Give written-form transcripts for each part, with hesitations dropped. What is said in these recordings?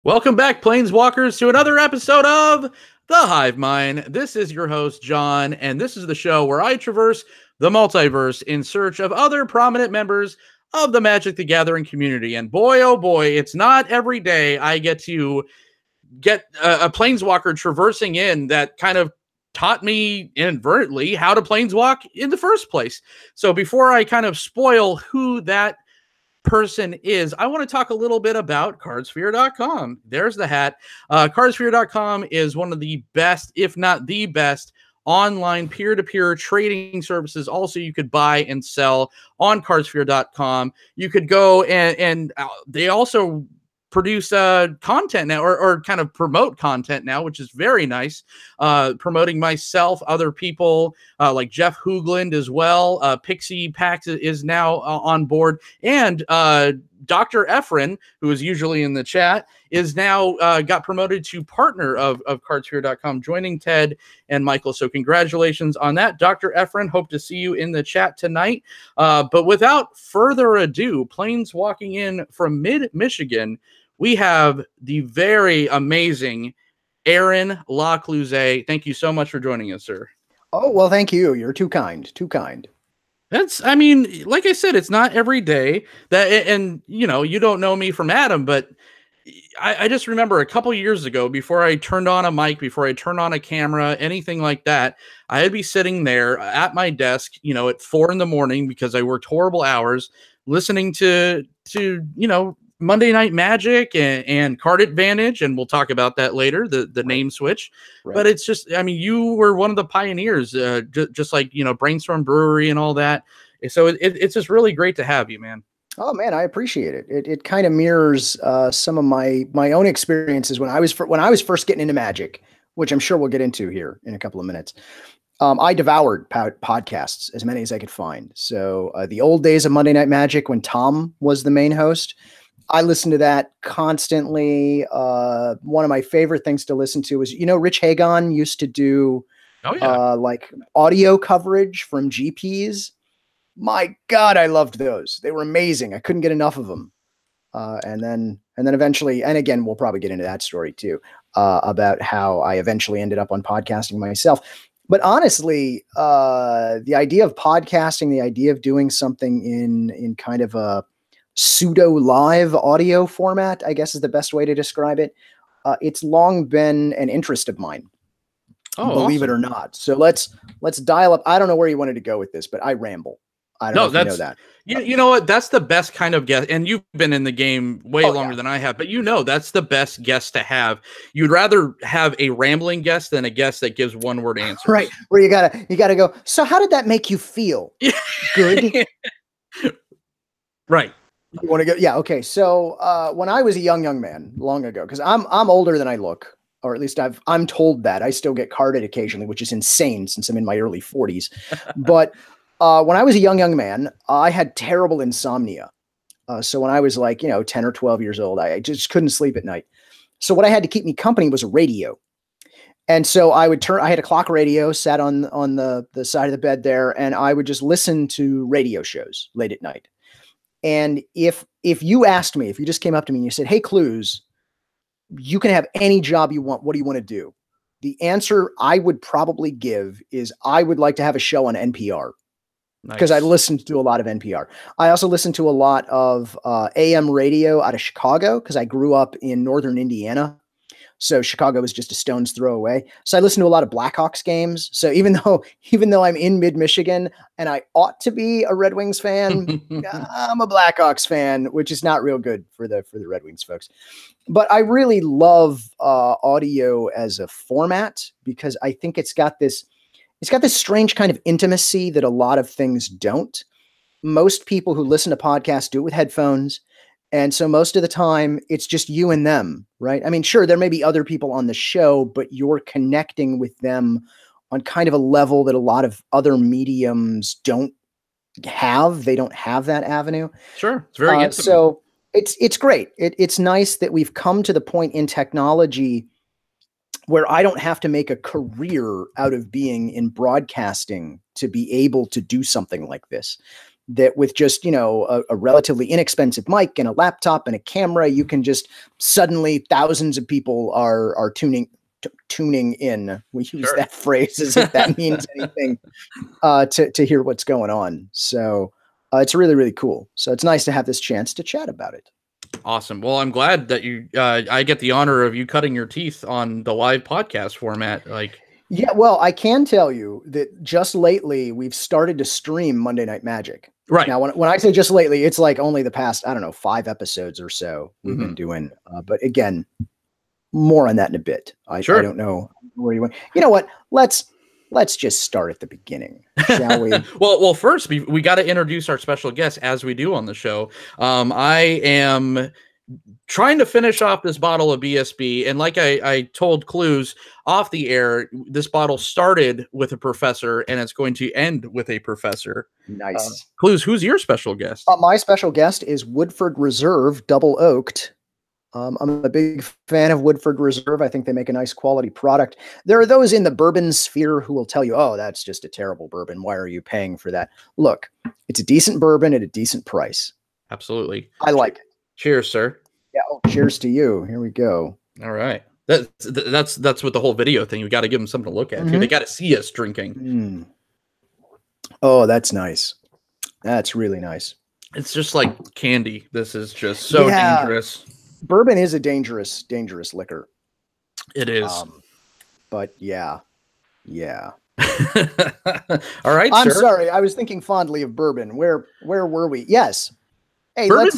Welcome back, Planeswalkers, to another episode of The Hive Mind. This is your host, John, and this is the show where I traverse the multiverse in search of other prominent members of the Magic the Gathering community. And boy, oh boy, it's not every day I get to get a Planeswalker traversing in that kind of taught me inadvertently how to Planeswalk in the first place. So before I kind of spoil who that person is, I want to talk a little bit about cardsphere.com. There's the hat. Cardsphere.com is one of the best, if not the best, online peer-to-peer trading services. Also, you could buy and sell on cardsphere.com. You could go and they also produce content now, or kind of promote content now, which is very nice. Promoting myself, other people like Jeff Hoogland as well. Pixie Pax is now on board, and Dr. Efren, who is usually in the chat, is now got promoted to partner of cardsphere.com, joining Ted and Michael. So congratulations on that, Dr. Efren. Hope to see you in the chat tonight. But without further ado, Planeswalking in from mid-Michigan, we have the very amazing Aaron LaCluyze. Thank you so much for joining us, sir. Oh, well, thank you. You're too kind. Too kind. I mean, like I said, it's not every day that, and you know, you don't know me from Adam, but I just remember a couple years ago, before I turned on a mic, before I turned on a camera, anything like that, I'd be sitting there at my desk, you know, at 4 a.m. because I worked horrible hours, listening to you know, Monday Night Magic and Card Advantage, and we'll talk about that later, the name switch. Right. But it's just, I mean, you were one of the pioneers, just like, you know, Brainstorm Brewery and all that. So it's just really great to have you, man. Oh man, I appreciate it. It kind of mirrors some of my own experiences when I was first getting into Magic, which I'm sure we'll get into here in a couple of minutes. I devoured podcasts, as many as I could find. So the old days of Monday Night Magic, when Tom was the main host, I listened to that constantly. One of my favorite things to listen to was, you know, Rich Hagon used to do like audio coverage from GPs. My God, I loved those. They were amazing. I couldn't get enough of them. And then eventually, and again, we'll probably get into that story too, about how I eventually ended up on podcasting myself. But honestly, the idea of podcasting, the idea of doing something in kind of a pseudo live audio format, I guess is the best way to describe it. It's long been an interest of mine. Oh, believe it or not. So let's dial up. I don't know where you wanted to go with this, but I ramble. I don't know if you know that. You know what? That's the best kind of guest. And you've been in the game way longer than I have, but you know, that's the best guest to have. You'd rather have a rambling guest than a guest that gives one word answers. Right. Where you gotta go. So how did that make you feel? Good. Right. You want to go? Yeah. Okay. So when I was a young man long ago, because I'm older than I look, or at least I'm told that. I still get carded occasionally, which is insane since I'm in my early 40s. But when I was a young man, I had terrible insomnia. So when I was like, 10 or 12 years old, I just couldn't sleep at night. So what I had to keep me company was a radio. And so I had a clock radio sat on the side of the bed there, and I would just listen to radio shows late at night. And if you asked me, if you just came up to me and you said, "Hey, Cluyze, you can have any job you want. What do you want to do?" The answer I would probably give is I would like to have a show on NPR. Because I listened to a lot of NPR. I also listened to a lot of AM radio out of Chicago because I grew up in northern Indiana. So Chicago was just a stone's throw away. So I listened to a lot of Blackhawks games. So even though I'm in mid-Michigan and I ought to be a Red Wings fan, I'm a Blackhawks fan, which is not real good for the Red Wings folks. But I really love audio as a format because I think it's got this strange kind of intimacy that a lot of things don't. Most people who listen to podcasts do it with headphones. And so most of the time it's just you and them, right? I mean, sure, there may be other people on the show, but you're connecting with them on kind of a level that a lot of other mediums don't have. They don't have that avenue. Sure. It's very intimate. So it's great. It's nice that we've come to the point in technology where I don't have to make a career out of being in broadcasting to be able to do something like this. that with just, you know, a relatively inexpensive mic and a laptop and a camera, you can just suddenly thousands of people are tuning in. We use that phrase as if that means anything, to hear what's going on. So it's really, really cool. So it's nice to have this chance to chat about it. Awesome. Well, I'm glad that I get the honor of you cutting your teeth on the live podcast format. Like, yeah, well, I can tell you that just lately we've started to stream Monday Night Magic. Right. Now, when I say just lately, it's like only the past, I don't know, 5 episodes or so we've been doing. But again, more on that in a bit. I don't know where you went. You know what? Let's just start at the beginning, shall we? well, first we got to introduce our special guest, as we do on the show. I am trying to finish off this bottle of BSB, and like I told Cluyze off the air, this bottle started with a professor, and it's going to end with a professor. Nice. Cluyze, who's your special guest? My special guest is Woodford Reserve Double Oaked. I'm a big fan of Woodford Reserve. I think they make a nice quality product. There are those in the bourbon sphere who will tell you, oh, that's just a terrible bourbon. Why are you paying for that? Look, it's a decent bourbon at a decent price. Absolutely. I like it. Cheers, sir. Yeah. Oh, cheers to you. Here we go. All right. That's what the whole video thing. We got to give them something to look at. They got to see us drinking. Oh, that's nice. That's really nice. It's just like candy. This is just so dangerous. Bourbon is a dangerous liquor. It is. But yeah. All right. I'm sorry. I was thinking fondly of bourbon. Where were we? Yes. Hey, bourbon.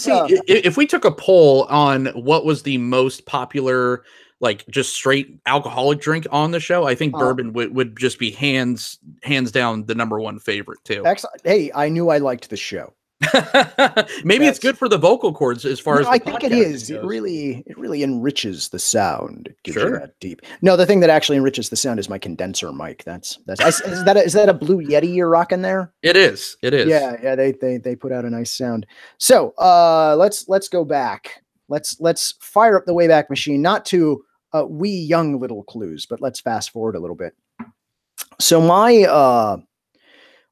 If we took a poll on what was the most popular, like just straight alcoholic drink on the show, I think bourbon would just be hands down the #1 favorite too. Excellent. Hey, I knew I liked the show. Maybe it's good for the vocal cords as far as I think it is. It really enriches the sound. It gives you that deep. No, the thing that actually enriches the sound is my condenser mic. Is that a Blue Yeti you're rocking there? It is. Yeah. They put out a nice sound. So let's go back. Let's fire up the Wayback Machine. Not to wee young little Cluyze, but let's fast forward a little bit. So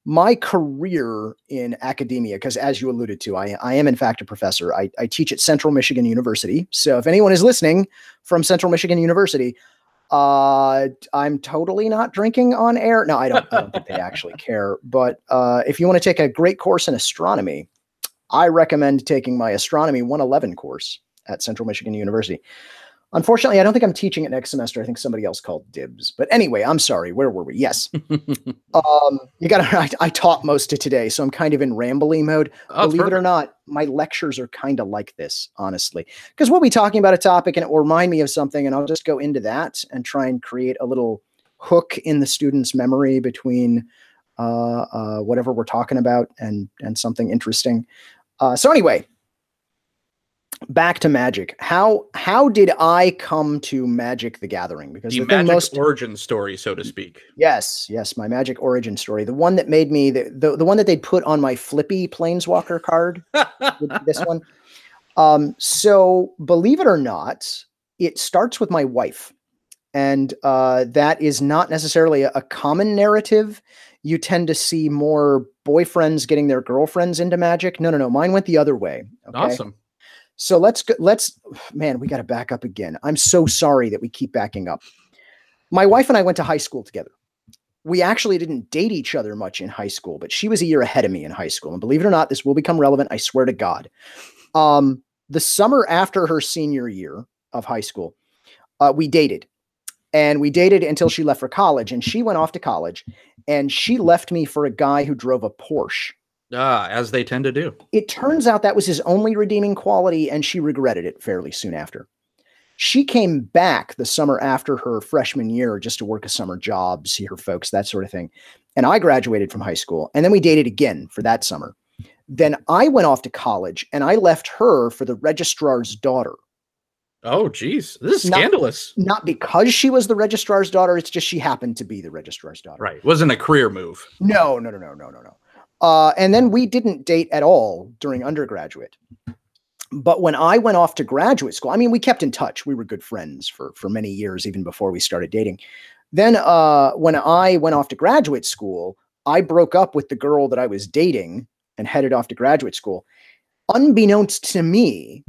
my career in academia, because as you alluded to, I am in fact a professor. I teach at Central Michigan University. So if anyone is listening from Central Michigan University, I'm totally not drinking on air. No, I don't think they actually care. But if you want to take a great course in astronomy, I recommend taking my Astronomy 111 course at Central Michigan University. Unfortunately, I don't think I'm teaching it next semester. I think somebody else called dibs. But anyway, I'm sorry. Where were we? Yes. I taught most of today, so I'm kind of in rambly mode. Believe it or not, my lectures are kind of like this, honestly. Because we'll be talking about a topic and it will remind me of something, and I'll just go into that and try and create a little hook in the student's memory between whatever we're talking about and something interesting. So anyway, back to Magic. How did I come to Magic the Gathering? Because the Magic origin story, so to speak. Yes, my Magic origin story. The one that made me the one that they'd put on my flippy Planeswalker card. This one. So believe it or not, it starts with my wife. And that is not necessarily a common narrative. You tend to see more boyfriends getting their girlfriends into Magic. No. Mine went the other way. Okay? Awesome. So man, we got to back up again. I'm so sorry that we keep backing up. My wife and I went to high school together. We actually didn't date each other much in high school, but she was a year ahead of me in high school. And believe it or not, this will become relevant. I swear to God. The summer after her senior year of high school, we dated. And we dated until she left for college. And she went off to college. And she left me for a guy who drove a Porsche. As they tend to do. It turns out that was his only redeeming quality, and she regretted it fairly soon after. She came back the summer after her freshman year just to work a summer job, see her folks, that sort of thing. And I graduated from high school, and then we dated again for that summer. Then I went off to college, and I left her for the registrar's daughter. Oh, geez. This is scandalous. Not because she was the registrar's daughter. It's just she happened to be the registrar's daughter. Right. It wasn't a career move. No. And then we didn't date at all during undergraduate. But when I went off to graduate school, I mean, we kept in touch. We were good friends for many years, even before we started dating. Then when I went off to graduate school, I broke up with the girl that I was dating and headed off to graduate school. Unbeknownst to me,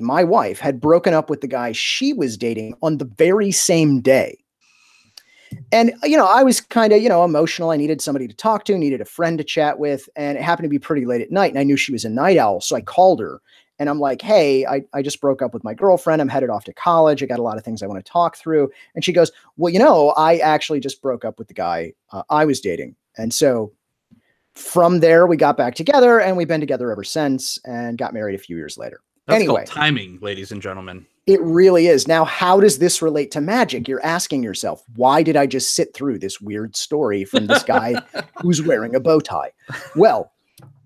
my wife, had broken up with the guy she was dating on the very same day. And, I was kind of, emotional. I needed somebody to talk to, needed a friend to chat with. And it happened to be pretty late at night. And I knew she was a night owl. So I called her and I'm like, hey, I just broke up with my girlfriend. I'm headed off to college. I got a lot of things I want to talk through. And she goes, well, I actually just broke up with the guy I was dating. And so from there, we got back together and we've been together ever since and got married a few years later. That's called timing, ladies and gentlemen. It really is. Now, how does this relate to magic? You're asking yourself, why did I just sit through this weird story from this guy who's wearing a bow tie? Well,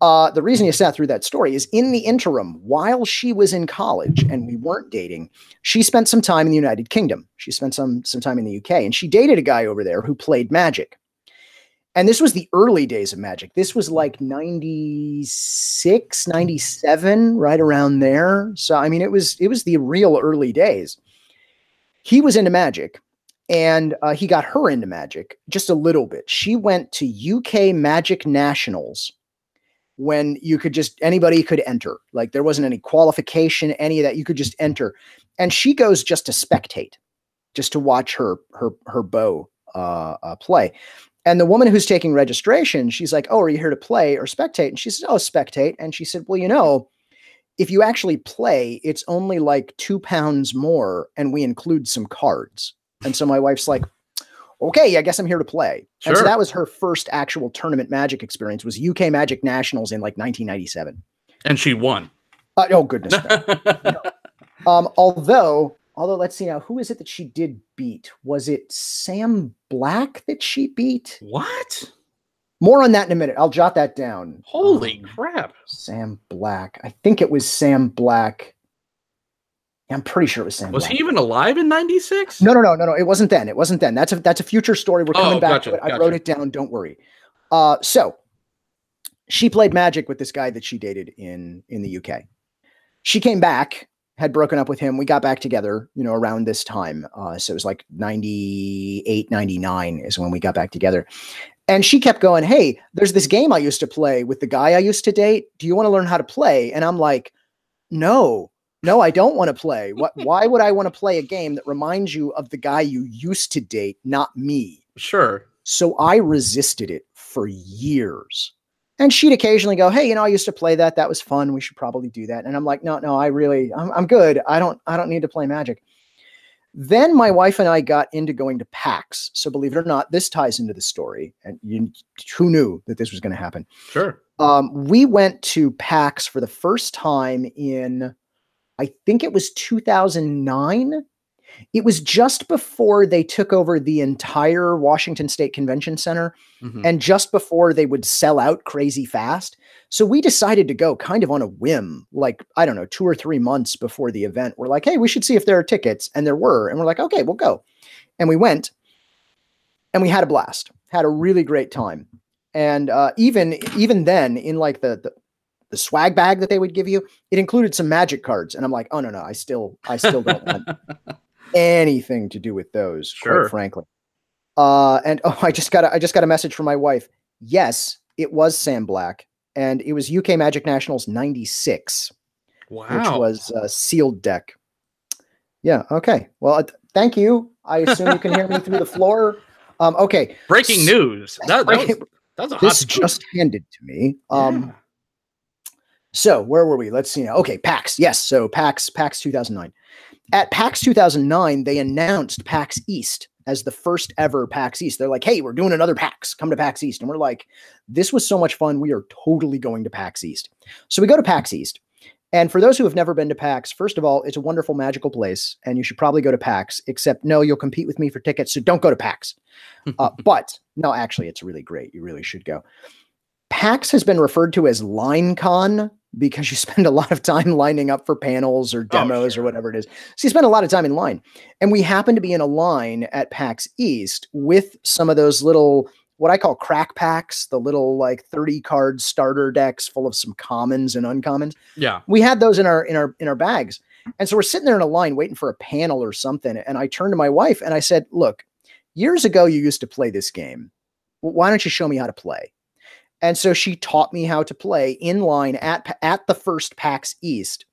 the reason you sat through that story is in the interim, while she was in college and we weren't dating, she spent some time in the United Kingdom. She spent some time in the UK, and she dated a guy over there who played Magic. And this was the early days of Magic. This was like 96, 97, right around there. So, I mean, it was the real early days. He was into Magic, and he got her into Magic just a little bit. She went to UK Magic Nationals when anybody could enter. Like, there wasn't any qualification, any of that. You could just enter. And she goes just to spectate, just to watch her bow play. And the woman who's taking registration, she's like, oh, are you here to play or spectate? And she says, oh, spectate. And she said, well, if you actually play, it's only like £2 more, and we include some cards. And so my wife's like, okay, I guess I'm here to play. Sure. And so that was her first actual tournament Magic experience, was UK Magic Nationals in like 1997. And she won. Oh, goodness. No. Although, let's see now, who is it that she did beat? Was it Sam Black that she beat? What? More on that in a minute. I'll jot that down. Holy crap. Sam Black. I think it was Sam Black. I'm pretty sure it was Sam Black. Was he even alive in 96? No. It wasn't then. That's a future story. We're coming back to it. I wrote it down. Don't worry. So she played Magic with this guy that she dated in the UK. She came back, had broken up with him. We got back together, around this time. So it was like 98, 99 is when we got back together. And she kept going, hey, there's this game I used to play with the guy I used to date. Do you want to learn how to play? And I'm like, no, I don't want to play. Why would I want to play a game that reminds you of the guy you used to date, not me? Sure. So I resisted it for years. And she'd occasionally go, hey, I used to play that. That was fun. We should probably do that. And I'm like, no, I'm good. I don't need to play Magic. Then my wife and I got into going to PAX. So believe it or not, this ties into the story. And who knew that this was going to happen? Sure. We went to PAX for the first time in, I think it was 2009. It was just before they took over the entire Washington State Convention Center, and just before they would sell out crazy fast. So we decided to go kind of on a whim, like, I don't know, 2 or 3 months before the event. We're like, hey, we should see if there are tickets. And there were. And we're like, okay, we'll go. And we went, and we had a blast, had a really great time. And even then, in like the swag bag that they would give you, it included some Magic cards. And I'm like, oh, no, I still don't want anything to do with those, sure, quite frankly. I just got a message from my wife. Yes, it was Sam Black, and it was UK Magic Nationals 96. Wow. Which was a sealed deck. Yeah. Okay. Well, thank you. I assume you can hear me through the floor. Okay. Breaking news. That's a hot this scoop. Just handed to me. So where were we? Let's see now. Okay. PAX. Yes. So PAX 2009. At PAX 2009, they announced PAX East as the first ever PAX East. They're like, hey, we're doing another PAX. Come to PAX East. And we're like, this was so much fun. We are totally going to PAX East. So we go to PAX East. And for those who have never been to PAX, first of all, it's a wonderful, magical place. And you should probably go to PAX, except no, you'll compete with me for tickets. So don't go to PAX. But no, actually, it's really great. You really should go. PAX has been referred to as LineCon because you spend a lot of time lining up for panels or demos or whatever it is. So you spend a lot of time in line. And we happen to be in a line at PAX East with some of those little, what I call crack packs, the little like 30 card starter decks full of some commons and uncommons. Yeah. We had those in our bags. And so we're sitting there in a line waiting for a panel or something. And I turned to my wife and I said, look, years ago, you used to play this game. Why don't you show me how to play? And so she taught me how to play in line at the first PAX East.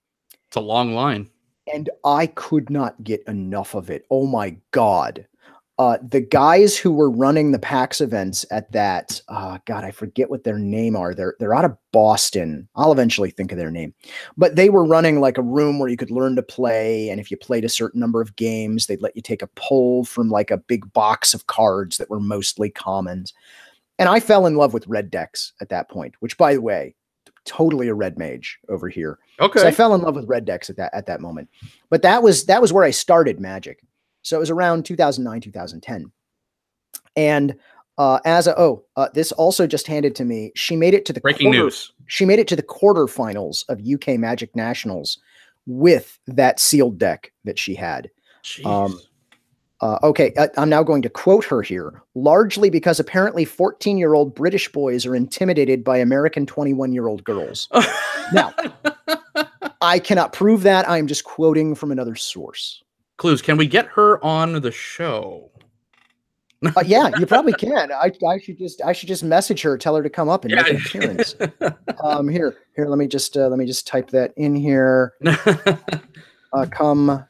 It's a long line. And I could not get enough of it. Oh my God. The guys who were running the PAX events at that, God, I forget what their name are. They're out of Boston. I'll eventually think of their name. But they were running like a room where you could learn to play. And if you played a certain number of games, they'd let you take a poll from like a big box of cards that were mostly commons. And I fell in love with red decks at that point, which, by the way, totally a red mage over here. Okay. So I fell in love with red decks at that moment. But that was where I started Magic. So it was around 2009, 2010. And this also just handed to me. She made it to the breaking news. She made it to the quarterfinals of UK Magic Nationals with that sealed deck that she had. Okay, I'm now going to quote her here. Largely because apparently 14-year-old British boys are intimidated by American 21-year-old girls. Now, I cannot prove that. I am just quoting from another source. Cluyze, can we get her on the show? Yeah, you probably can. I should just message her, tell her to come up and make an appearance. Here, let me just type that in here. Come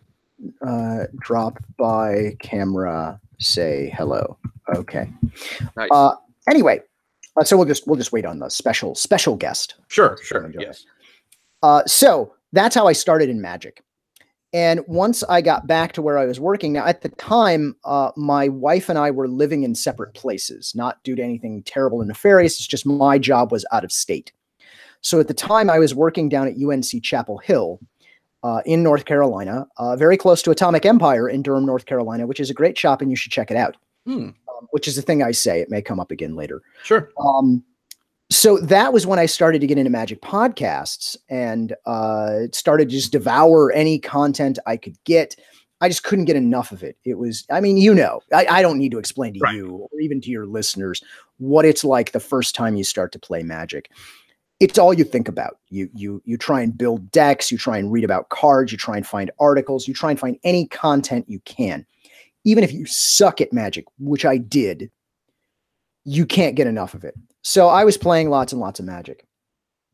drop by camera, say hello. Okay. Nice. Anyway, so we'll just wait on the special guest. Sure. Yes. So that's how I started in Magic. And once I got back to where I was working, now at the time, my wife and I were living in separate places, not due to anything terrible and nefarious. It's just my job was out of state. So at the time I was working down at UNC Chapel Hill in North Carolina, very close to Atomic Empire in Durham, North Carolina, which is a great shop and you should check it out. Which is the thing I say. It may come up again later. Sure. So that was when I started to get into Magic podcasts and started to just devour any content I could get. I just couldn't get enough of it. It was, I mean, I don't need to explain to you or even to your listeners what it's like the first time you start to play Magic. It's all you think about. You try and build decks, you try and read about cards, you try and find articles, you try and find any content you can. Even if you suck at Magic, which I did, you can't get enough of it. So I was playing lots and lots of Magic.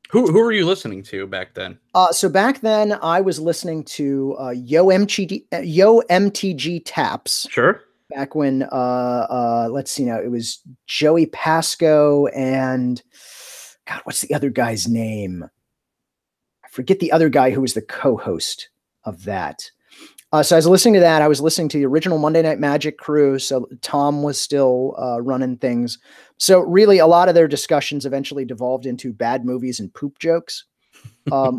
Who were you listening to back then? So back then I was listening to Yo MTG Taps. Sure. Back when let's see now, it was Joey Pasco and God, what's the other guy's name? I forget the other guy who was the co-host of that. So I was listening to that. I was listening to the original Monday Night Magic crew. So Tom was still running things. So really a lot of their discussions eventually devolved into bad movies and poop jokes,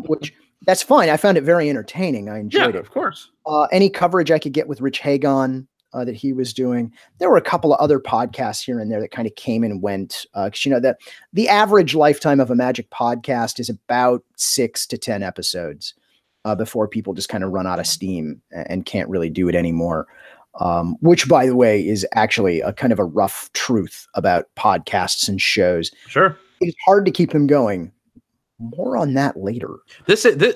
which that's fine. I found it very entertaining. I enjoyed it. Of course. Any coverage I could get with Rich Hagon that he was doing. There were a couple of other podcasts here and there that kind of came and went. Because the average lifetime of a Magic podcast is about 6 to 10 episodes. Before people just kind of run out of steam and can't really do it anymore. Which, by the way, is actually a kind of a rough truth about podcasts and shows. Sure. It's hard to keep them going. More on that later.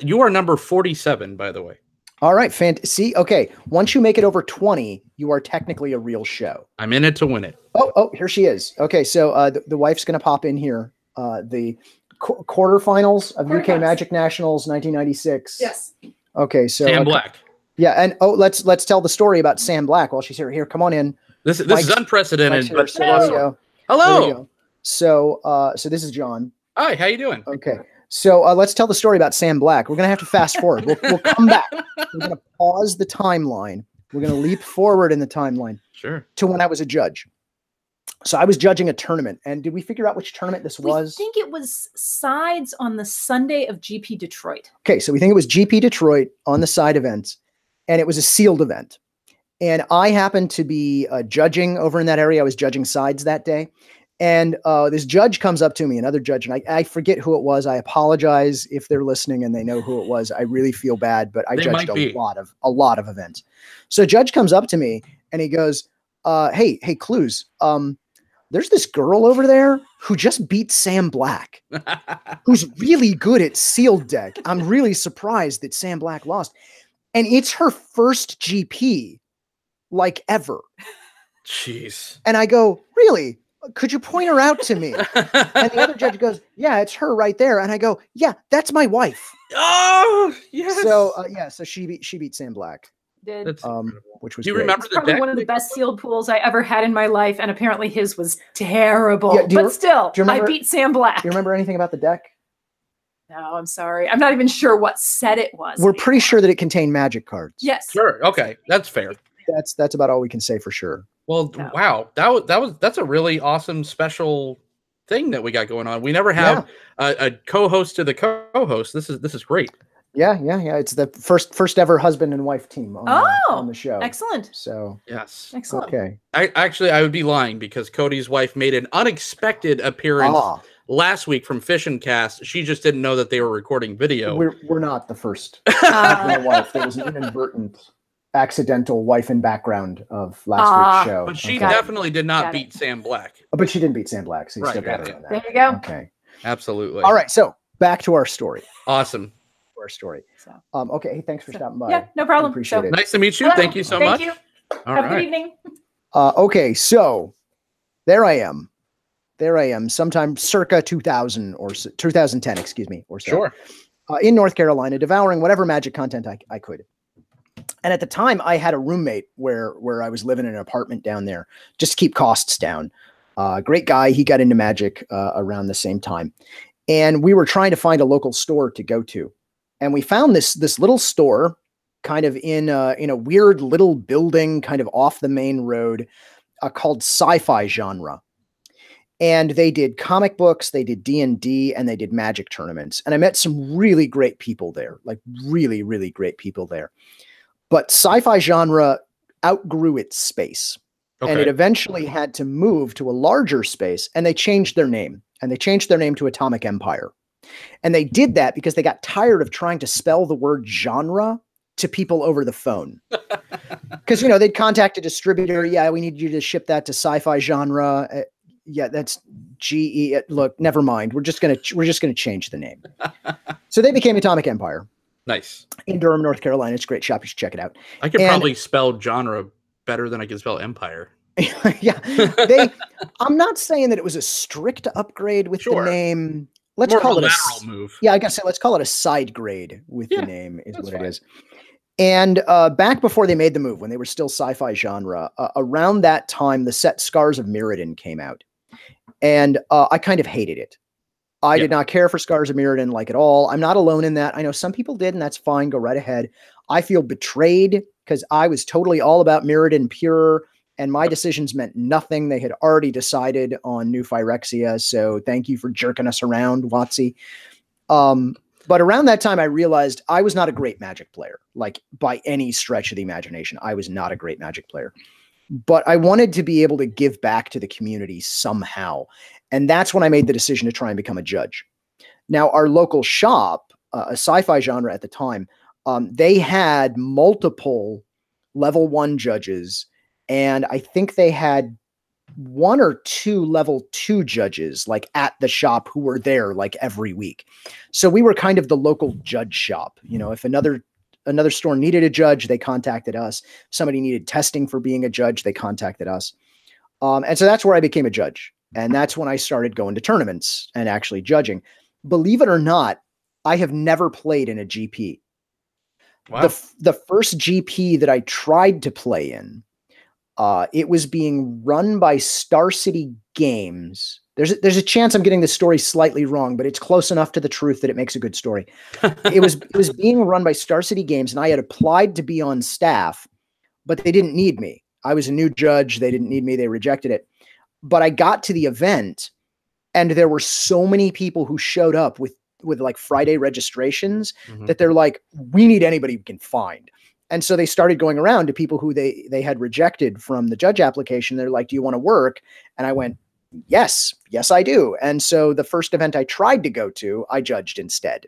You are number 47, by the way. All right. See, okay. Once you make it over 20, you are technically a real show. I'm in it to win it. Oh, here she is. Okay. So the wife's going to pop in here. The quarterfinals of UK Magic Nationals 1996. Yes. Okay, so Sam Black. Yeah, and let's tell the story about Sam Black while she's here. Here, come on in. This is unprecedented, but so there we go. Hello. There we go. So this is John. Hi, how you doing? Okay. So let's tell the story about Sam Black. We're gonna have to fast forward. We'll come back. We're gonna pause the timeline. We're gonna leap forward in the timeline. Sure. To when I was a judge. So I was judging a tournament, and did we figure out which tournament this was? I think it was sides on the Sunday of GP Detroit. Okay, so we think it was GP Detroit on the side events, and it was a sealed event. And I happened to be judging over in that area. I was judging sides that day, and this judge comes up to me, another judge, and I forget who it was. I apologize if they're listening and they know who it was. I really feel bad, but I judged a lot of events. So judge comes up to me and he goes, "Hey, Cluyze, there's this girl over there who just beat Sam Black, who's really good at sealed deck. I'm really surprised that Sam Black lost. And it's her first GP, like ever." Jeez. And I go, "Really? could you point her out to me? And the other judge goes, yeah, it's her right there. And I go, yeah, that's my wife. Oh, yes. So so she beat Sam Black. Did. That's Which was do you great. remember It's probably one of the best sealed pools I ever had in my life, and apparently his was terrible. Yeah, but still, I remember, beat Sam Black. Do you remember anything about the deck? No, I'm sorry. I'm not even sure what set it was. We're pretty sure that it contained magic cards. Yes. Sure. Okay, that's fair. That's about all we can say for sure. Well, No. wow, that's a really awesome special thing that we got going on. We never have a co-host to the co-host. This is great. Yeah. It's the first ever husband and wife team on the show. Excellent. So yes, excellent. Okay. I would be lying because Cody's wife made an unexpected appearance last week from Fish and Cast. She just didn't know that they were recording video. We're not the first. My wife. There was an inadvertent, accidental wife in background of last week's show. But she definitely did not beat Sam Black. But she didn't beat Sam Black, so you still got her on that. There you go. Okay. Absolutely. All right. So back to our story. Awesome. Our story. So. Okay. Hey, thanks for stopping by. Yeah, no problem. Appreciate it. Nice to meet you. Hello. Thank you so much. Thank you. All Have a right. good evening. Okay, so there I am. Sometime circa 2000 or 2010, excuse me, or so. Sure. In North Carolina, devouring whatever magic content I could. And at the time, I had a roommate where I was living in an apartment down there just to keep costs down. Great guy. He got into magic around the same time. And we were trying to find a local store to go to. And we found this little store kind of in a weird little building kind of off the main road called Sci-Fi Genre. And they did comic books, they did D&D, and they did magic tournaments. And I met some really great people there, like really, really great people there. But Sci-Fi Genre outgrew its space. Okay. And it eventually had to move to a larger space, and they changed their name. And they changed their name to Atomic Empire. And they did that because they got tired of trying to spell the word genre to people over the phone. Because, they'd contact a distributor. Yeah, we need you to ship that to Sci-Fi Genre. Yeah, that's GE. Look, never mind. We're just gonna change the name. So they became Atomic Empire. Nice. In Durham, North Carolina. It's a great shop. You should check it out. I could probably spell genre better than I can spell empire. Yeah. I'm not saying that it was a strict upgrade with the name. Let's call it a lateral move. Yeah, I guess let's call it a side grade with the name is what it is. And back before they made the move, when they were still Sci-Fi Genre, around that time, the set Scars of Mirrodin came out. And I kind of hated it. I did not care for Scars of Mirrodin like at all. I'm not alone in that. I know some people did, and that's fine. Go right ahead. I feel betrayed because I was totally all about Mirrodin pure, and my decisions meant nothing. They had already decided on New Phyrexia, so thank you for jerking us around, WotC. But around that time, I realized I was not a great Magic player, like by any stretch of the imagination. I was not a great Magic player. But I wanted to be able to give back to the community somehow. And that's when I made the decision to try and become a judge. Now, our local shop, a Sci-Fi Genre at the time, they had multiple level 1 judges. And I think they had 1 or 2 level 2 judges like at the shop who were there like every week. So we were kind of the local judge shop. If another store needed a judge, they contacted us. Somebody needed testing for being a judge, they contacted us. And so that's where I became a judge. And that's when I started going to tournaments and actually judging. Believe it or not, I have never played in a GP. Wow. The first GP that I tried to play in, it was being run by Star City Games. There's a chance I'm getting this story slightly wrong, but it's close enough to the truth that it makes a good story. It was being run by Star City Games, and I had applied to be on staff, but they didn't need me. I was a new judge. They didn't need me. They rejected it. But I got to the event, and there were so many people who showed up with like Friday registrations that they're like, we need anybody we can find. And so they started going around to people who they had rejected from the judge application. They're like, do you want to work? And I went, yes, I do. And so the first event I tried to go to, I judged instead.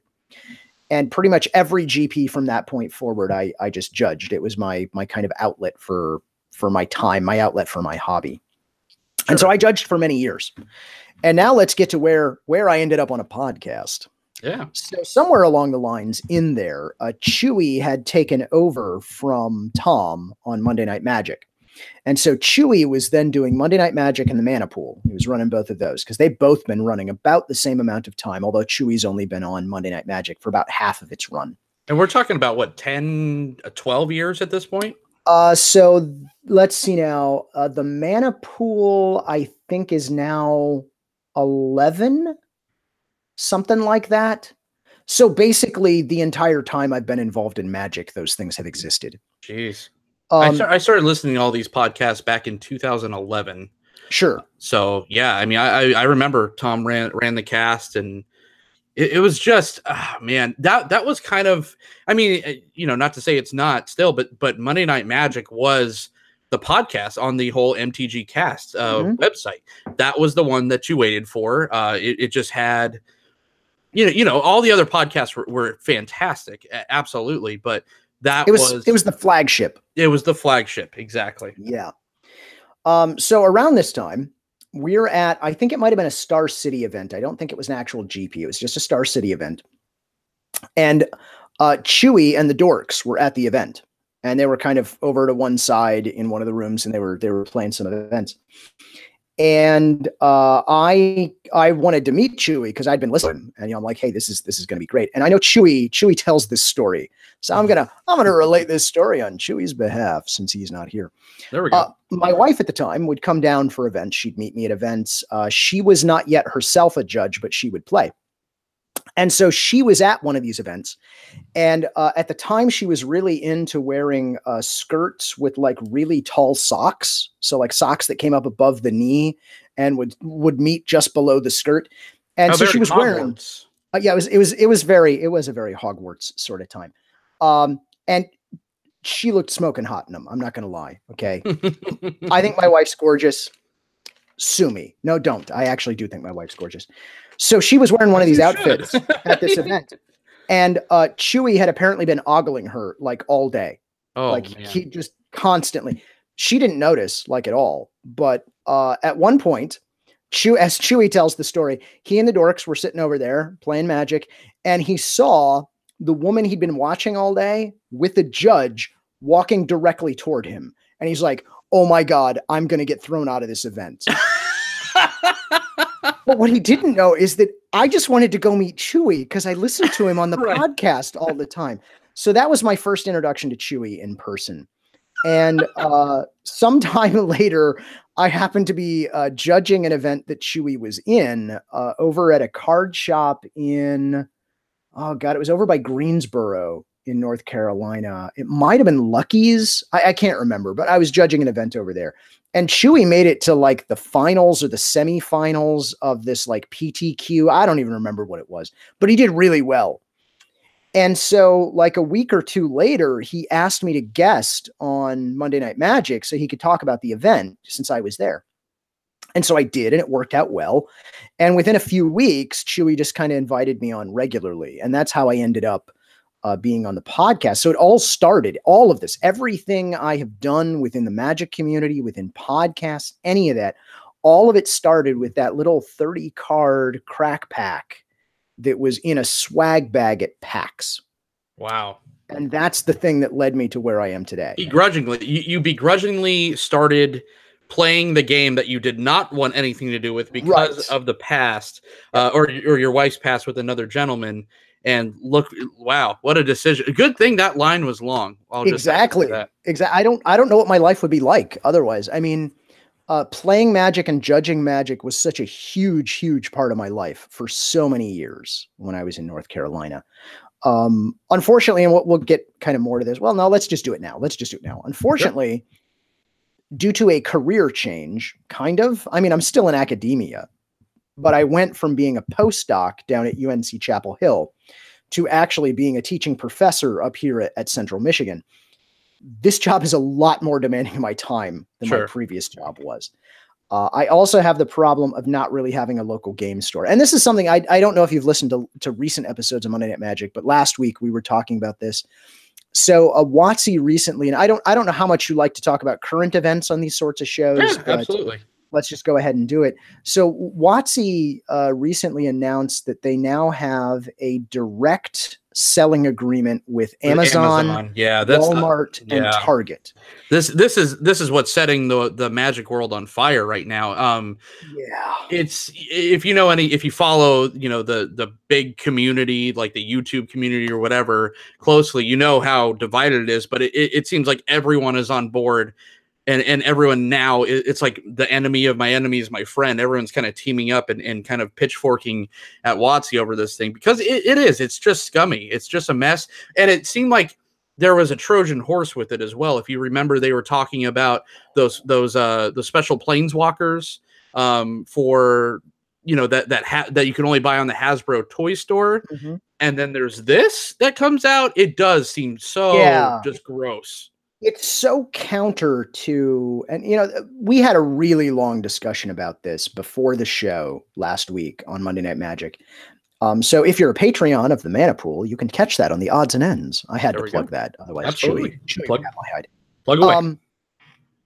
And pretty much every GP from that point forward, I just judged. It was my kind of outlet for my time, my outlet for my hobby. Sure. And so I judged for many years. And now let's get to where I ended up on a podcast. Yeah. So somewhere along the lines in there, Chewy had taken over from Tom on Monday Night Magic. And so Chewy was then doing Monday Night Magic and the Mana Pool. He was running both of those because they've both been running about the same amount of time, although Chewy's only been on Monday Night Magic for about half of its run. And we're talking about what, 10, 12 years at this point? So let's see now. The Mana Pool, I think, is now 11, something like that. So basically, the entire time I've been involved in Magic, those things have existed. Jeez. I started listening to all these podcasts back in 2011. Sure. So yeah, I mean, I remember Tom ran the cast, and it was just, man, that was kind of, I mean, you know, not to say it's not still, but Monday Night Magic was the podcast on the whole MTG cast website. That was the one that you waited for. It just had, you know, all the other podcasts were fantastic, absolutely, but it was the flagship. It was the flagship, exactly. Yeah. So around this time, we're at, I think it might have been a Star City event. I don't think it was an actual GP. It was just a Star City event. And Chewy and the Dorks were at the event, and they were kind of over to one side in one of the rooms, and they were playing some events. And I wanted to meet Chewy because I'd been listening, and I'm like, hey, this is going to be great. And I know Chewy tells this story, so I'm gonna relate this story on Chewy's behalf since he's not here. There we go. My wife at the time would come down for events. She'd meet me at events. She was not yet herself a judge, but she would play. And so she was at one of these events. And at the time, she was really into wearing skirts with like really tall socks. So like socks that came up above the knee and would meet just below the skirt. And so she was wearing, it was a very Hogwarts sort of time. And she looked smoking hot in them. I'm not going to lie. Okay. I think my wife's gorgeous. Sue me. No, don't. I actually do think my wife's gorgeous. So she was wearing one of these outfits at this event, and Chewy had apparently been ogling her like all day. Oh, like man. He just constantly. She didn't notice like at all, but at one point, as Chewy tells the story, he and the Dorks were sitting over there playing Magic, and he saw the woman he'd been watching all day with the judge walking directly toward him, and he's like, "Oh my God, I'm going to get thrown out of this event." But what he didn't know is that I just wanted to go meet Chewy because I listened to him on the podcast all the time. So that was my first introduction to Chewy in person. And sometime later, I happened to be judging an event that Chewy was in over at a card shop in, it was over by Greensboro in North Carolina. It might have been LaCluyze. I can't remember, but I was judging an event over there. And Chewy made it to like the finals or the semifinals of this like PTQ. I don't even remember what it was, but he did really well. And so like a week or two later, he asked me to guest on Monday Night Magic so he could talk about the event since I was there. And so I did, and it worked out well. And within a few weeks, Chewy just kind of invited me on regularly. And that's how I ended up being on the podcast. So it all started, all of this, everything I have done within the Magic community, within podcasts, any of that, all of it started with that little 30 card crack pack that was in a swag bag at PAX. Wow. And that's the thing that led me to where I am today. Begrudgingly, you begrudgingly started playing the game that you did not want anything to do with because of the past, or your wife's past with another gentleman. And look, wow, what a decision. Good thing that line was long. Exactly. I don't know what my life would be like otherwise. I mean, playing Magic and judging Magic was such a huge, huge part of my life for so many years when I was in North Carolina. Unfortunately, and we'll get kind of more to this. Well, no, let's just do it now. Unfortunately, due to a career change, kind of, I mean, I'm still in academia, but I went from being a postdoc down at UNC Chapel Hill to actually being a teaching professor up here at Central Michigan. This job is a lot more demanding of my time than my previous job was. I also have the problem of not really having a local game store. And this is something I don't know if you've listened to recent episodes of Monday Night Magic, but last week we were talking about this. So WotC recently, and I don't know how much you like to talk about current events on these sorts of shows. Yeah, absolutely. Let's just go ahead and do it. So WotC recently announced that they now have a direct selling agreement with Amazon, yeah, that's Walmart, and Target. This is what's setting the Magic world on fire right now. Yeah, it's if you follow the big community, like the YouTube community or whatever, closely, you know how divided it is. But it seems like everyone is on board. And everyone now, it's like the enemy of my enemy is my friend. Everyone's kind of teaming up and kind of pitchforking at WotC over this thing because it's just scummy. It's just a mess. And it seemed like there was a Trojan horse with it as well. If you remember, they were talking about the special Planeswalkers for that you can only buy on the Hasbro toy store. Mm-hmm. And then there's this that comes out. It does seem so just gross. It's so counter to, and we had a really long discussion about this before the show last week on Monday Night Magic. So if you're a Patreon of the Mana Pool, you can catch that on the odds and ends. I had to plug that, otherwise absolutely plug my hide. Plug away.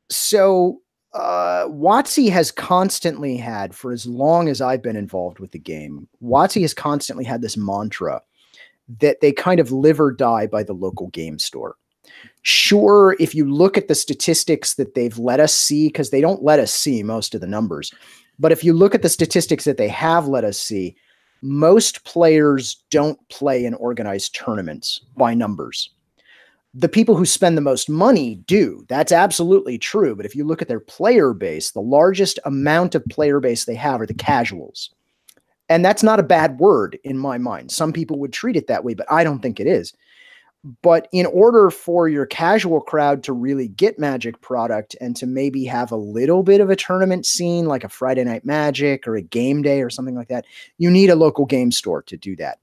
So WotC has constantly had, for as long as I've been involved with the game, WotC has constantly had this mantra that they kind of live or die by the local game store. Sure, if you look at the statistics that they've let us see, because they don't let us see most of the numbers, but if you look at the statistics that they have let us see, most players don't play in organized tournaments by numbers. The people who spend the most money do. That's absolutely true. But if you look at their player base, the largest amount of player base they have are the casuals. And that's not a bad word in my mind. Some people would treat it that way, but I don't think it is. But in order for your casual crowd to really get Magic product and to maybe have a little bit of a tournament scene, like a Friday Night Magic or a game day or something like that, you need a local game store to do that.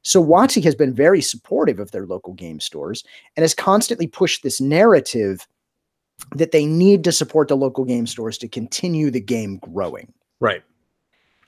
So WotC has been very supportive of their local game stores and has constantly pushed this narrative that they need to support the local game stores to continue the game growing. Right.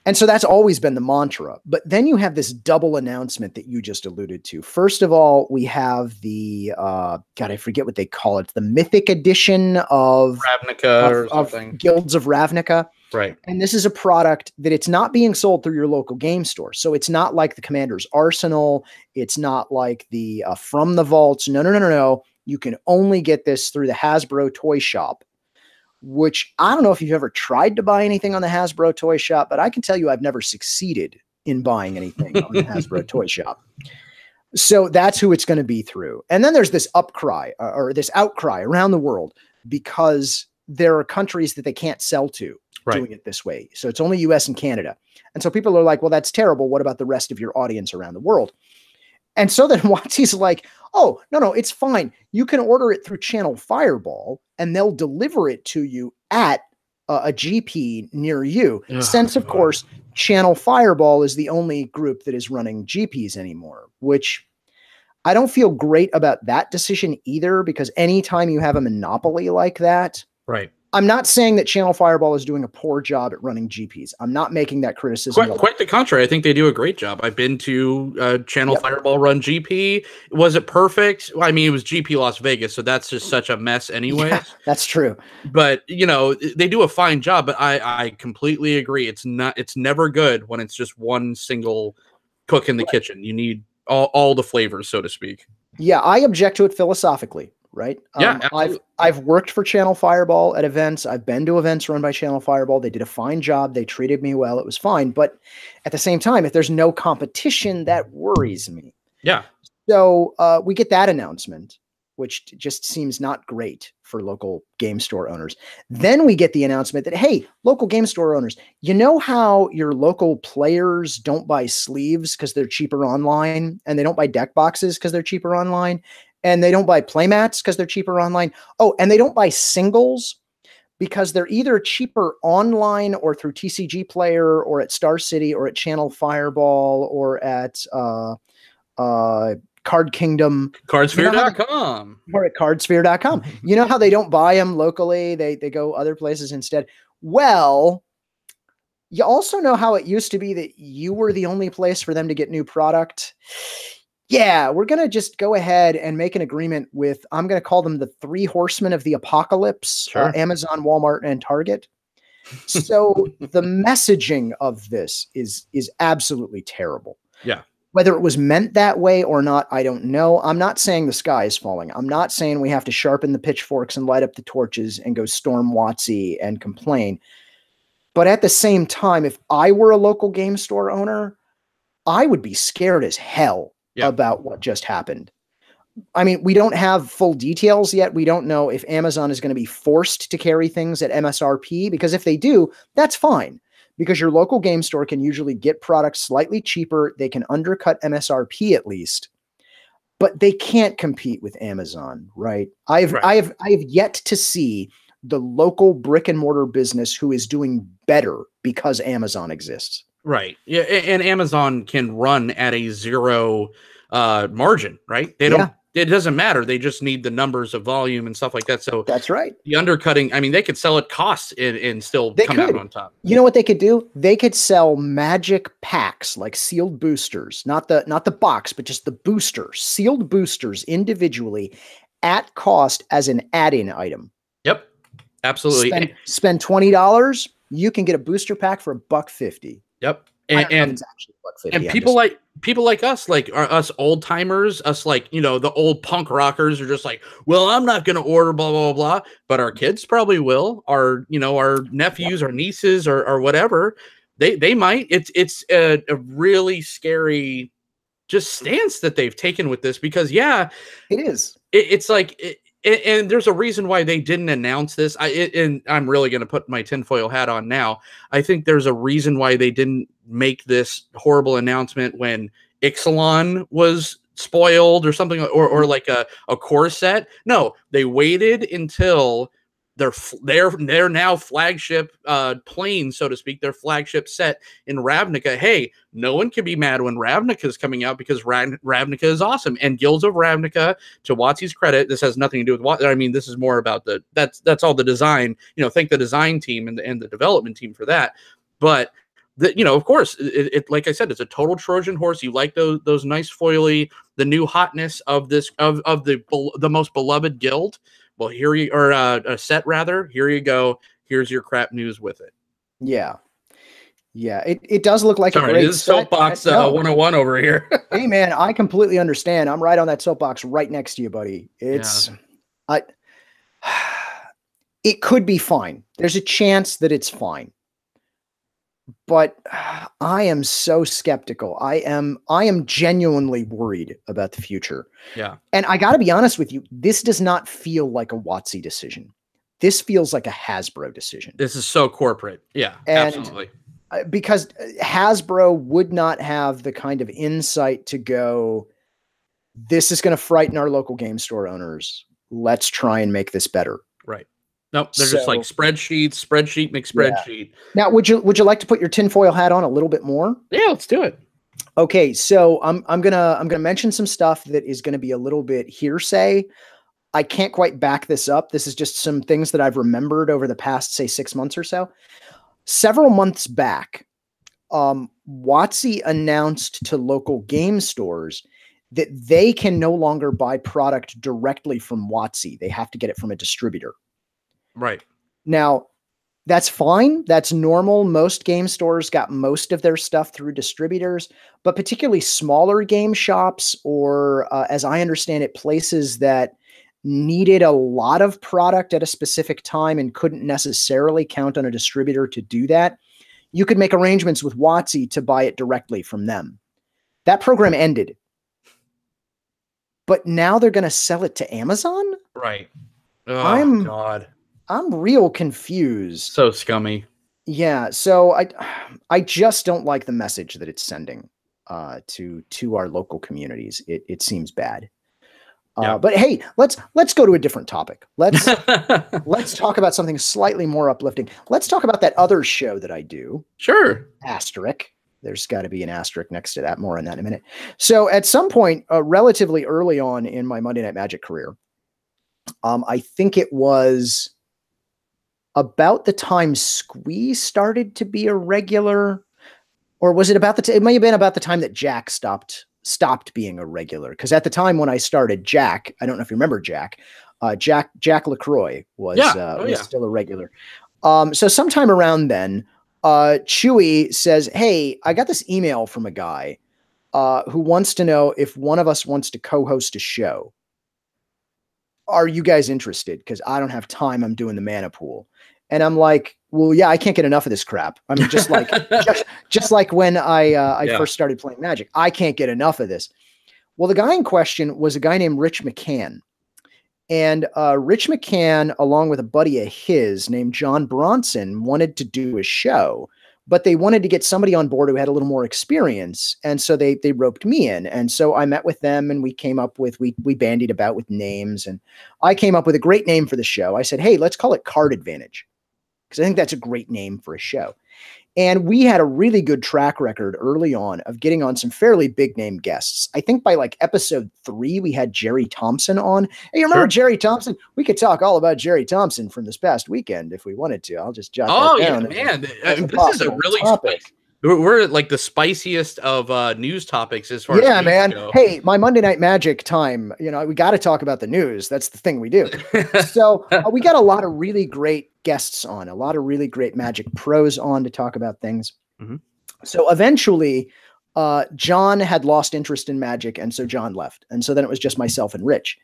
And so that's always been the mantra. But then you have this double announcement that you just alluded to. First of all, we have the, I forget what they call it, the Mythic edition of Ravnica or something. Of Guilds of Ravnica. Right. And this is a product that it's not being sold through your local game store. So it's not like the Commander's Arsenal. It's not like the From the Vaults. No. You can only get this through the Hasbro Toy Shop, which I don't know if you've ever tried to buy anything on the Hasbro Toy Shop, but I can tell you I've never succeeded in buying anything on the Hasbro Toy Shop. So that's who it's going to be through. And then there's this outcry around the world because there are countries that they can't sell to doing it this way. So it's only US and Canada. And so people are like, well, that's terrible. What about the rest of your audience around the world? And so then WotC's like, oh, no, it's fine. You can order it through Channel Fireball and they'll deliver it to you at a GP near you. Since, of course, Channel Fireball is the only group that is running GPs anymore, which I don't feel great about that decision either, because anytime you have a monopoly like that, right. I'm not saying that Channel Fireball is doing a poor job at running GPs. I'm not making that criticism. Quite the contrary. I think they do a great job. I've been to Channel Fireball run GP. Was it perfect? Well, I mean, it was GP Las Vegas, so that's just such a mess anyway. Yeah, that's true. But, they do a fine job, but I completely agree. It's never good when it's just one single cook in the kitchen. You need all the flavors, so to speak. Yeah, I object to it philosophically. Right. Yeah. I've worked for Channel Fireball at events. I've been to events run by Channel Fireball. They did a fine job. They treated me well. It was fine. But at the same time, if there's no competition, that worries me. Yeah. So we get that announcement, which just seems not great for local game store owners. Then we get the announcement that, hey, local game store owners, you know how your local players don't buy sleeves because they're cheaper online, and they don't buy deck boxes because they're cheaper online, and they don't buy playmats because they're cheaper online. Oh, and they don't buy singles because they're either cheaper online or through TCG Player or at Star City or at Channel Fireball or at Card Kingdom. Cardsphere.com. Or at cardsphere.com. You know how they don't buy them locally? They go other places instead. Well, you also know how it used to be that you were the only place for them to get new product. Yeah, we're going to just go ahead and make an agreement with, I'm going to call them the three horsemen of the apocalypse, Amazon, Walmart, and Target. So the messaging of this is absolutely terrible. Yeah. Whether it was meant that way or not, I don't know. I'm not saying the sky is falling. I'm not saying we have to sharpen the pitchforks and light up the torches and go storm WotC and complain. But at the same time, if I were a local game store owner, I would be scared as hell about what just happened. I mean, we don't have full details yet. We don't know if Amazon is going to be forced to carry things at MSRP, because if they do, that's fine, because your local game store can usually get products slightly cheaper. They can undercut MSRP at least, but they can't compete with Amazon, right? I have yet to see the local brick and mortar business who is doing better because Amazon exists. Right. Yeah. And Amazon can run at a zero margin, right? They don't, it doesn't matter. They just need the numbers of volume and stuff like that. So that's right. The undercutting, I mean, they could sell at cost and still come out on top. You know what they could do? They could sell magic packs, like sealed boosters, not the box, but just the boosters, sealed boosters individually at cost as an add-in item. Yep. Absolutely. Spend $20. You can get a booster pack for $1.50. Yep. And people like us, like us old timers, us like, you know, the old punk rockers are just like, well, I'm not going to order blah, blah, blah, blah. But our kids probably will. Our, you know, our nephews, our nieces, or whatever. They might. It's a really scary just stance that they've taken with this, because it is. It's like and there's a reason why they didn't announce this. And I'm really going to put my tinfoil hat on now. I think there's a reason why they didn't make this horrible announcement when Ixalan was spoiled or something, or like a core set. No, they waited until their now flagship plane, so to speak, their flagship set in Ravnica. Hey, no one can be mad when Ravnica is coming out, because Ravnica is awesome. And Guilds of Ravnica, to WotC's credit, this has nothing to do with what I mean. This is more about that's all the design. You know, thank the design team and the development team for that. But you know, of course, it like I said, it's a total Trojan horse. You like those nice foily, the new hotness of this of the most beloved guild. Well, here you are, a set rather. Here you go. Here's your crap news with it. Yeah. It does look like a great set. This is soapbox 101 over here. Hey man, I completely understand. I'm right on that soapbox right next to you, buddy. It could be fine. There's a chance that it's fine. But I am so skeptical. I am genuinely worried about the future. Yeah. And I got to be honest with you, this does not feel like a WotC decision. This feels like a Hasbro decision. This is so corporate. Yeah, absolutely. Because Hasbro would not have the kind of insight to go, this is going to frighten our local game store owners. Let's try and make this better. Right. Nope, they're just like spreadsheet, make spreadsheet. Yeah. Now, would you like to put your tinfoil hat on a little bit more? Yeah, let's do it. Okay, so I'm gonna mention some stuff that is gonna be a little bit hearsay. I can't quite back this up. This is just some things that I've remembered over the past, say, 6 months or so. Several months back, WotC announced to local game stores that they can no longer buy product directly from WotC. They have to get it from a distributor. Right. Now, that's fine. That's normal. Most game stores got most of their stuff through distributors, but particularly smaller game shops, or as I understand it, places that needed a lot of product at a specific time and couldn't necessarily count on a distributor to do that, you could make arrangements with WotC to buy it directly from them. That program ended. But now they're going to sell it to Amazon? Right. Oh, God. I'm real confused. So scummy. Yeah, so I just don't like the message that it's sending to our local communities. It seems bad. But hey, let's go to a different topic. Let's talk about something slightly more uplifting. Let's talk about that other show that I do. Sure. Asterisk. There's got to be an asterisk next to that. More on that in a minute. So at some point, relatively early on in my Monday Night Magic career, I think it was about the time Squee started to be a regular, or was it about it may have been about the time that Jack stopped being a regular. Because at the time when I started, Jack, I don't know if you remember Jack LaCluyze was still a regular. So sometime around then, Chewy says, hey, I got this email from a guy who wants to know if one of us wants to co-host a show. Are you guys interested? Because I don't have time. I'm doing the mana pool. And I'm like, well, yeah, I can't get enough of this crap. I mean, just like just like when I first started playing Magic, I can't get enough of this. Well, the guy in question was a guy named Rich McCann. And Rich McCann, along with a buddy of his named John Bronson, wanted to do a show, but they wanted to get somebody on board who had a little more experience. And so they roped me in. And so I met with them and we came up with, we bandied about with names. And I came up with a great name for the show. I said, hey, let's call it Card Advantage, because I think that's a great name for a show. And we had a really good track record early on of getting on some fairly big name guests. I think by like episode 3, we had Jerry Thompson on. Hey, you remember Jerry Thompson? We could talk all about Jerry Thompson from this past weekend if we wanted to. I'll just jot that down. Yeah, man. This is a really topic. We're like the spiciest of news topics as far as man. Go. Hey, my Monday Night Magic time, we got to talk about the news. That's the thing we do. So we got a lot of really great guests on, a lot of really great Magic pros on to talk about things. Mm-hmm. So eventually, John had lost interest in Magic, and so John left. And so then it was just myself and Rich.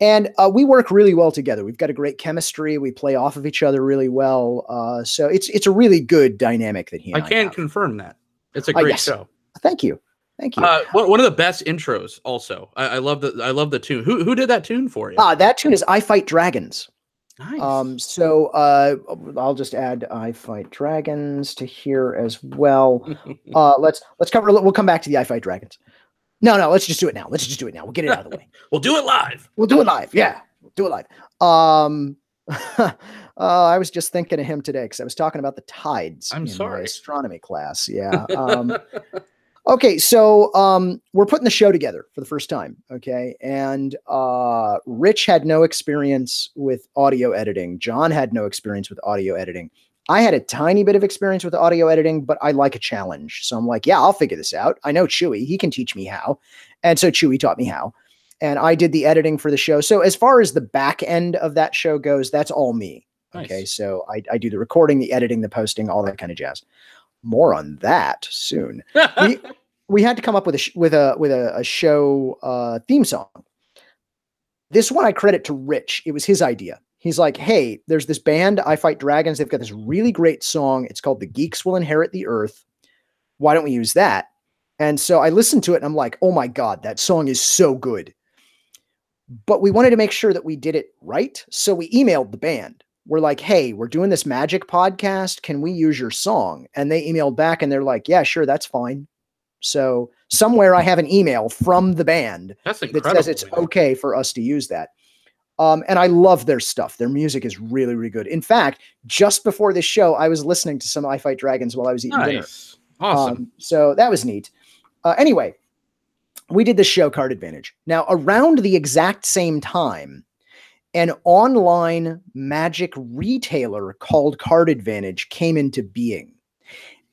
And we work really well together. We've got a great chemistry. We play off of each other really well. So it's a really good dynamic that he and I can have. Confirm that. It's a great show. Thank you. Thank you. One of the best intros also. I love the tune. Who did that tune for you? That tune is I Fight Dragons. Nice. So I'll just add I Fight Dragons to here as well. Let's cover, we'll come back to the I Fight Dragons. No, let's just do it now. We'll get it out of the way. We'll do it live. Yeah, we'll do it live. I was just thinking of him today because I was talking about the tides in my astronomy class. Yeah. Okay, so we're putting the show together for the first time. Okay, and Rich had no experience with audio editing. John had no experience with audio editing. I had a tiny bit of experience with audio editing, but I like a challenge. So I'm like, yeah, I'll figure this out. I know Chewy, he can teach me how. And so Chewy taught me how. And I did the editing for the show. So as far as the back end of that show goes, that's all me. Nice. Okay, so I do the recording, the editing, the posting, all that kind of jazz. More on that soon. We had to come up with a show theme song. This one I credit to Rich. It was his idea. He's like, hey, there's this band, I Fight Dragons. They've got this really great song. It's called The Geeks Will Inherit the Earth. Why don't we use that? And so I listened to it and I'm like, oh my God, that song is so good. But we wanted to make sure that we did it right. So we emailed the band. We're like, hey, we're doing this Magic podcast. Can we use your song? And they emailed back and they're like, yeah, sure, that's fine. So somewhere I have an email from the band that says it's okay for us to use that. And I love their stuff. Their music is really, really good. In fact, just before this show, I was listening to some I Fight Dragons while I was eating dinner. Awesome. So that was neat. Anyway, we did the show Card Advantage. Now, around the exact same time, an online Magic retailer called Card Advantage came into being.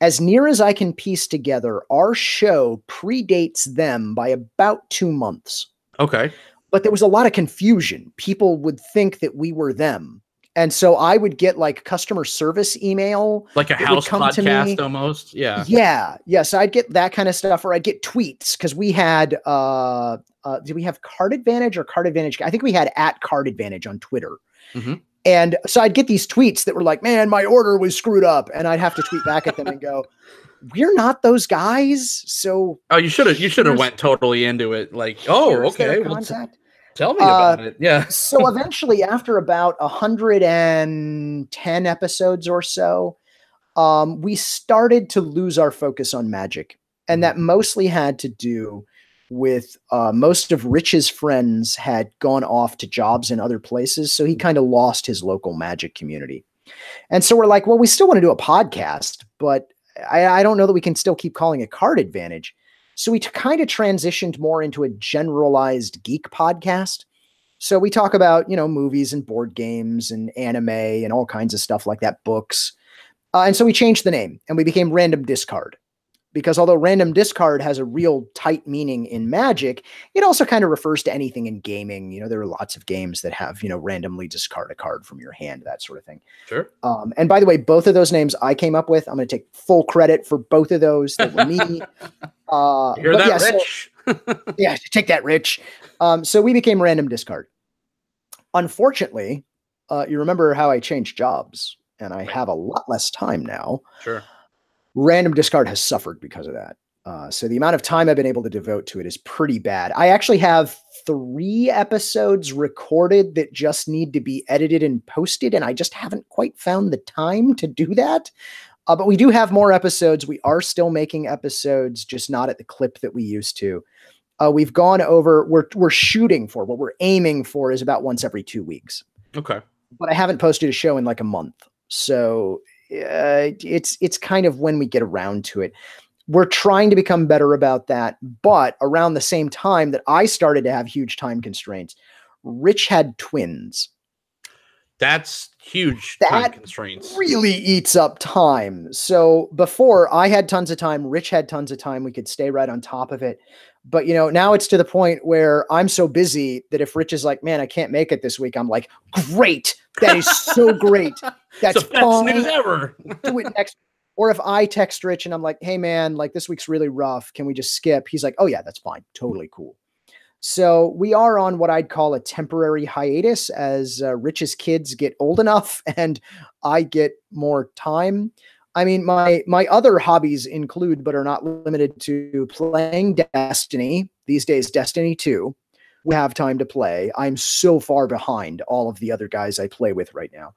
As near as I can piece together, our show predates them by about 2 months. Okay. But there was a lot of confusion. People would think that we were them. And so I would get like customer service email. Like a house podcast almost. Yeah. Yeah. Yes. I'd get that kind of stuff, or I'd get tweets because we had, did we have Card Advantage or Card Advantage? I think we had @Card Advantage on Twitter. Mm-hmm. And so I'd get these tweets that were like, man, my order was screwed up. And I'd have to tweet back at them and go, we're not those guys. So. Oh, you should have went totally into it. Like, oh, okay. Well, tell me about it. Yeah. So eventually, after about 110 episodes or so, we started to lose our focus on Magic. And that mostly had to do with most of Rich's friends had gone off to jobs in other places. So he kind of lost his local Magic community. And so we're like, well, we still want to do a podcast, but I don't know that we can still keep calling it Card Advantage. So we kind of transitioned more into a generalized geek podcast. So we talk about, movies and board games and anime and all kinds of stuff like that, books. And so we changed the name and we became Random Discard. because although random discard has a real tight meaning in Magic, it also kind of refers to anything in gaming. You know, there are lots of games that have, you know, randomly discard a card from your hand, that sort of thing. Sure. And by the way, both of those names I came up with. I'm going to take full credit for both of those. That were me. Hear that, Rich? Yeah, take that, Rich. So we became random discard. Unfortunately, you remember how I changed jobs, and I have a lot less time now. Sure. Random discard has suffered because of that. So the amount of time I've been able to devote to it is pretty bad. I actually have 3 episodes recorded that just need to be edited and posted, and I just haven't quite found the time to do that. But we do have more episodes. We are still making episodes, just not at the clip that we used to. We've gone over, we're shooting for, what we're aiming for is about once every 2 weeks. Okay. But I haven't posted a show in like a month. So it's kind of when we get around to it. We're trying to become better about that. But around the same time that I started to have huge time constraints, Rich had twins. That's huge time constraints. Really eats up time. So before, I had tons of time, Rich had tons of time. We could stay right on top of it. But, you know, now it's to the point where I'm so busy that if Rich is like, man, I can't make it this week, I'm like, great. That is so great. That's the best news ever. Do it next. Or if I text Rich and I'm like, hey, man, like this week's really rough. Can we just skip? He's like, oh, yeah, that's fine. Totally cool. So we are on what I'd call a temporary hiatus as Rich's kids get old enough and I get more time. I mean, my other hobbies include, but are not limited to, playing Destiny. These days, Destiny 2. We have time to play. I'm so far behind all of the other guys I play with right now.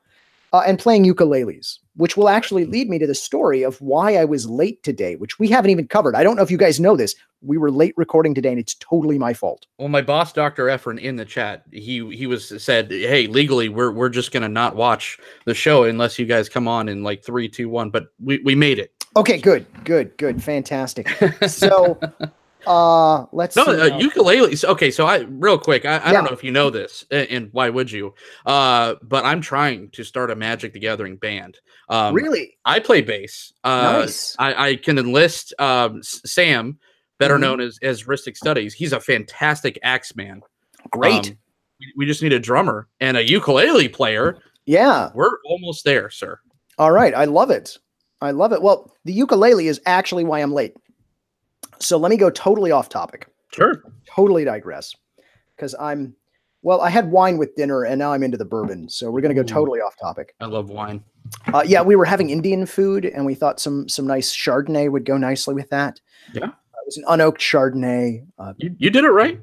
And playing ukuleles, which will actually lead me to the story of why I was late today, which we haven't even covered. I don't know if you guys know this. We were late recording today, and it's totally my fault. Well, my boss, Dr. Efren, in the chat, he said, hey, legally, we're just going to not watch the show unless you guys come on in like 3, 2, 1. But we made it. Okay, good. Fantastic. So... let's see. Ukuleles. Okay, so I don't know if you know this, and why would you? But I'm trying to start a Magic the Gathering band. Really? I play bass. Nice. I can enlist Sam, better known as Ristic Studies. He's a fantastic axe man. Great. We just need a drummer and a ukulele player. Yeah. We're almost there, sir. All right. I love it. Well, the ukulele is actually why I'm late. So let me go totally off topic. Sure. Totally digress. Because I had wine with dinner and now I'm into the bourbon. So we're going to go totally off topic. I love wine. Yeah, we were having Indian food and we thought some nice Chardonnay would go nicely with that. Yeah. It was an unoaked Chardonnay. You did it right.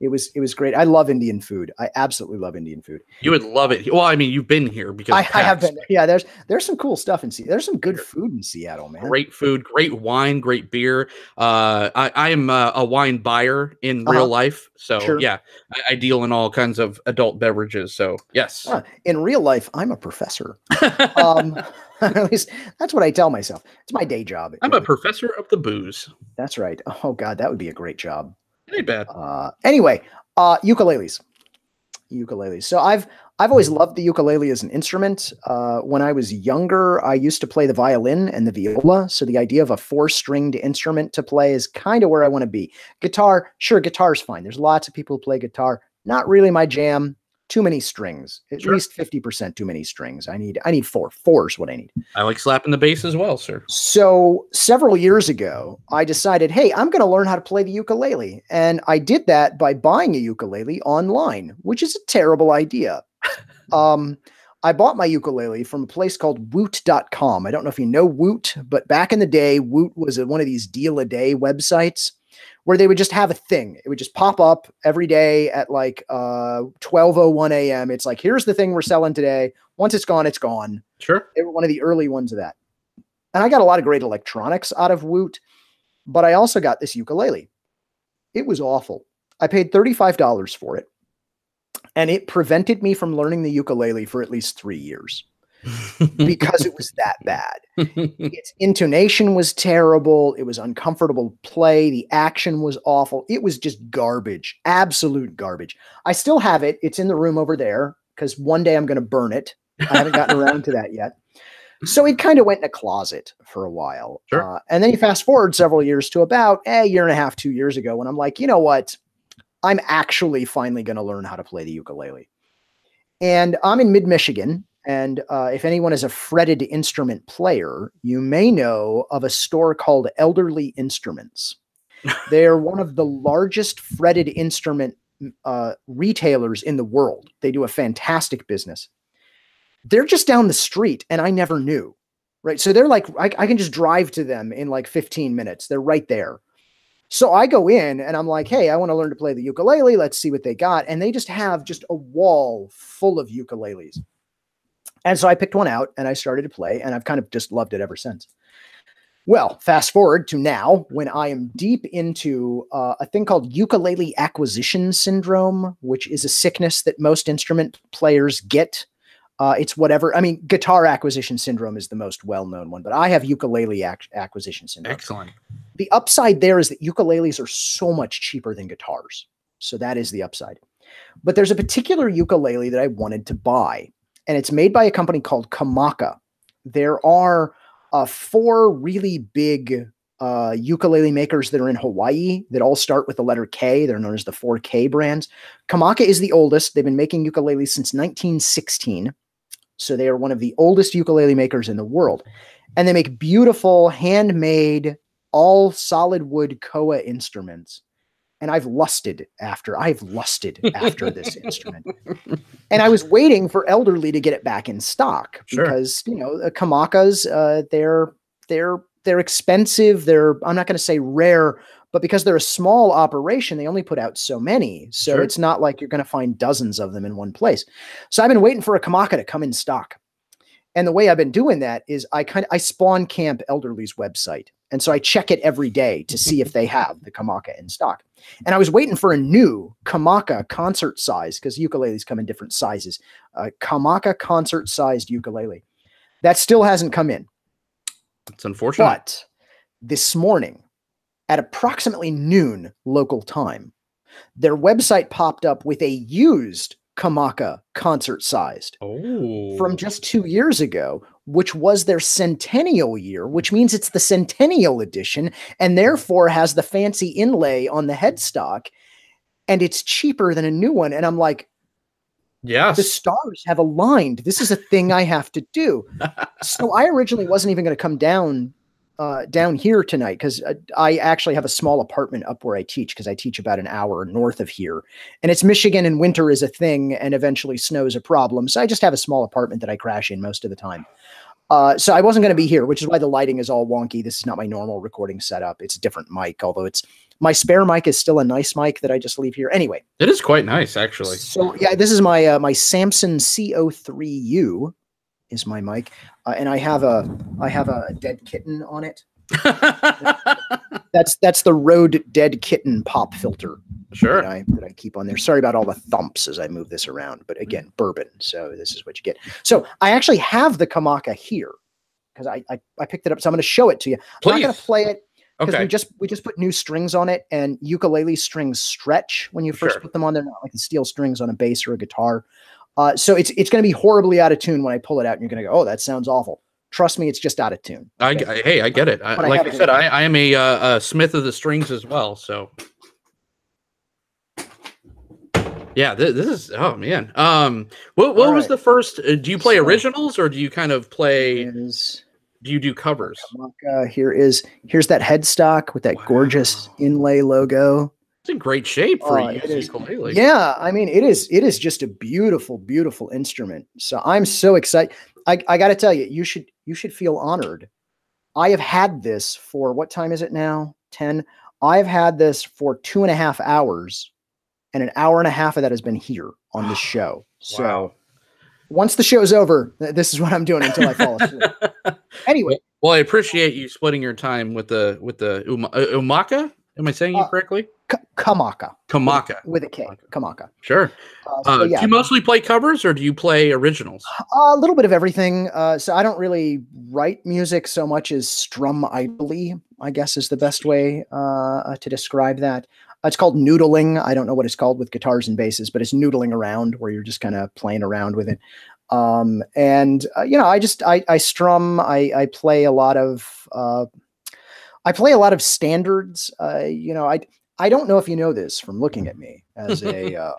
It was great. I love Indian food. I absolutely love Indian food. You would love it. Well, I mean, you've been here because I have been. Yeah, there's some cool stuff in Seattle. There's some good food in Seattle, man. Great food, great wine, great beer. I am a wine buyer in real life, so sure. Yeah, I deal in all kinds of adult beverages. So yes, in real life, I'm a professor. At least that's what I tell myself. It's my day job. I'm a professor of the booze. That's right. Oh God, that would be a great job. Ain't bad. Anyway, ukuleles. So I've always loved the ukulele as an instrument. When I was younger, I used to play the violin and the viola. So the idea of a 4-stringed instrument to play is kind of where I want to be. Guitar, sure, guitar's fine. There's lots of people who play guitar. Not really my jam. Too many strings. At least 50% too many strings. I need 4. 4 is what I need. I like slapping the bass as well, sir. So several years ago, I decided, hey, I'm going to learn how to play the ukulele. And I did that by buying a ukulele online, which is a terrible idea. I bought my ukulele from a place called Woot.com. I don't know if you know Woot, but back in the day, Woot was one of these deal-a-day websites where they would just have a thing. It would just pop up every day at like 12:01 a.m. It's like, here's the thing we're selling today. Once it's gone, it's gone. Sure. They were one of the early ones of that. And I got a lot of great electronics out of Woot, but I also got this ukulele. It was awful. I paid $35 for it, and it prevented me from learning the ukulele for at least 3 years. Because it was that bad. Its intonation was terrible. It was uncomfortable to play. The action was awful. It was just garbage, absolute garbage. I still have it. It's in the room over there because one day I'm going to burn it. I haven't gotten around to that yet. So it kind of went in a closet for a while. Sure. And then you fast forward several years to about a year and a half, 2 years ago, when I'm like, you know what? I'm actually finally going to learn how to play the ukulele. And I'm in mid-Michigan. And if anyone is a fretted instrument player, you may know of a store called Elderly Instruments. They're one of the largest fretted instrument retailers in the world. They do a fantastic business. They're just down the street, and I never knew, right? So they're like, I can just drive to them in like 15 minutes. They're right there. So I go in and I'm like, hey, I want to learn to play the ukulele. Let's see what they got. And they just have just a wall full of ukuleles. And so I picked one out and I started to play, and I've kind of just loved it ever since. Well, fast forward to now, when I am deep into a thing called ukulele acquisition syndrome, which is a sickness that most instrument players get. It's whatever. I mean, guitar acquisition syndrome is the most well-known one, but I have ukulele acquisition syndrome. Excellent. The upside there is that ukuleles are so much cheaper than guitars. So that is the upside. But there's a particular ukulele that I wanted to buy, and it's made by a company called Kamaka. There are 4 really big ukulele makers that are in Hawaii that all start with the letter K. They're known as the 4K brands. Kamaka is the oldest. They've been making ukuleles since 1916. So they are one of the oldest ukulele makers in the world. And they make beautiful, handmade, all solid wood koa instruments. And I've lusted after this instrument. And I was waiting for Elderly to get it back in stock because, you know, Kamakas, they're expensive. I'm not going to say rare, but because they're a small operation, they only put out so many. So it's not like you're going to find dozens of them in one place. So I've been waiting for a Kamaka to come in stock. And the way I've been doing that is I spawn camp Elderly's website. And so I check it every day to see if they have the Kamaka in stock. And I was waiting for a new Kamaka concert size, because ukuleles come in different sizes. Kamaka concert sized ukulele. That still hasn't come in. It's unfortunate. But this morning, at approximately noon local time, their website popped up with a used Kamaka concert sized from just 2 years ago, which was their centennial year, which means it's the centennial edition and therefore has the fancy inlay on the headstock, and it's cheaper than a new one. And I'm like, yes, the stars have aligned. This is a thing I have to do. So I originally wasn't even going to come down here tonight, because I actually have a small apartment up where I teach, because I teach about an hour north of here, and it's Michigan and winter is a thing, and eventually snow is a problem. So I just have a small apartment that I crash in most of the time. So I wasn't going to be here, which is why the lighting is all wonky. This is not my normal recording setup. It's a different mic, although my spare mic is still a nice mic that I just leave here. Anyway, it is quite nice, actually. So yeah, this is my my Samson CO3U is my mic, and I have a dead kitten on it. That's the Rode Dead Kitten pop filter. Sure. That I keep on there. Sorry about all the thumps as I move this around, but again, bourbon. So this is what you get. So I actually have the Kamaka here because I picked it up. So I'm going to show it to you. Please. I'm not going to play it because okay. we just put new strings on it, and ukulele strings stretch when you first put them on. They're not like the steel strings on a bass or a guitar. So it's going to be horribly out of tune when I pull it out, and you're going to go, oh, that sounds awful. Trust me, it's just out of tune. Okay? Hey, I get it. Like I said, I am a smith of the strings as well. So yeah, this is, oh man. What was the first? Do you play originals, or do you kind of play? Do you do covers? Here's that headstock with that gorgeous inlay logo. It's in great shape for a ukulele. Yeah, I mean, it is just a beautiful, beautiful instrument. So I'm so excited. I got to tell you, you should feel honored. I have had this for, what time is it now? 10. I've had this for 2.5 hours, and an hour and a half of that has been here on the show. So once the show's over, this is what I'm doing until I fall asleep. Anyway. Well, I appreciate you splitting your time with the Umaka. Am I saying it correctly? Kamaka. Kamaka. With a K. Kamaka. Sure. Do you mostly play covers, or do you play originals? A little bit of everything. So I don't really write music so much as strum idly, I guess is the best way to describe that. It's called noodling. I don't know what it's called with guitars and basses, but it's noodling around, where you're just kind of playing around with it. You know, I strum. I play a lot of standards. You know, I don't know if you know this from looking at me as a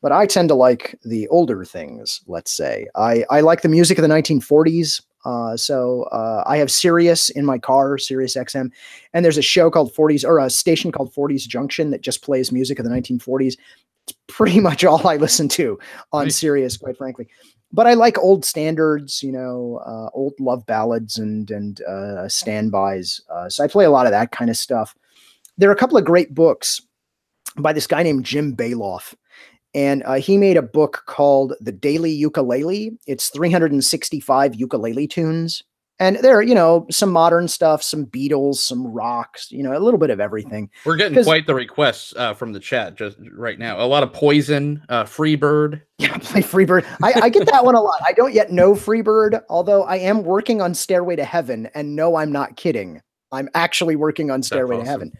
but I tend to like the older things, let's say. I like the music of the 1940s. I have Sirius in my car, Sirius XM, and there's a show called 40s, or a station called 40s Junction, that just plays music of the 1940s. It's pretty much all I listen to on Sirius, quite frankly. But I like old standards, you know, old love ballads and standbys. So I play a lot of that kind of stuff. There are a couple of great books by this guy named Jim Bailoff. And he made a book called The Daily Ukulele. It's 365 ukulele tunes. And there are, you know, some modern stuff, some Beatles, some rocks, you know, a little bit of everything. We're getting quite the requests from the chat just right now. A lot of Poison, Freebird. Yeah, play Freebird. I get that one a lot. I don't yet know Freebird, although I am working on Stairway to Heaven. And no, I'm not kidding. I'm actually working on Stairway to Heaven.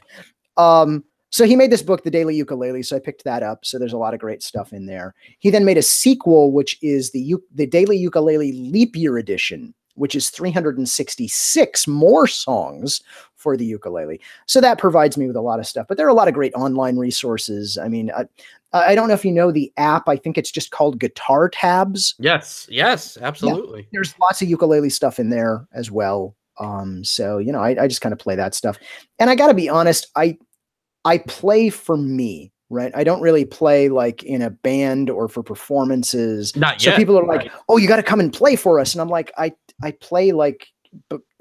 So he made this book, The Daily Ukulele, so I picked that up. So there's a lot of great stuff in there. He then made a sequel, which is the Daily Ukulele Leap Year Edition, which is 366 more songs for the ukulele. So that provides me with a lot of stuff. But there are a lot of great online resources. I mean, I don't know if you know the app. I think it's just called Guitar Tabs. Yes, absolutely. Yeah, there's lots of ukulele stuff in there as well. So, you know, I just kind of play that stuff. And I got to be honest, I play for me, right? I don't really play like in a band or for performances. Not yet. So people are like, oh, you got to come and play for us. And I'm like, I play like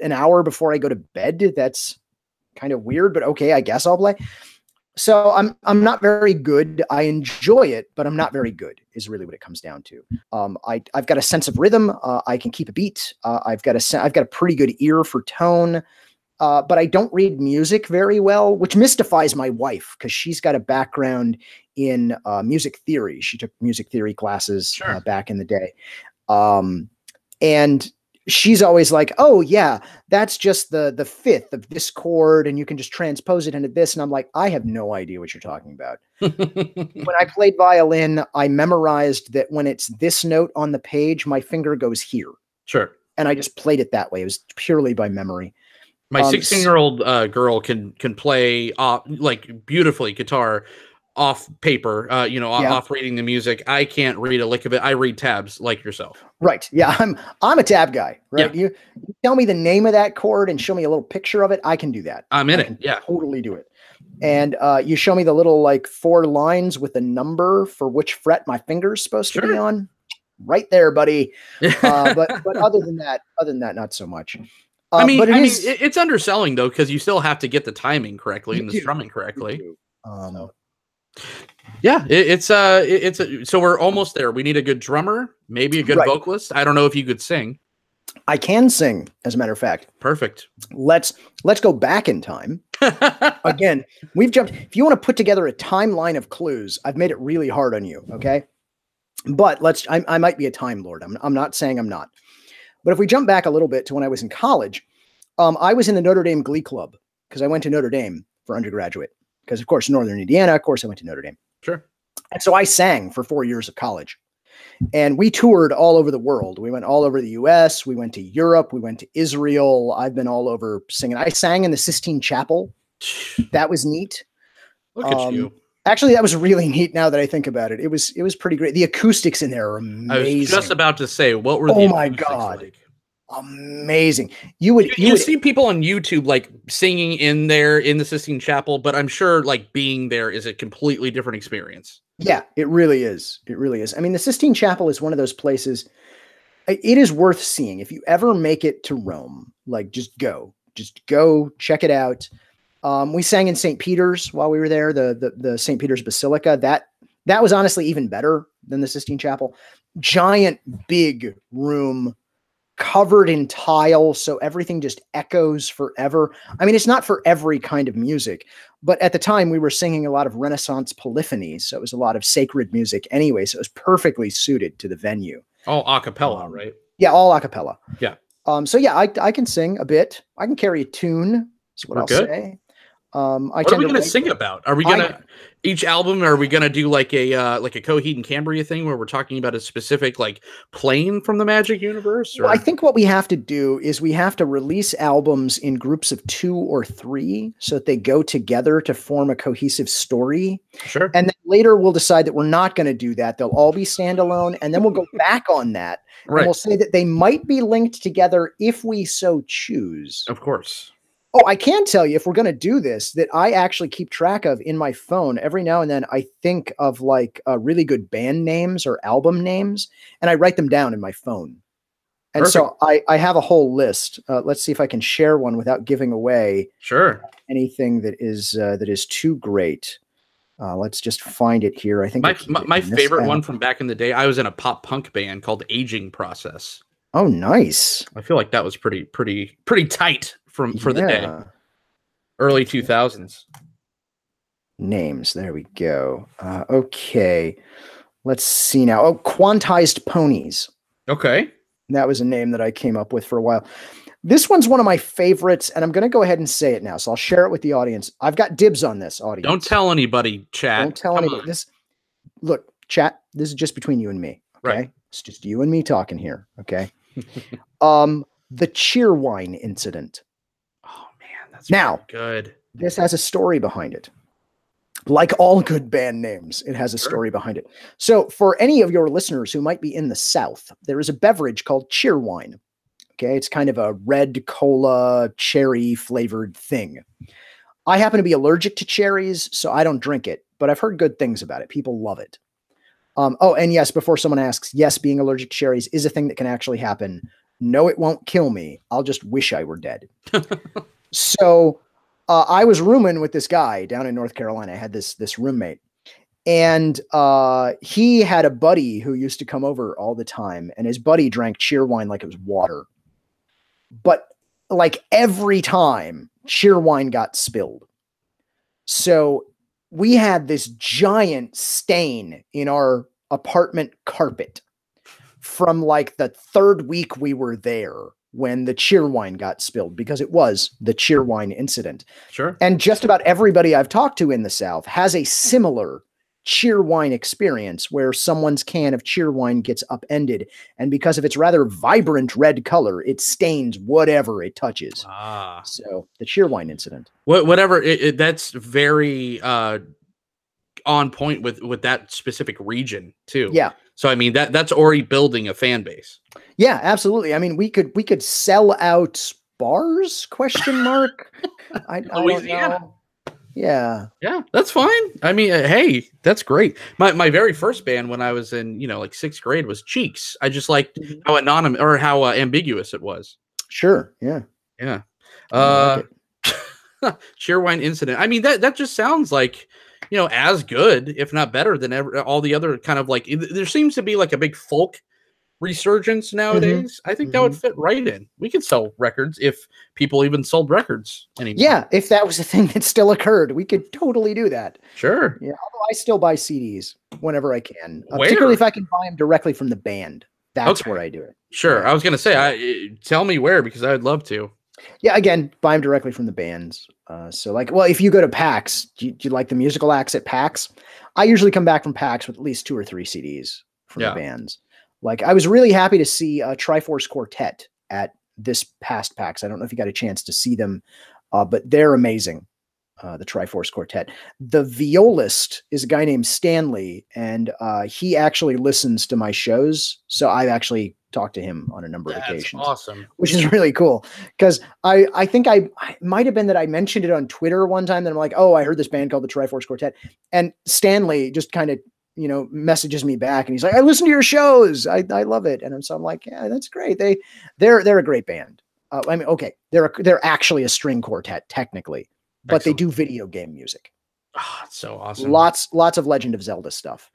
an hour before I go to bed. That's kind of weird, but okay, I guess I'll play. So I'm not very good. I enjoy it, but I'm not very good is really what it comes down to. I've got a sense of rhythm. I can keep a beat. I've got a pretty good ear for tone. But I don't read music very well, which mystifies my wife because she's got a background in music theory. She took music theory classes back in the day. And she's always like, oh, yeah, that's just the fifth of this chord, and you can just transpose it into this. And I'm like, I have no idea what you're talking about. When I played violin, I memorized that when it's this note on the page, my finger goes here. Sure. And I just played it that way. It was purely by memory. My 16-year-old girl can play like beautifully guitar off paper, you know, off reading the music. I can't read a lick of it. I read tabs like yourself. Right. Yeah. I'm a tab guy, right? Yeah. You tell me the name of that chord and show me a little picture of it. I can do that. I'm in it. Yeah. Totally do it. And you show me the little like 4 lines with a number for which fret my finger's supposed to be on. Right there, buddy. But other than that, not so much. I mean, it's underselling though, because you still have to get the timing correctly and the strumming correctly. Yeah, so we're almost there. We need a good drummer, maybe a good vocalist. I don't know if you could sing. I can sing, as a matter of fact. Perfect. Let's go back in time. Again, we've jumped. If you want to put together a timeline of clues, I've made it really hard on you. Okay, but I might be a time lord. I'm not saying I'm not. But if we jump back a little bit to when I was in college, I was in the Notre Dame Glee Club because I went to Notre Dame for undergraduate. Because, of course, Northern Indiana, of course, I went to Notre Dame. Sure. And so I sang for 4 years of college. And we toured all over the world. We went all over the U.S. We went to Europe. We went to Israel. I've been all over singing. I sang in the Sistine Chapel. That was neat. Look at you. Actually, that was really neat now that I think about it. It was pretty great. The acoustics in there are amazing. I was just about to say, what were the acoustics like? Amazing. You see people on YouTube like singing in there in the Sistine Chapel, but I'm sure like being there is a completely different experience. Yeah, it really is. It really is. I mean, the Sistine Chapel is one of those places. It is worth seeing. If you ever make it to Rome, like just go check it out. We sang in St. Peter's while we were there, the St. Peter's Basilica. That was honestly even better than the Sistine Chapel. Giant, big room covered in tile, so everything just echoes forever. I mean, it's not for every kind of music, but at the time we were singing a lot of Renaissance polyphony, so it was a lot of sacred music anyway, so it was perfectly suited to the venue. All a cappella, right? Yeah, all a cappella. Yeah. So yeah, I can sing a bit. I can carry a tune, is what I'll say. What are we going to sing about? Are we going to each album? Are we going to do like a Coheed and Cambria thing where we're talking about a specific like plane from the Magic universe? Or? Well, I think what we have to do is we have to release albums in groups of 2 or 3 so that they go together to form a cohesive story. Sure. And then later we'll decide that we're not going to do that. They'll all be standalone, and then we'll go back on that. Right. And we'll say that they might be linked together if we so choose. Of course. Oh, I can tell you, if we're going to do this, that I actually keep track of in my phone. Every now and then I think of like really good band names or album names, and I write them down in my phone. And Perfect. So I have a whole list. Let's see if I can share one without giving away anything that is too great. Let's just find it here. I think my favorite one from back in the day, I was in a pop punk band called Aging Process. Oh, nice. I feel like that was pretty tight for the day. Early 2000s. Names. There we go. Okay. Let's see now. Oh, Quantized Ponies. Okay. That was a name that I came up with for a while. This one's one of my favorites, and I'm going to go ahead and say it now. So I'll share it with the audience. I've got dibs on this, audience. Don't tell anybody, chat. Don't tell anybody. Look, chat, this is just between you and me. Okay. Right. It's just you and me talking here. Okay. The Cheerwine Incident. Oh man, that's now good. This has a story behind it. Like all good band names, it has a story behind it. So for any of your listeners who might be in the South, there is a beverage called Cheerwine. Okay. It's kind of a red cola cherry flavored thing. I happen to be allergic to cherries, so I don't drink it, but I've heard good things about it. People love it. Oh, and yes, before someone asks, yes, being allergic to cherries is a thing that can actually happen. No, it won't kill me. I'll just wish I were dead. So I was rooming with this guy down in North Carolina. I had this roommate, and he had a buddy who used to come over all the time, and his buddy drank Cheerwine like it was water. But like every time, Cheerwine got spilled. So we had this giant stain in our apartment carpet from like the 3rd week we were there when the Cheerwine got spilled, because it was the Cheerwine Incident. Sure. And just about everybody I've talked to in the South has a similar Cheerwine experience where someone's can of Cheerwine gets upended, and because of its rather vibrant red color, it stains whatever it touches. So the Cheerwine Incident. Whatever. That's very on point with that specific region too. Yeah. So I mean that's already building a fan base. Yeah, absolutely. I mean, we could sell out bars? Question mark. I don't know. Yeah. Yeah, that's fine. I mean, hey, that's great. My very first band when I was in, like 6th grade was Cheeks. I just liked how anonymous or how ambiguous it was. Sure. Yeah. Yeah. Cheerwine Incident. I mean, that just sounds like, as good, if not better than all the other kind of like, there seems to be like a big folk resurgence nowadays. I think that would fit right in. We could sell records if people even sold records anymore. Yeah, if that was a thing that still occurred, we could totally do that. Sure. Yeah, although I still buy CDs whenever I can, particularly if I can buy them directly from the band. That's where I do it. Sure. Yeah. I was going to say, tell me where, because I'd love to. Yeah, again, buy them directly from the bands. So like, well, if you go to PAX, do you like the musical acts at PAX? I usually come back from PAX with at least 2 or 3 CDs from the bands. Like, I was really happy to see Triforce Quartet at this past PAX. I don't know if you got a chance to see them, but they're amazing. The Triforce Quartet. The violist is a guy named Stanley, and he actually listens to my shows. So I've actually talked to him on a number of occasions. Awesome. Which is really cool, because I think I might have been that I mentioned it on Twitter one time. That I'm like, oh, I heard this band called the Triforce Quartet, and Stanley just kind of messages me back, and he's like, I listen to your shows. I love it. And so I'm like, yeah, that's great. They're a great band. I mean, okay, they're actually a string quartet technically, but Excellent. They do video game music. Oh, it's so awesome. Lots of Legend of Zelda stuff.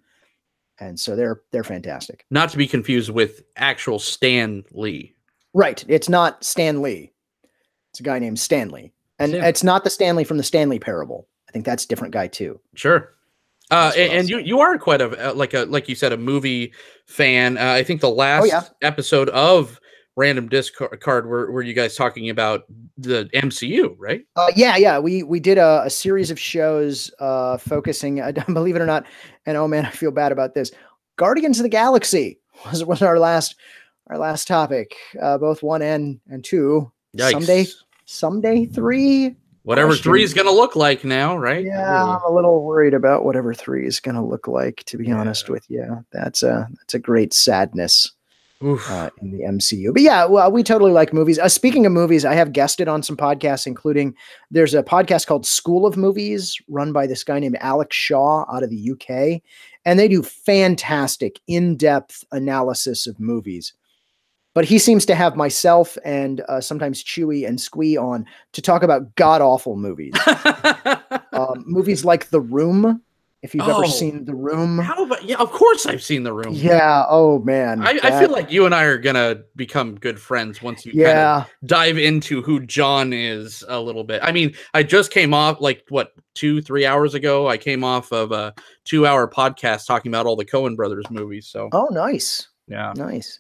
And so they're fantastic. Not to be confused with actual Stan Lee. Right. It's not Stan Lee. It's a guy named Stanley. And it's not the Stanley from the Stanley Parable. I think that's a different guy too. Sure. And you are quite like you said, a movie fan. I think the last episode of random Discord were you guys talking about the MCU, right? Yeah. We did a series of shows focusing, believe it or not, and oh man, I feel bad about this. Guardians of the Galaxy was our last topic, both 1 and 2. Yikes. Someday 3. Whatever 3 is going to look like now, right? Yeah, I'm a little worried about whatever 3 is going to look like, to be honest with you. That's a great sadness in the MCU. But yeah, well, we totally like movies. Speaking of movies, I have guested on some podcasts, including there's a podcast called School of Movies run by this guy named Alex Shaw out of the UK. And they do fantastic in-depth analysis of movies. But he seems to have myself and sometimes Chewy and Squee on to talk about god-awful movies. Movies like The Room, if you've ever seen The Room. Yeah, of course I've seen The Room. Yeah, oh man. I feel like you and I are going to become good friends once you kind of dive into who Jon is a little bit. I mean, I just came off, 2-3 hours ago, I came off of a 2-hour podcast talking about all the Coen brothers movies. So. Oh, nice. Yeah. Nice.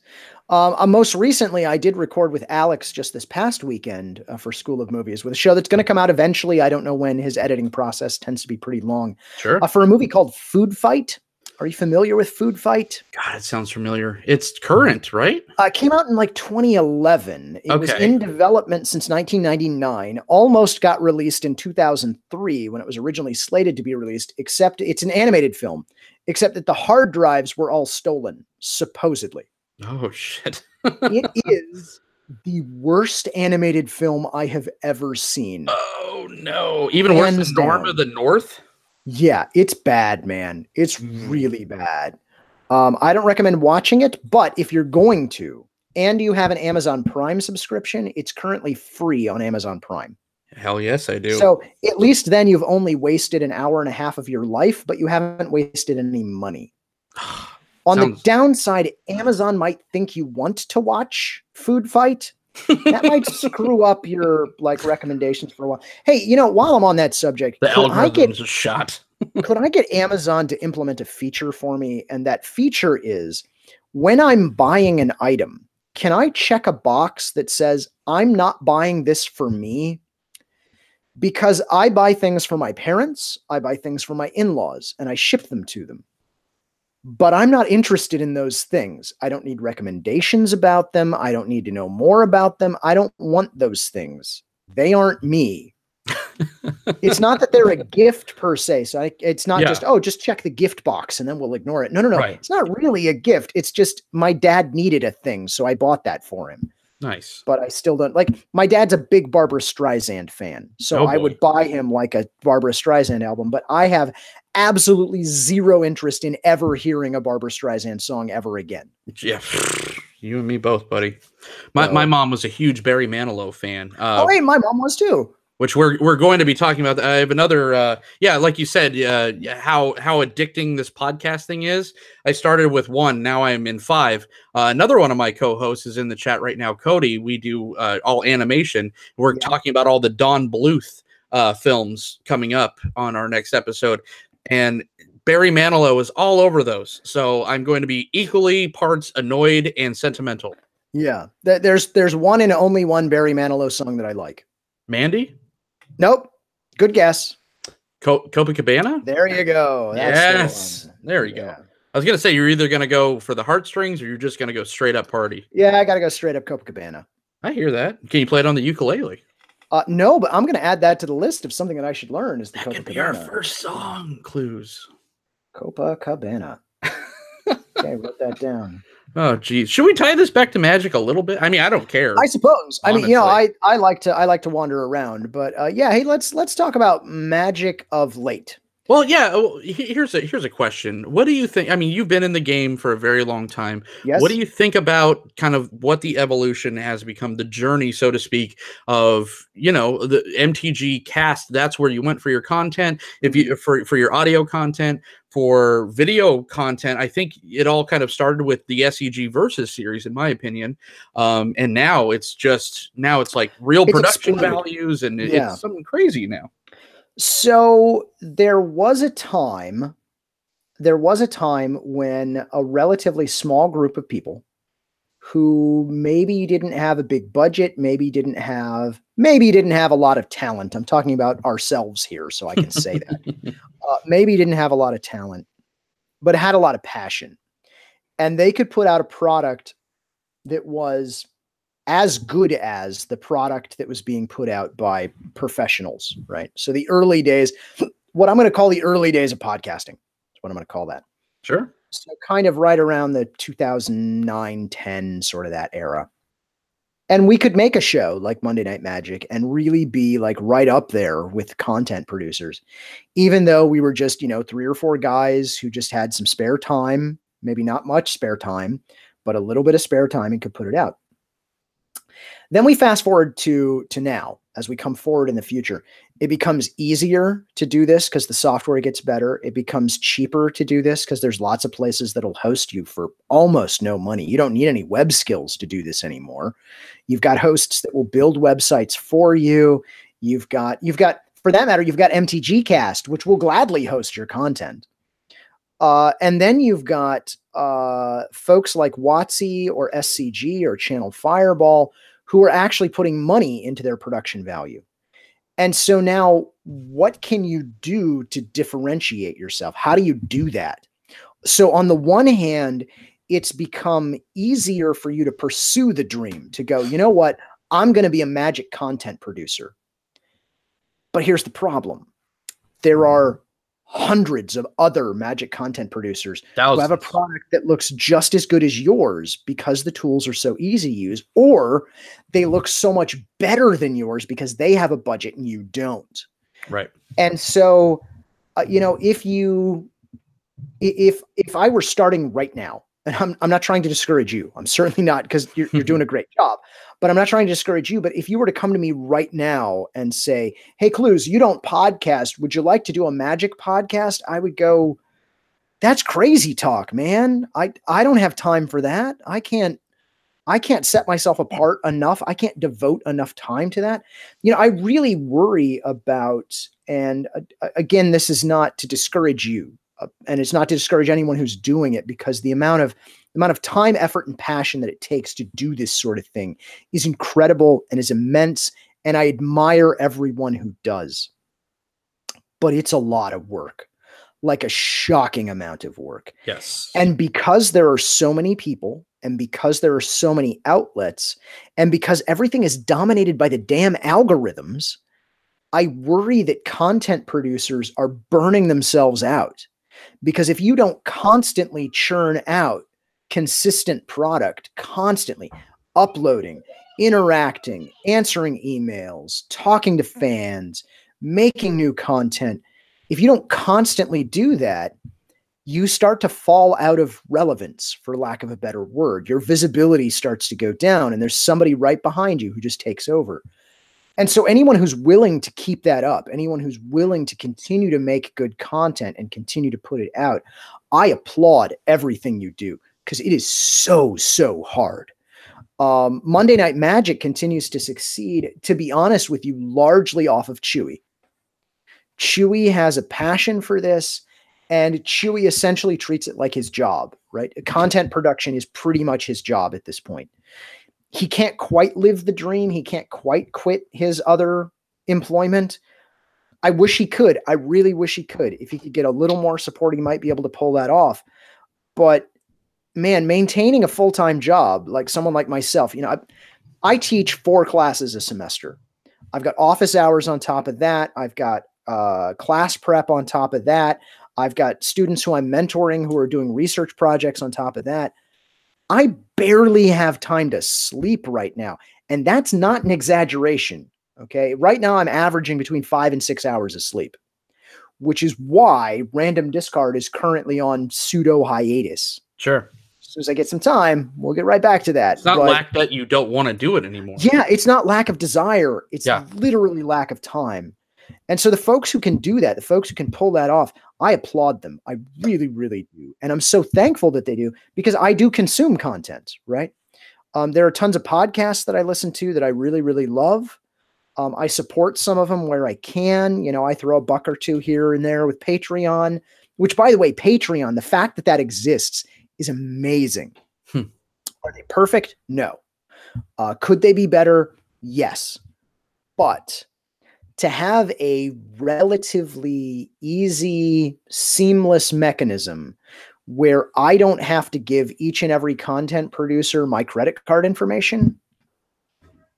Most recently, I did record with Alex just this past weekend for School of Movies with a show that's going to come out eventually. I don't know when. His editing process tends to be pretty long. Sure. For a movie called Food Fight. Are you familiar with Food Fight? God, it sounds familiar. It's current, right? It came out in 2011. It was in development since 1999. Almost got released in 2003 when it was originally slated to be released, except it's an animated film, except that the hard drives were all stolen, supposedly. Oh, shit. It is the worst animated film I have ever seen. Oh, no. Even worse than Norm of the North? Yeah, it's bad, man. It's really bad. I don't recommend watching it, but if you're going to, and you have an Amazon Prime subscription, it's currently free on Amazon Prime. Hell yes, I do. So at least then you've only wasted an hour and a half of your life, but you haven't wasted any money. On the downside, Amazon might think you want to watch Food Fight. That might screw up your recommendations for a while. Hey, while I'm on that subject, the algorithm's a shot. Could I get Amazon to implement a feature for me? And that feature is when I'm buying an item, can I check a box that says I'm not buying this for me? Because I buy things for my parents, I buy things for my in-laws, and I ship them to them. But I'm not interested in those things. I don't need recommendations about them. I don't need to know more about them. I don't want those things. They aren't me. It's not that they're a gift per se. So it's not just check the gift box and then we'll ignore it. No. Right. It's not really a gift. It's just my dad needed a thing, so I bought that for him. Nice. But I still don't my dad's a big Barbra Streisand fan. So I would buy him a Barbra Streisand album, but I have absolutely zero interest in ever hearing a Barbra Streisand song ever again. Yeah. You and me both, buddy. My mom was a huge Barry Manilow fan. Hey, my mom was too. Which we're going to be talking about. I have another, like you said, how addicting this podcast thing is. I started with 1, now I'm in 5. Another one of my co-hosts is in the chat right now, Cody. We do all animation. We're talking about all the Don Bluth films coming up on our next episode, and Barry Manilow is all over those. So I'm going to be equally parts annoyed and sentimental. Yeah, there's one and only one Barry Manilow song that I like. Mandy? Nope. Good guess. Copacabana? There you go. That's there you go. I was going to say, you're either going to go for the heartstrings or you're just going to go straight up party. Yeah, I got to go straight up Copacabana. I hear that. Can you play it on the ukulele? No, but I'm going to add that to the list of something that I should learn is the Copacabana. That could be our first song, Cluyze. Copacabana. Okay, wrote that down. Oh, geez. Should we tie this back to Magic a little bit? I mean, I don't care. I suppose. Honestly. I mean, I like to wander around, but hey, let's talk about Magic of late. Well, yeah. Here's a question. What do you think? I mean, you've been in the game for a very long time. Yes. What do you think about kind of what the evolution has become, the journey, so to speak, of the MTG cast? That's where you went for your content. If you for your audio content, for video content, I think it all kind of started with the SEG Versus series, in my opinion. And now it's like real production values, and it's something crazy now. So there was a time when a relatively small group of people who maybe didn't have a big budget, maybe didn't have a lot of talent. I'm talking about ourselves here, so I can say that. Maybe didn't have a lot of talent, but had a lot of passion. And they could put out a product that was as good as the product that was being put out by professionals, right? So the early days, what I'm going to call the early days of podcasting, is what I'm going to call that. Sure. So kind of right around the 2009, 10 sort of that era. And we could make a show like Monday Night Magic and really be like right up there with content producers, even though we were just, 3 or 4 guys who just had some spare time, maybe not much spare time, but a little bit of spare time and could put it out. Then we fast forward to now, as we come forward in the future, it becomes easier to do this because the software gets better. It becomes cheaper to do this because there's lots of places that'll host you for almost no money. You don't need any web skills to do this anymore. You've got hosts that will build websites for you. You've got, for that matter, you've got MTG Cast, which will gladly host your content. And then you've got folks like WotC or SCG or Channel Fireball who are actually putting money into their production value. And so now what can you do to differentiate yourself? How do you do that? So on the one hand, it's become easier for you to pursue the dream, to go, you know what? I'm going to be a Magic content producer. But here's the problem. There are hundreds of other Magic content producers who have a product that looks just as good as yours because the tools are so easy to use, or they look so much better than yours because they have a budget and you don't. Right. And so, if I were starting right now, and I'm not trying to discourage you, I'm certainly not, because you're doing a great job, but I'm not trying to discourage you. But if you were to come to me right now and say, hey, Cluyze, you don't podcast, would you like to do a Magic podcast? I would go, that's crazy talk, man. I don't have time for that. I can't set myself apart enough. I can't devote enough time to that. I really worry about, and again, this is not to discourage you. And it's not to discourage anyone who's doing it, because the amount of time, effort, and passion that it takes to do this sort of thing is incredible and is immense. And I admire everyone who does. But it's a lot of work, like a shocking amount of work. Yes. And because there are so many people, and because there are so many outlets, and because everything is dominated by the damn algorithms, I worry that content producers are burning themselves out. Because if you don't constantly churn out consistent product, constantly uploading, interacting, answering emails, talking to fans, making new content, if you don't constantly do that, you start to fall out of relevance, for lack of a better word. Your visibility starts to go down, and there's somebody right behind you who just takes over. And so anyone who's willing to keep that up, anyone who's willing to continue to make good content and continue to put it out, I applaud everything you do, because it is so, so hard. Monday Night Magic continues to succeed, to be honest with you, largely off of Chewy. Chewy has a passion for this, and Chewy essentially treats it like his job, right? Content production is pretty much his job at this point. He can't quite live the dream. He can't quite quit his other employment. I wish he could. I really wish he could. If he could get a little more support, he might be able to pull that off. But man, maintaining a full-time job, like someone like myself, I teach 4 classes a semester. I've got office hours on top of that. I've got class prep on top of that. I've got students who I'm mentoring who are doing research projects on top of that. I barely have time to sleep right now. And that's not an exaggeration. Okay. Right now I'm averaging between 5 and 6 hours of sleep, which is why Random Discard is currently on pseudo hiatus. Sure. As soon as I get some time, we'll get right back to that. It's not lack that you don't want to do it anymore. Yeah. It's not lack of desire. It's literally lack of time. And so the folks who can do that, the folks who can pull that off, I applaud them. I really, really do. And I'm so thankful that they do, because I do consume content, right? There are tons of podcasts that I listen to that I really, really love. I support some of them where I can. I throw a buck or two here and there with Patreon, which, by the way, Patreon, the fact that that exists is amazing. Are they perfect? No. Could they be better? Yes. But to have a relatively easy, seamless mechanism where I don't have to give each and every content producer my credit card information,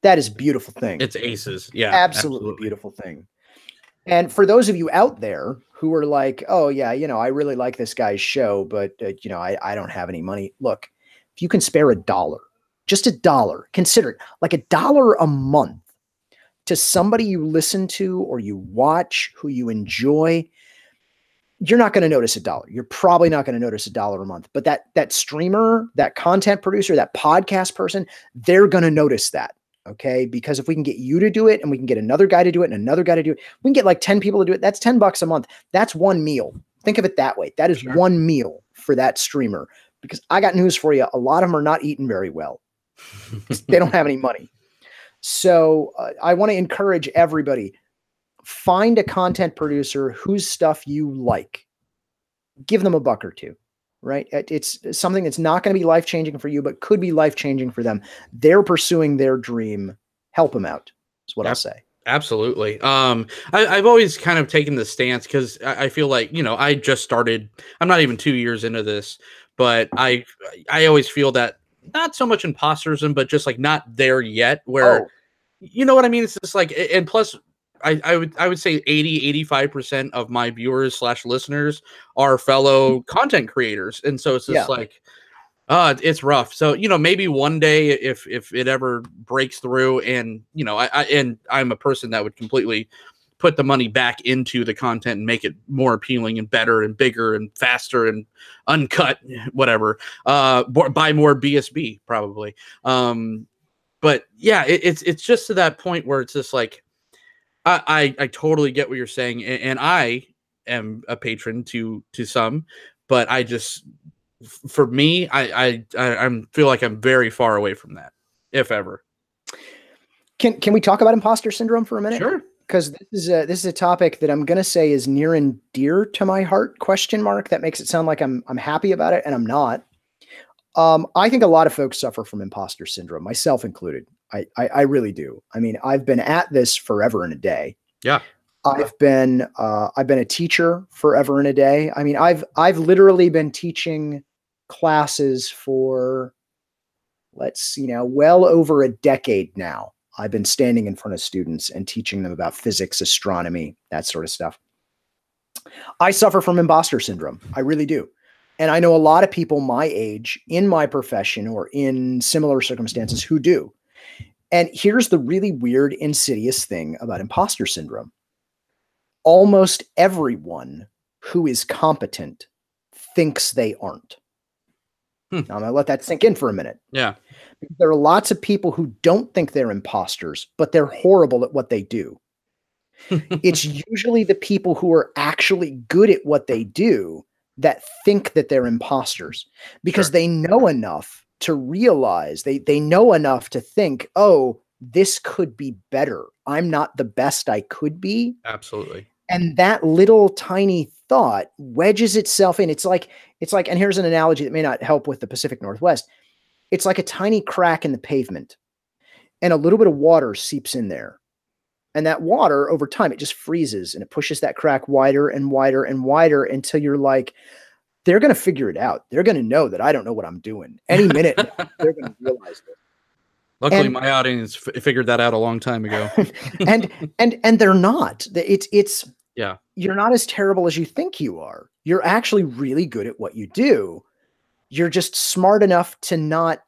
that is a beautiful thing. It's aces. Yeah. Absolutely beautiful thing. And for those of you out there who are like, oh yeah, I really like this guy's show, but I don't have any money. Look, if you can spare $1, just $1, consider it like $1 a month to somebody you listen to or you watch who you enjoy, you're not going to notice $1. You're probably not going to notice $1 a month, but that streamer, that content producer, that podcast person, they're going to notice that. Okay. Because if we can get you to do it and we can get another guy to do it and another guy to do it, we can get like 10 people to do it. That's $10 a month. That's one meal. Think of it that way. That is one meal for that streamer, because I got news for you. A lot of them are not eating very well. They don't have any money. So I want to encourage everybody, find a content producer whose stuff you like, give them $1 or $2, right? It's something that's not going to be life-changing for you, but could be life-changing for them. They're pursuing their dream. Help them out is what I'll say. Absolutely. I've always kind of taken the stance because I feel like, I just started, I'm not even 2 years into this, but I always feel that not so much imposterism, but just like not there yet where, you know what I mean? It's just like, and plus I would say 85% of my viewers / listeners are fellow content creators. And so it's just like, it's rough. So, maybe one day if it ever breaks through and, I'm a person that would completely put the money back into the content and make it more appealing and better and bigger and faster and uncut, whatever, buy more BSB probably. But yeah, it's just to that point where it's just like, I totally get what you're saying. And I am a patron to some, but I just, for me, I feel like I'm very far away from that, if ever. Can we talk about imposter syndrome for a minute? Sure. Because this is a topic that I'm going to say is near and dear to my heart, ? That makes it sound like I'm happy about it, and I'm not. I think a lot of folks suffer from imposter syndrome, myself included. I really do. I mean, I've been at this forever and a day. Yeah. I've been a teacher forever and a day. I mean, I've literally been teaching classes for, well over a decade now. I've been standing in front of students and teaching them about physics, astronomy, that sort of stuff. I suffer from imposter syndrome. I really do. And I know a lot of people my age in my profession or in similar circumstances who do. And here's the really weird, insidious thing about imposter syndrome. Almost everyone who is competent thinks they aren't. Now, I'm going to let that sink in for a minute. Yeah. There are lots of people who don't think they're imposters, but they're horrible at what they do. It's usually the people who are actually good at what they do that think that they're imposters, because they know enough to realize, they know enough to think, oh, this could be better. I'm not the best I could be. Absolutely. And that little tiny thought wedges itself in. It's like, and here's an analogy that may not help with the Pacific Northwest. It's like a tiny crack in the pavement and a little bit of water seeps in there. And that water over time, it just freezes and it pushes that crack wider and wider and wider until you're like, they're going to figure it out. They're going to know that I don't know what I'm doing. Any minute now, they're going to realize it. Luckily, my audience figured that out a long time ago. and they're not. It's yeah. You're not as terrible as you think you are. You're actually really good at what you do. You're just smart enough to not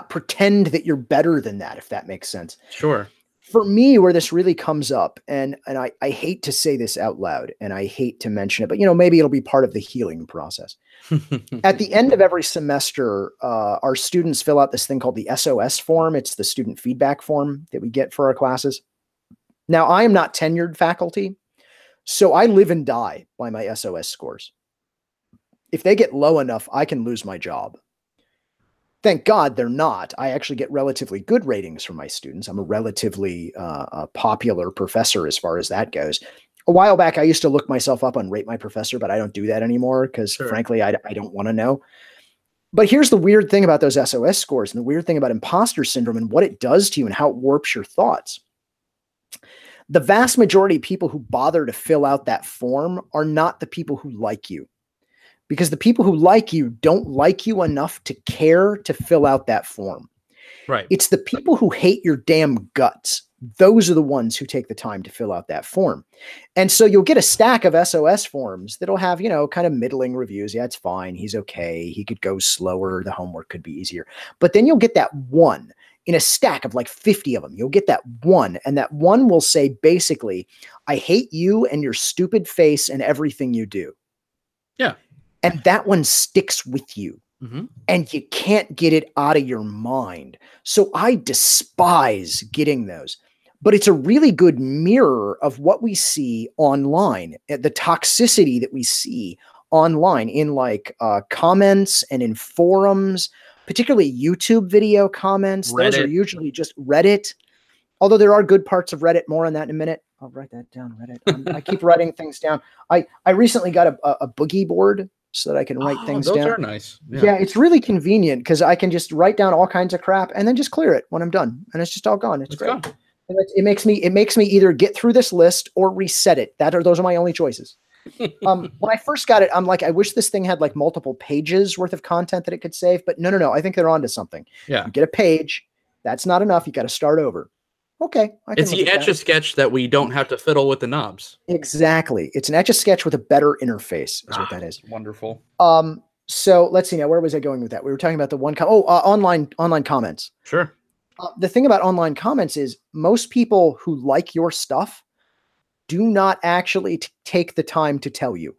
pretend that you're better than that, if that makes sense. Sure. For me, where this really comes up, and I hate to say this out loud, and I hate to mention it, but maybe it'll be part of the healing process. At the end of every semester, our students fill out this thing called the SOS form. It's the student feedback form that we get for our classes. Now, I am not tenured faculty, so I live and die by my SOS scores. If they get low enough, I can lose my job. Thank God they're not. I actually get relatively good ratings from my students. I'm a relatively popular professor as far as that goes. A while back, I used to look myself up on Rate My Professor, but I don't do that anymore because frankly, I don't want to know. But here's the weird thing about those SOS scores and the weird thing about imposter syndrome and what it does to you and how it warps your thoughts. The vast majority of people who bother to fill out that form are not the people who like you, because the people who like you don't like you enough to care to fill out that form. Right. It's the people who hate your damn guts. Those are the ones who take the time to fill out that form. And so you'll get a stack of SOS forms that'll have, you know, kind of middling reviews. Yeah, it's fine. He's okay. He could go slower. The homework could be easier. But then you'll get that one in a stack of like 50 of them. You'll get that one, and that one will say basically, I hate you and your stupid face and everything you do. Yeah. And that one sticks with you. Mm-hmm. And you can't get it out of your mind. So I despise getting those. But it's a really good mirror of what we see online, the toxicity that we see online in like comments and in forums, particularly YouTube video comments. Reddit. Those are usually just Reddit. Although there are good parts of Reddit. More on that in a minute. I'll write that down, Reddit. I keep writing things down. I recently got a boogie board so that I can write things those down. Those are nice. Yeah, it's really convenient because I can just write down all kinds of crap and then just clear it when I'm done, and it's just all gone. It's great. Gone. And it makes me either get through this list or reset it. Those are my only choices. When I first got it, I'm like, I wish this thing had like multiple pages worth of content that it could save. But no. I think they're onto something. Yeah, you get a page. That's not enough. You got to start over. Okay. It's the Etch-a-Sketch that we don't have to fiddle with the knobs. Exactly. It's an Etch-a-Sketch with a better interface is what that is. Wonderful. So let's see now. Where was I going with that? We were talking about the one. Online comments. Sure. The thing about online comments is most people who like your stuff do not actually take the time to tell you.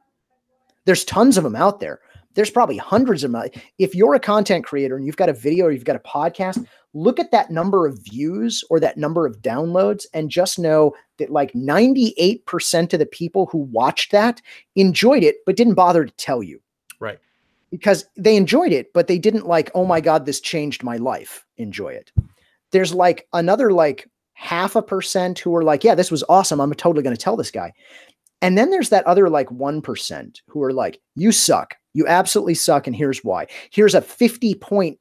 There's tons of them out there. There's probably hundreds of them. If you're a content creator and you've got a video or you've got a podcast, look at that number of views or that number of downloads and just know that like 98% of the people who watched that enjoyed it, but didn't bother to tell you. Right. Because they enjoyed it, but they didn't like, oh my God, this changed my life. Enjoy it. There's like another like 0.5% who are like, yeah, this was awesome. I'm totally going to tell this guy. And then there's that other like 1% who are like, you suck. You absolutely suck. And here's why. Here's a 50-point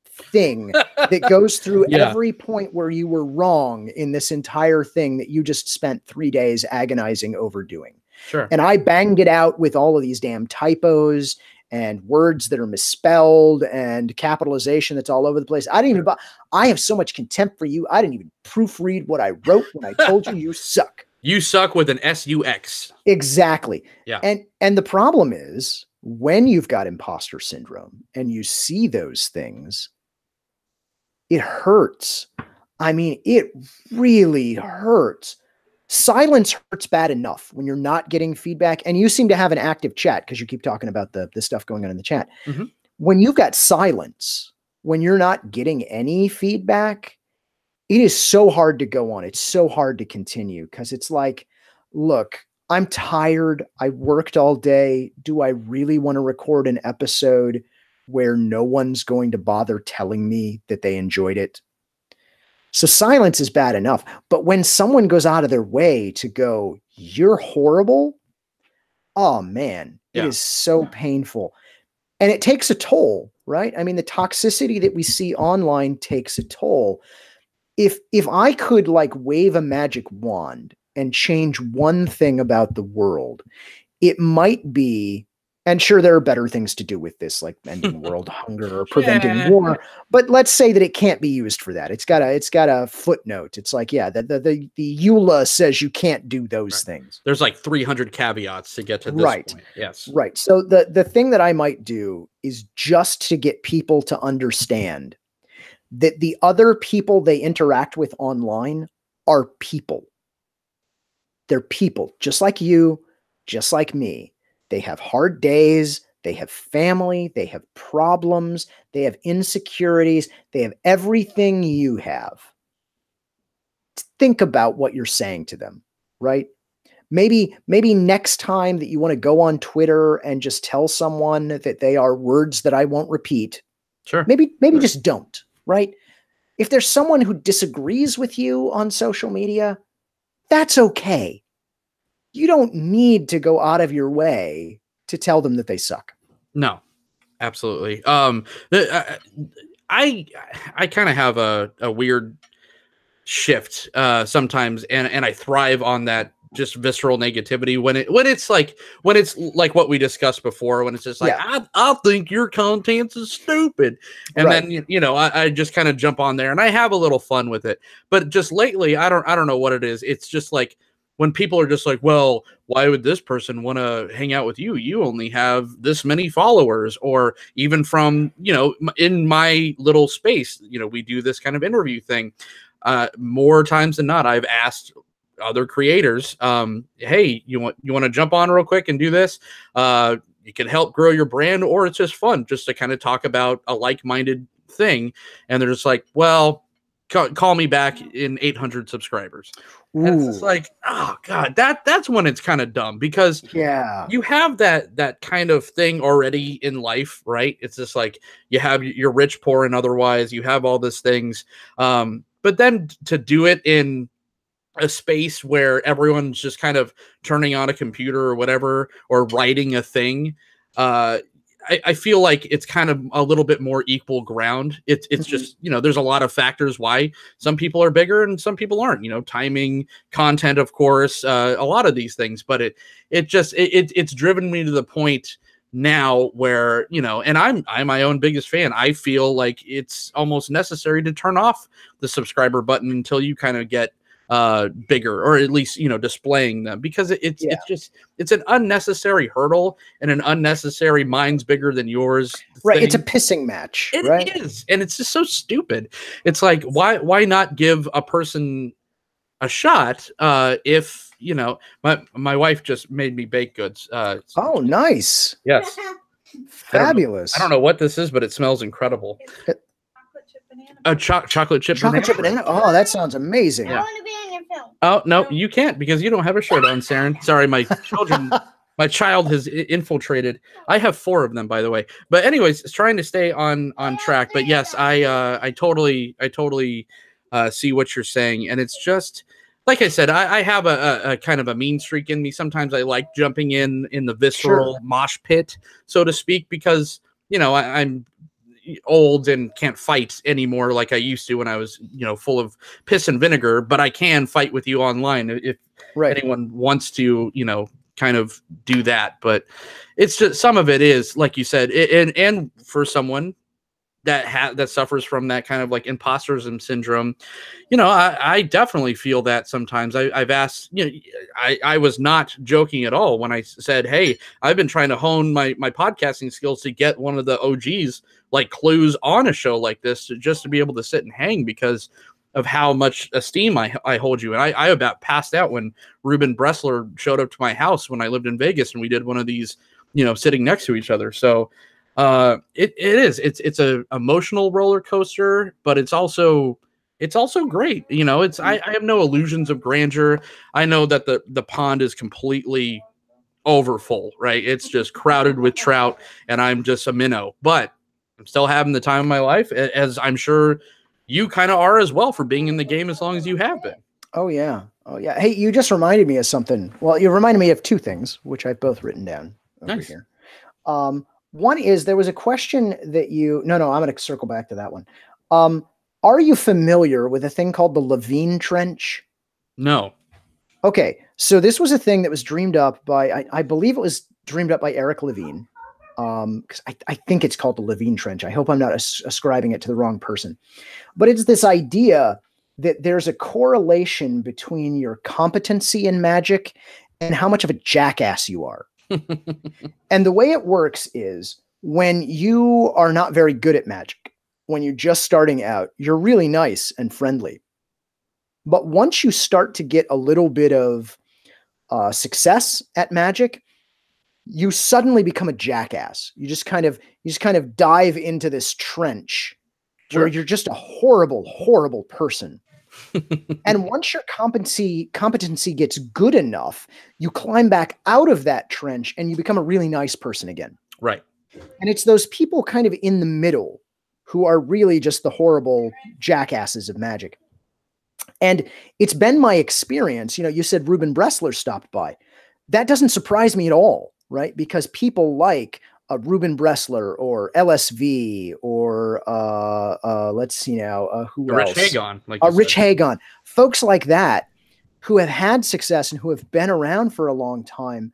thing that goes through every point where you were wrong in this entire thing that you just spent 3 days agonizing over doing. Sure. And I banged it out with all of these damn typos and words that are misspelled and capitalization that's all over the place. I have so much contempt for you. I didn't even proofread what I wrote when I told you you suck. You suck with an S-U-X. Exactly. Yeah. And the problem is when you've got imposter syndrome and you see those things, it hurts. I mean, it really hurts. Silence hurts bad enough when you're not getting feedback. And you seem to have an active chat because you keep talking about the stuff going on in the chat. Mm-hmm. When you've got silence, when you're not getting any feedback, it is so hard to go on. It's so hard to continue because it's like, look, I'm tired. I worked all day. Do I really want to record an episode where no one's going to bother telling me that they enjoyed it? So silence is bad enough. But when someone goes out of their way to go, you're horrible. Oh man, it is so painful. And it takes a toll, right? I mean, the toxicity that we see online takes a toll. If I could like wave a magic wand and change one thing about the world, it might be, and sure, there are better things to do with this, like ending world hunger or preventing war. But let's say that it can't be used for that. It's got a footnote. It's like, the EULA says you can't do those things. There's like 300 caveats to get to this point. Yes. Right. So the thing that I might do is just to get people to understand that the other people they interact with online are people. They're people, just like you, just like me. They have hard days, they have family, they have problems, they have insecurities, they have everything you have. Think about what you're saying to them, right? Maybe next time that you want to go on Twitter and just tell someone that they are words that I won't repeat. Sure. Maybe just don't, right? If there's someone who disagrees with you on social media, that's okay. You don't need to go out of your way to tell them that they suck. No. Absolutely. I kind of have a weird shift sometimes, and I thrive on that just visceral negativity when it's like what we discussed before, when it's just like, I think your contents is stupid, and then I just kind of jump on there and I have a little fun with it. But just lately, I don't know what it is. It's just like when people are just like, well, why would this person want to hang out with you? You only have this many followers. Or even from, in my little space, we do this kind of interview thing. More times than not, I've asked other creators, hey, you want to jump on real quick and do this? You can help grow your brand, or it's just fun just to kind of talk about a like-minded thing. And they're just like, well, call me back in 800 subscribers. Ooh. And it's just like, oh God, that's when it's kind of dumb, because you have that kind of thing already in life, right? It's just like you're rich, poor, and otherwise. You have all these things. But then to do it in a space where everyone's just kind of turning on a computer or whatever, or writing a thing, I feel like it's kind of a little bit more equal ground. It's just, there's a lot of factors why some people are bigger and some people aren't, timing, content, of course, a lot of these things, but it's driven me to the point now where, and I'm my own biggest fan. I feel like it's almost necessary to turn off the subscriber button until you kind of get bigger, or at least displaying them, because it's an unnecessary hurdle and an unnecessary mine's bigger than yours thing. It's a pissing match. It is, and it's just so stupid. It's like, why not give a person a shot? If my wife just made me baked goods. Oh, nice. Yes. Fabulous. I don't know what this is, but it smells incredible. A chocolate chip banana. Oh, that sounds amazing. I want to be in your film. Oh, no, you can't, because you don't have a shirt on, Saren. Sorry, my child has infiltrated. I have 4 of them, by the way. But anyways, trying to stay on track. But yes, I totally see what you're saying. And it's just, like I said, I have a kind of a mean streak in me. Sometimes I like jumping in the visceral mosh pit, so to speak, because, I'm old and can't fight anymore like I used to when I was, full of piss and vinegar, but I can fight with you online if anyone wants to, kind of do that. But it's just, some of it is, like you said, and for someone that suffers from that kind of like imposter syndrome, I definitely feel that sometimes. I've asked, I was not joking at all when I said, hey, I've been trying to hone my podcasting skills to get one of the OGs like Cluyze on a show like this, just to be able to sit and hang, because of how much esteem I hold you. And I about passed out when Ruben Bressler showed up to my house when I lived in Vegas, and we did one of these, sitting next to each other. So it's a emotional roller coaster, but it's also great. I have no illusions of grandeur. I know that the pond is completely overfull, right? It's just crowded with trout, and I'm just a minnow, but I'm still having the time of my life, as I'm sure you kind of are as well, for being in the game as long as you have been. Oh yeah. Hey, you just reminded me of something. Well, you reminded me of 2 things, which I've both written down over here. One is, there was a question that I'm going to circle back to that one. Are you familiar with a thing called the Levine Trench? No. Okay. So this was a thing that was dreamed up by, I believe it was dreamed up by Eric Levine. Because I think it's called the Levine Trench. I hope I'm not ascribing it to the wrong person. But it's this idea that there's a correlation between your competency in Magic and how much of a jackass you are. And the way it works is, when you are not very good at Magic, when you're just starting out, you're really nice and friendly. But once you start to get a little bit of success at Magic, you suddenly become a jackass. You just kind of dive into this trench where you're just a horrible, horrible person. And once your competency gets good enough, you climb back out of that trench and you become a really nice person again. Right. And it's those people kind of in the middle who are really just the horrible jackasses of Magic. And it's been my experience. You said Ruben Bressler stopped by. That doesn't surprise me at all, right? Because people like Ruben Bressler or LSV or let's see now, who else? Rich Hagon, like Rich Hagon, folks like that who have had success and who have been around for a long time.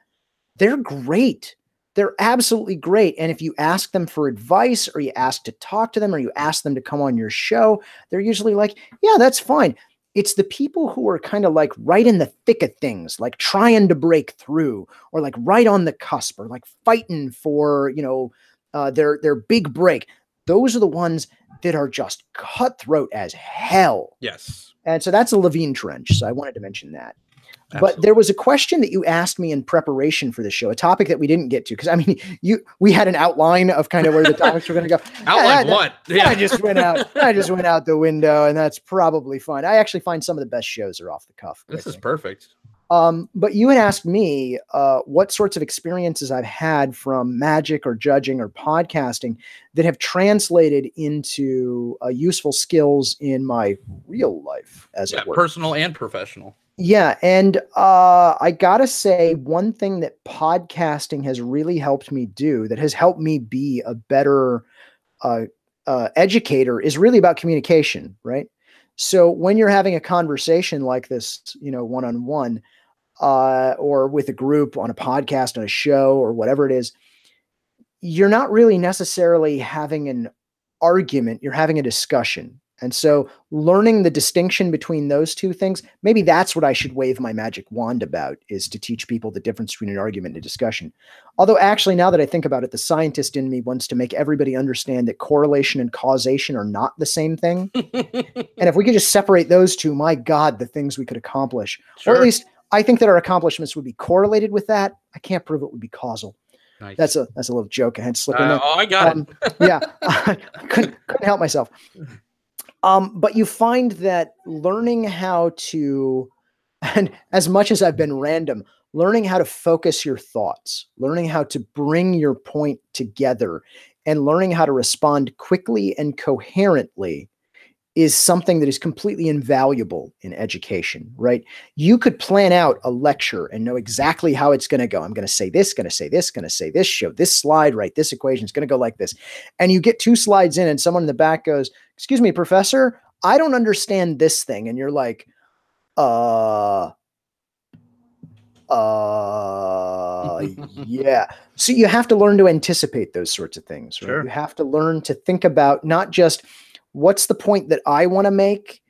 They're great. They're absolutely great. And if you ask them for advice or you ask to talk to them or you ask them to come on your show, they're usually like, yeah, that's fine. It's the people who are kind of like right in the thick of things, like trying to break through or like right on the cusp or like fighting for, their big break. Those are the ones that are just cutthroat as hell. Yes. And so that's a Levine trench. So I wanted to mention that. Absolutely. But there was a question that you asked me in preparation for the show, a topic that we didn't get to. Because I mean, we had an outline of kind of where the topics were going to go. Outline what? Yeah. I just went out the window, and that's probably fine. I actually find some of the best shows are off the cuff. This is perfect. But you had asked me what sorts of experiences I've had from Magic or judging or podcasting that have translated into useful skills in my real life, as it were. Personal and professional. Yeah. And I got to say, one thing that podcasting has really helped me do, that has helped me be a better educator, is really about communication, right? So when you're having a conversation like this, one-on-one, or with a group on a podcast, on a show, or whatever it is, you're not really necessarily having an argument. You're having a discussion. And so learning the distinction between those two things, maybe that's what I should wave my magic wand about, is to teach people the difference between an argument and a discussion. Although actually, now that I think about it, the scientist in me wants to make everybody understand that correlation and causation are not the same thing. And if we could just separate those two, my God, the things we could accomplish. Sure. Or at least I think that our accomplishments would be correlated with that. I can't prove it would be causal. Nice. That's a little joke I had to slip in there. Oh, I got it. Yeah, I couldn't help myself. But you find that learning how to, and as much as I've been random, learning how to focus your thoughts, learning how to bring your point together, and learning how to respond quickly and coherently is something that is completely invaluable in education, right? You could plan out a lecture and know exactly how it's going to go. I'm going to say this, going to say this, going to say this, show this slide, write this equation. It's going to go like this. And you get 2 slides in and someone in the back goes, "Excuse me, professor, I don't understand this thing." And you're like, yeah. So you have to learn to anticipate those sorts of things, right? Sure. You have to learn to think about not just what's the point that I want to make,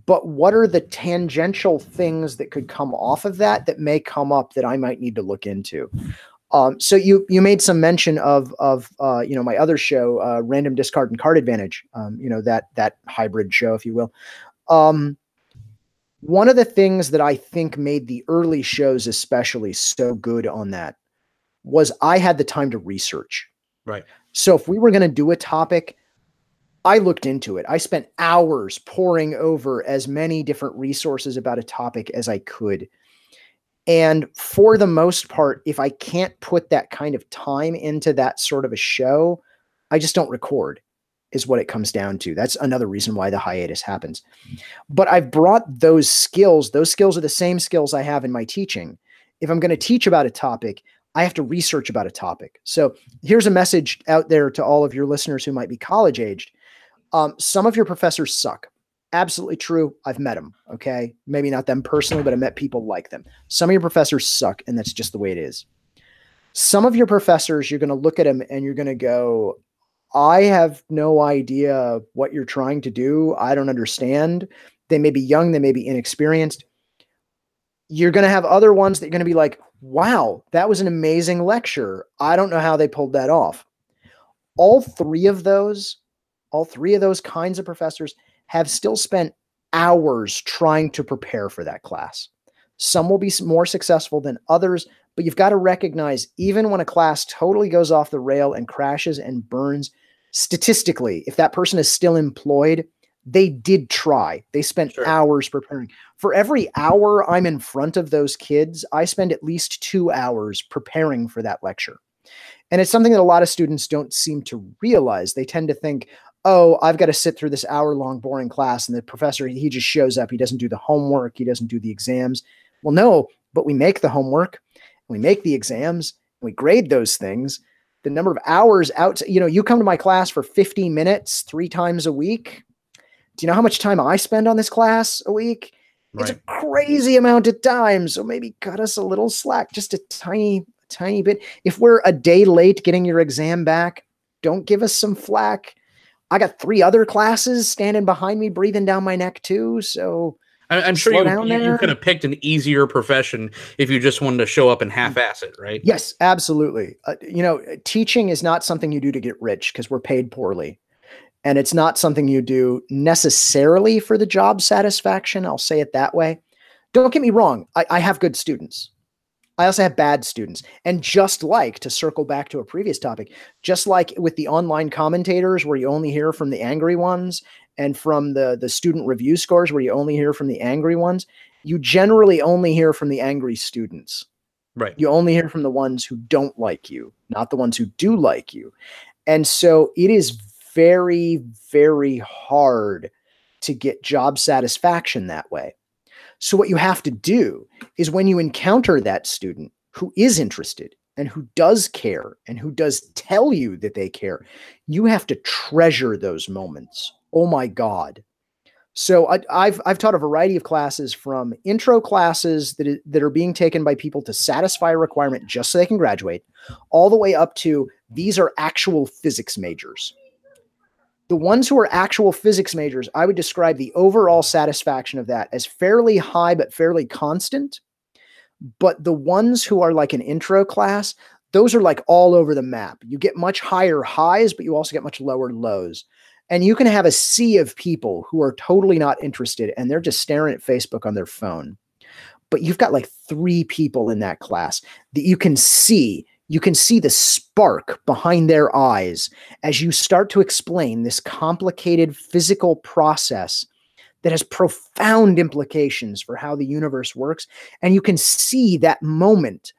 but what are the tangential things that could come off of that may come up that I might need to look into. So you made some mention of my other show, Random Discard and Card Advantage, that hybrid show, if you will. One of the things that I think made the early shows especially so good on that was I had the time to research. Right. So if we were going to do a topic, I looked into it. I spent hours poring over as many different resources about a topic as I could. And for the most part, if I can't put that kind of time into that sort of a show, I just don't record, is what it comes down to. That's another reason why the hiatus happens. But I've brought those skills. Those skills are the same skills I have in my teaching. If I'm going to teach about a topic, I have to research about a topic. So here's a message out there to all of your listeners who might be college aged. Some of your professors suck. Absolutely true. I've met them. Okay. Maybe not them personally, but I met people like them. Some of your professors suck, and that's just the way it is. Some of your professors, you're going to look at them and you're going to go, I have no idea what you're trying to do. I don't understand. They may be young. They may be inexperienced. You're going to have other ones that are going to be like, wow, that was an amazing lecture. I don't know how they pulled that off. All three of those kinds of professors have still spent hours trying to prepare for that class. Some will be more successful than others, but you've got to recognize, even when a class totally goes off the rail and crashes and burns, statistically, if that person is still employed, they did try. They spent hours preparing. For every hour I'm in front of those kids, I spend at least 2 hours preparing for that lecture. And it's something that a lot of students don't seem to realize. They tend to think, oh, I've got to sit through this hour-long boring class, and the professor, he just shows up. He doesn't do the homework. He doesn't do the exams. Well, no, but we make the homework, we make the exams, and we grade those things. the number of hours out, you come to my class for 50 minutes 3 times a week. Do you know how much time I spend on this class a week? It's a crazy amount of time. So maybe cut us a little slack, just a tiny bit. If we're a day late getting your exam back, don't give us some flack. I got 3 other classes standing behind me, breathing down my neck too. So I'm sure you could have picked an easier profession if you just wanted to show up and half-ass it, right? Yes, absolutely. Teaching is not something you do to get rich because we're paid poorly. And it's not something you do necessarily for the job satisfaction. I'll say it that way. Don't get me wrong. I have good students. I also have bad students. And just like, to circle back to a previous topic, just like with the online commentators where you only hear from the angry ones, and from the student review scores where you only hear from the angry ones, you generally only hear from the angry students. Right. You only hear from the ones who don't like you, not the ones who do like you. And so it is very, very hard to get job satisfaction that way. So what you have to do is when you encounter that student who is interested and who does care and who does tell you that they care, you have to treasure those moments. Oh my God. So I've taught a variety of classes, from intro classes that are being taken by people to satisfy a requirement just so they can graduate, all the way up to these are actual physics majors. The ones who are actual physics majors, I would describe the overall satisfaction of that as fairly high, but fairly constant. But the ones who are like an intro class, those are like all over the map. You get much higher highs, but you also get much lower lows. And you can have a sea of people who are totally not interested and they're just staring at Facebook on their phone. But you've got like 3 people in that class that you can see. You can see the spark behind their eyes as you start to explain this complicated physical process that has profound implications for how the universe works. And you can see that moment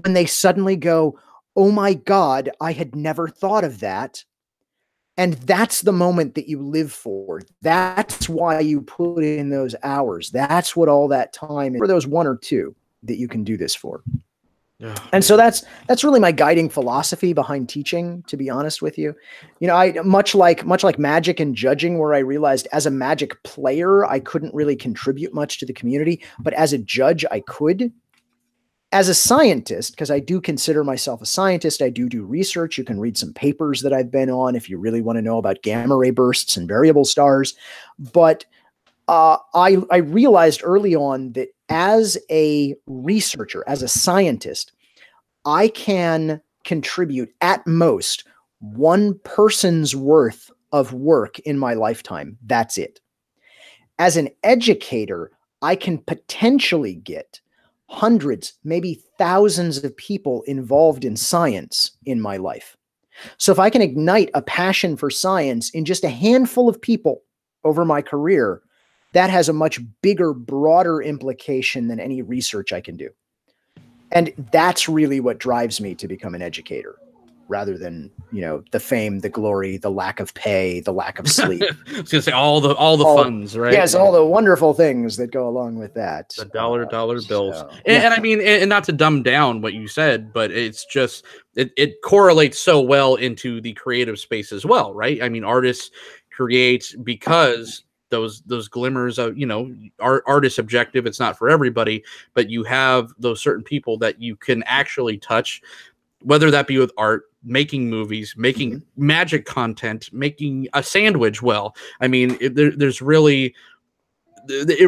when they suddenly go, oh my God, I had never thought of that. And that's the moment that you live for. That's why you put in those hours. That's what all that time is for, those 1 or 2 that you can do this for. Yeah. And so that's really my guiding philosophy behind teaching, to be honest with you. I much like magic and judging, where I realized as a magic player, I couldn't really contribute much to the community, but as a judge, I could. As a scientist, because I do consider myself a scientist, I do research. You can read some papers that I've been on if you really want to know about gamma ray bursts and variable stars. But I realized early on that as a researcher, as a scientist, I can contribute at most 1 person's worth of work in my lifetime. That's it. As an educator, I can potentially get hundreds, maybe thousands of people involved in science in my life. So if I can ignite a passion for science in just a handful of people over my career, that has a much bigger, broader implication than any research I can do. And that's really what drives me to become an educator, rather than, the fame, the glory, the lack of pay, the lack of sleep. I was gonna say all the funds, right? Yes, all the wonderful things that go along with that. The dollar bills. So, and I mean, and not to dumb down what you said, but it's just it correlates so well into the creative space as well, right? I mean, artists create because those glimmers of, art is subjective. It's not for everybody, but you have those certain people that you can actually touch, whether that be with art, making movies, making magic content, making a sandwich. Well, I mean, it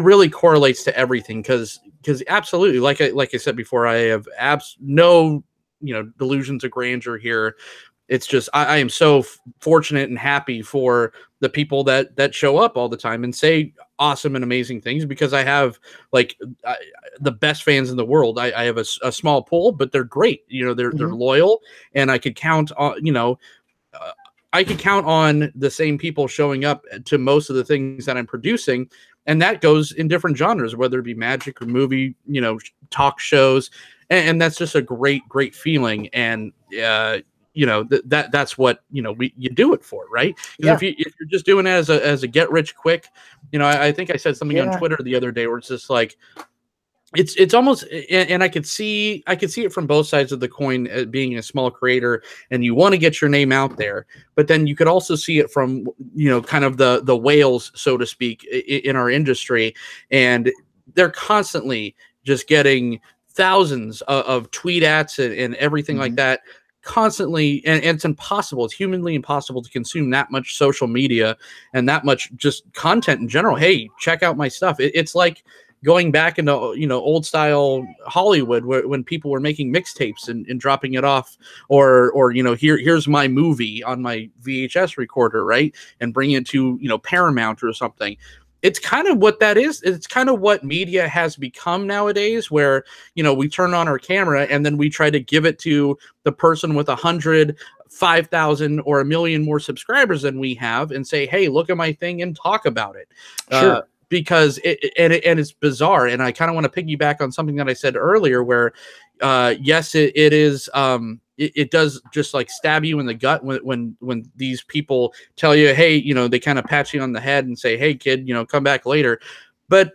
really correlates to everything. Cause absolutely, like I said before, I have no, delusions of grandeur here. It's just, I am so fortunate and happy for the people that show up all the time and say awesome and amazing things, because I have the best fans in the world. I have a small pool, but they're great. They're loyal, and I could count on, I could count on the same people showing up to most of the things that I'm producing. And that goes in different genres, whether it be magic or movie, talk shows. And that's just a great feeling. And, that's what, you do it for, right? Yeah. If you're just doing it as a get rich quick, I think I said something on Twitter the other day where it's just like, it's almost, and I could see it from both sides of the coin, being a small creator and you want to get your name out there, but then you could also see it from, kind of the whales, so to speak, in our industry, and they're constantly just getting thousands of tweet ats and everything like that constantly, and it's impossible. It's humanly impossible to consume that much social media and that much just content in general. Hey, check out my stuff. It's like going back into old style Hollywood, when people were making mixtapes and dropping it off, or here's my movie on my VHS recorder, right, and bringing it to Paramount or something. It's kind of what that is. It's kind of what media has become nowadays, where we turn on our camera and then we try to give it to the person with 100, 5,000, or 1 million more subscribers than we have, and say, hey, look at my thing and talk about it. Sure. Because it's bizarre, and I kind of want to piggyback on something that I said earlier, where yes, it is. It does just like stab you in the gut when these people tell you, hey, they kind of pat you on the head and say, hey, kid, come back later. But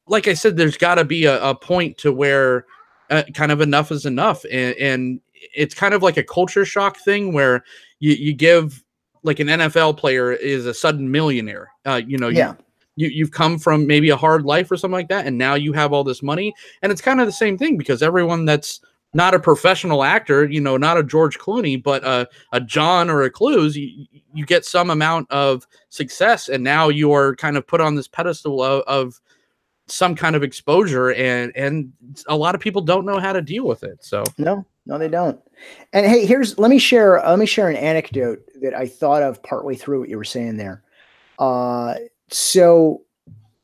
like I said, there's got to be a point to where kind of enough is enough, and it's kind of like a culture shock thing where you give, like, an NFL player is a sudden millionaire. Yeah. You've come from maybe a hard life or something like that, and now you have all this money. And it's kind of the same thing, because everyone that's not a professional actor, not a George Clooney, but a Jon or a Cluyze, you get some amount of success, and now you are kind of put on this pedestal of some kind of exposure, and a lot of people don't know how to deal with it. So no, they don't. And hey, let me share an anecdote that I thought of partway through what you were saying there. So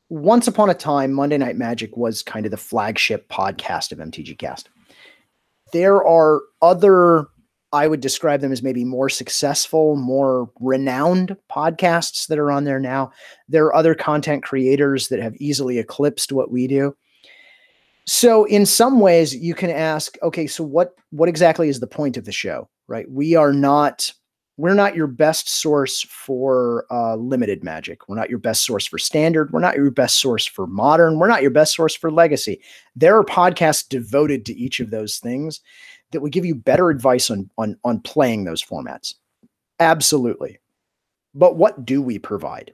once upon a time, Monday Night Magic was kind of the flagship podcast of MTG Cast. There are other, I would describe them as maybe more successful, more renowned podcasts that are on there now. There are other content creators that have easily eclipsed what we do. So in some ways you can ask, okay, so what exactly is the point of the show, right? We're not your best source for limited Magic. We're not your best source for standard. We're not your best source for modern. We're not your best source for legacy. There are podcasts devoted to each of those things that would give you better advice on playing those formats. Absolutely. But what do we provide?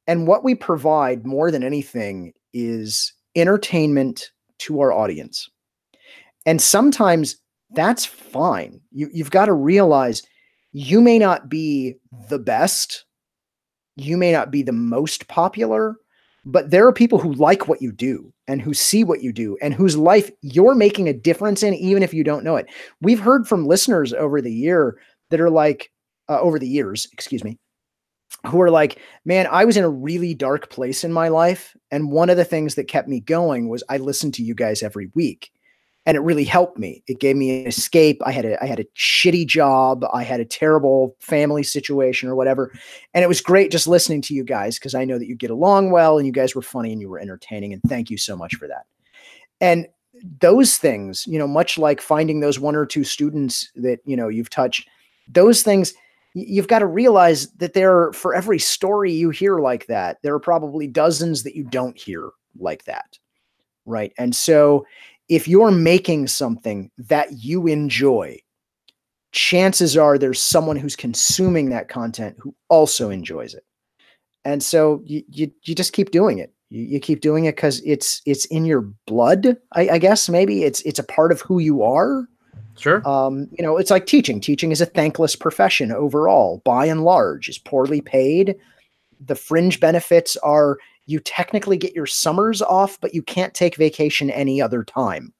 And what we provide more than anything is entertainment to our audience. And sometimes that's fine. You've got to realize you may not be the best, you may not be the most popular, but there are people who like what you do and who see what you do and whose life you're making a difference in, even if you don't know it. We've heard from listeners over the years, who are like, man, I was in a really dark place in my life, and one of the things that kept me going was I listened to you guys every week. And it really helped me. It gave me an escape. I had a shitty job. I had a terrible family situation or whatever. And it was great just listening to you guys, because I know that you get along well and you guys were funny and you were entertaining. And thank you so much for that. And those things, much like finding those one or two students that, you've touched, those things, you've got to realize that for every story you hear like that, there are probably dozens that you don't hear like that. Right. And so if you're making something that you enjoy, chances are there's someone who's consuming that content who also enjoys it. And so you just keep doing it. You keep doing it because it's in your blood, I guess. Maybe it's a part of who you are. Sure. It's like teaching. Teaching is a thankless profession overall, by and large, is poorly paid. The fringe benefits are you technically get your summers off, but you can't take vacation any other time,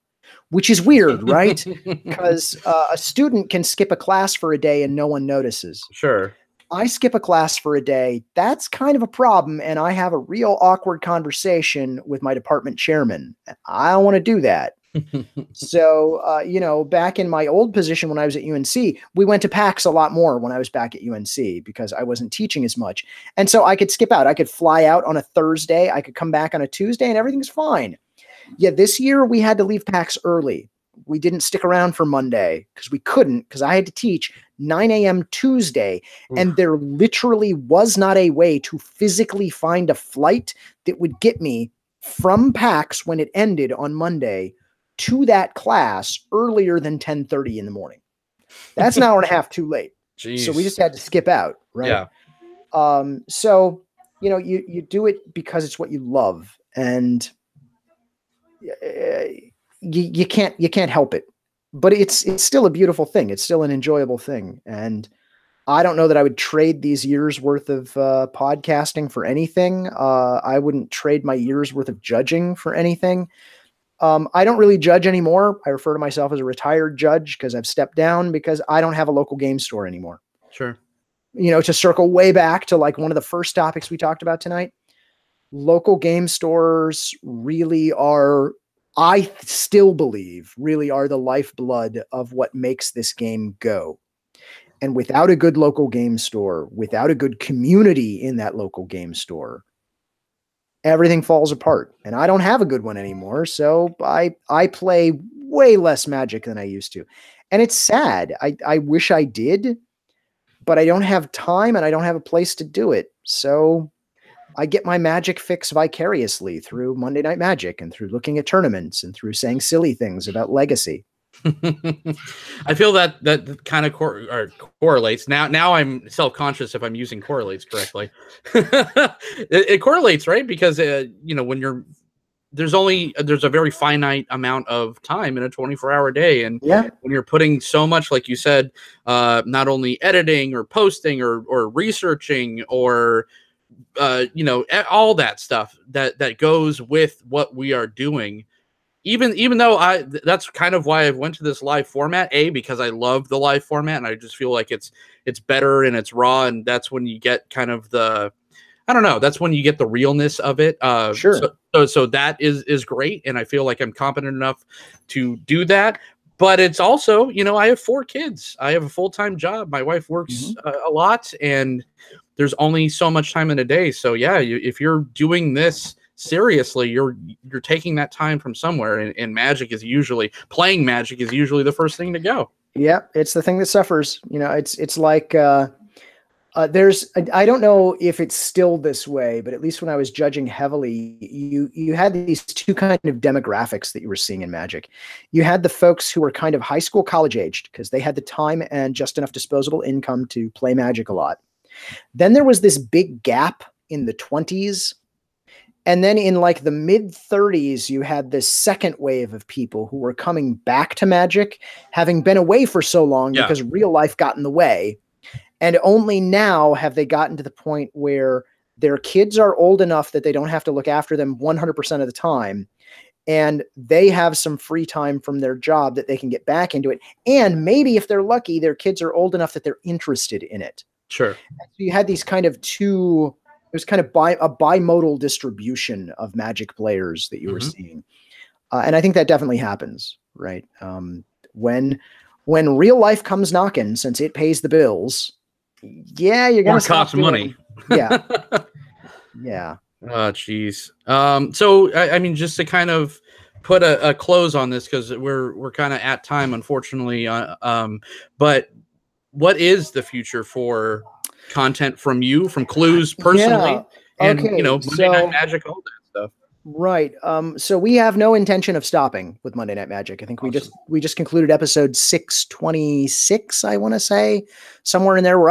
which is weird, right? Because a student can skip a class for a day and no one notices. Sure. I skip a class for a day. That's kind of a problem. And I have a real awkward conversation with my department chairman. I don't want to do that. So, back in my old position when I was at UNC, we went to PAX a lot more when I was back at UNC because I wasn't teaching as much. And so I could skip out. I could fly out on a Thursday. I could come back on a Tuesday and everything's fine. Yeah, this year we had to leave PAX early. We didn't stick around for Monday because we couldn't, because I had to teach 9 a.m. Tuesday. Oof. And there literally was not a way to physically find a flight that would get me from PAX when it ended on Monday to that class earlier than 10:30 in the morning. That's an hour and a half too late. Jeez. So we just had to skip out, right? Yeah. So, you know, you do it because it's what you love, and you can't help it. But it's still a beautiful thing. It's still an enjoyable thing. And I don't know that I would trade these years worth of podcasting for anything. I wouldn't trade my years worth of judging for anything. I don't really judge anymore. I refer to myself as a retired judge because I've stepped down because I don't have a local game store anymore. Sure. You know, to circle way back to like one of the first topics we talked about tonight, local game stores really are, I still believe, really are the lifeblood of what makes this game go. And without a good local game store, without a good community in that local game store, everything falls apart. And I don't have a good one anymore. So I play way less Magic than I used to. And it's sad. I wish I did, but I don't have time and I don't have a place to do it. So I get my Magic fix vicariously through Monday Night Magic and through looking at tournaments and through saying silly things about Legacy. I feel that kind of correlates. Now I'm self-conscious if I'm using correlates correctly. It correlates, right? Because you know, when there's a very finite amount of time in a 24-hour day, and when you're putting so much, like you said, not only editing or posting or researching or you know, all that stuff that goes with what we are doing. Even though that's kind of why I went to this live format, because I love the live format and I just feel like it's better and it's raw, and that's when you get kind of that's when you get the realness of it. Sure. So that is great, and I feel like I'm competent enough to do that. But it's also, you know, I have 4 kids. I have a full-time job. My wife works a lot, and there's only so much time in a day. So yeah, if you're doing this seriously, you're taking that time from somewhere, and playing Magic is usually the first thing to go. Yeah, it's the thing that suffers. You know, it's like I don't know if it's still this way, but at least when I was judging heavily, you had these 2 kind of demographics that you were seeing in Magic. You had the folks who were kind of high school, college aged because they had the time and just enough disposable income to play Magic a lot. Then there was this big gap in the 20s. And then in like the mid 30s, you had this second wave of people who were coming back to Magic, having been away for so long because real life got in the way. And only now have they gotten to the point where their kids are old enough that they don't have to look after them 100% of the time. And they have some free time from their job that they can get back into it. And maybe if they're lucky, their kids are old enough that they're interested in it. Sure. So you had these kind of it was kind of a bimodal distribution of Magic players that you were seeing. And I think that definitely happens, right? When real life comes knocking, since it pays the bills, you're going to cost money. Yeah. Yeah. Oh, geez. So, I mean, just to kind of put a close on this, because we're kind of at time, unfortunately. But what is the future for content from you, from Cluyze personally, and you know, Monday Night Magic, all that stuff? Right. So we have no intention of stopping with Monday Night Magic. I think we just concluded episode 626, I want to say, somewhere in there. We're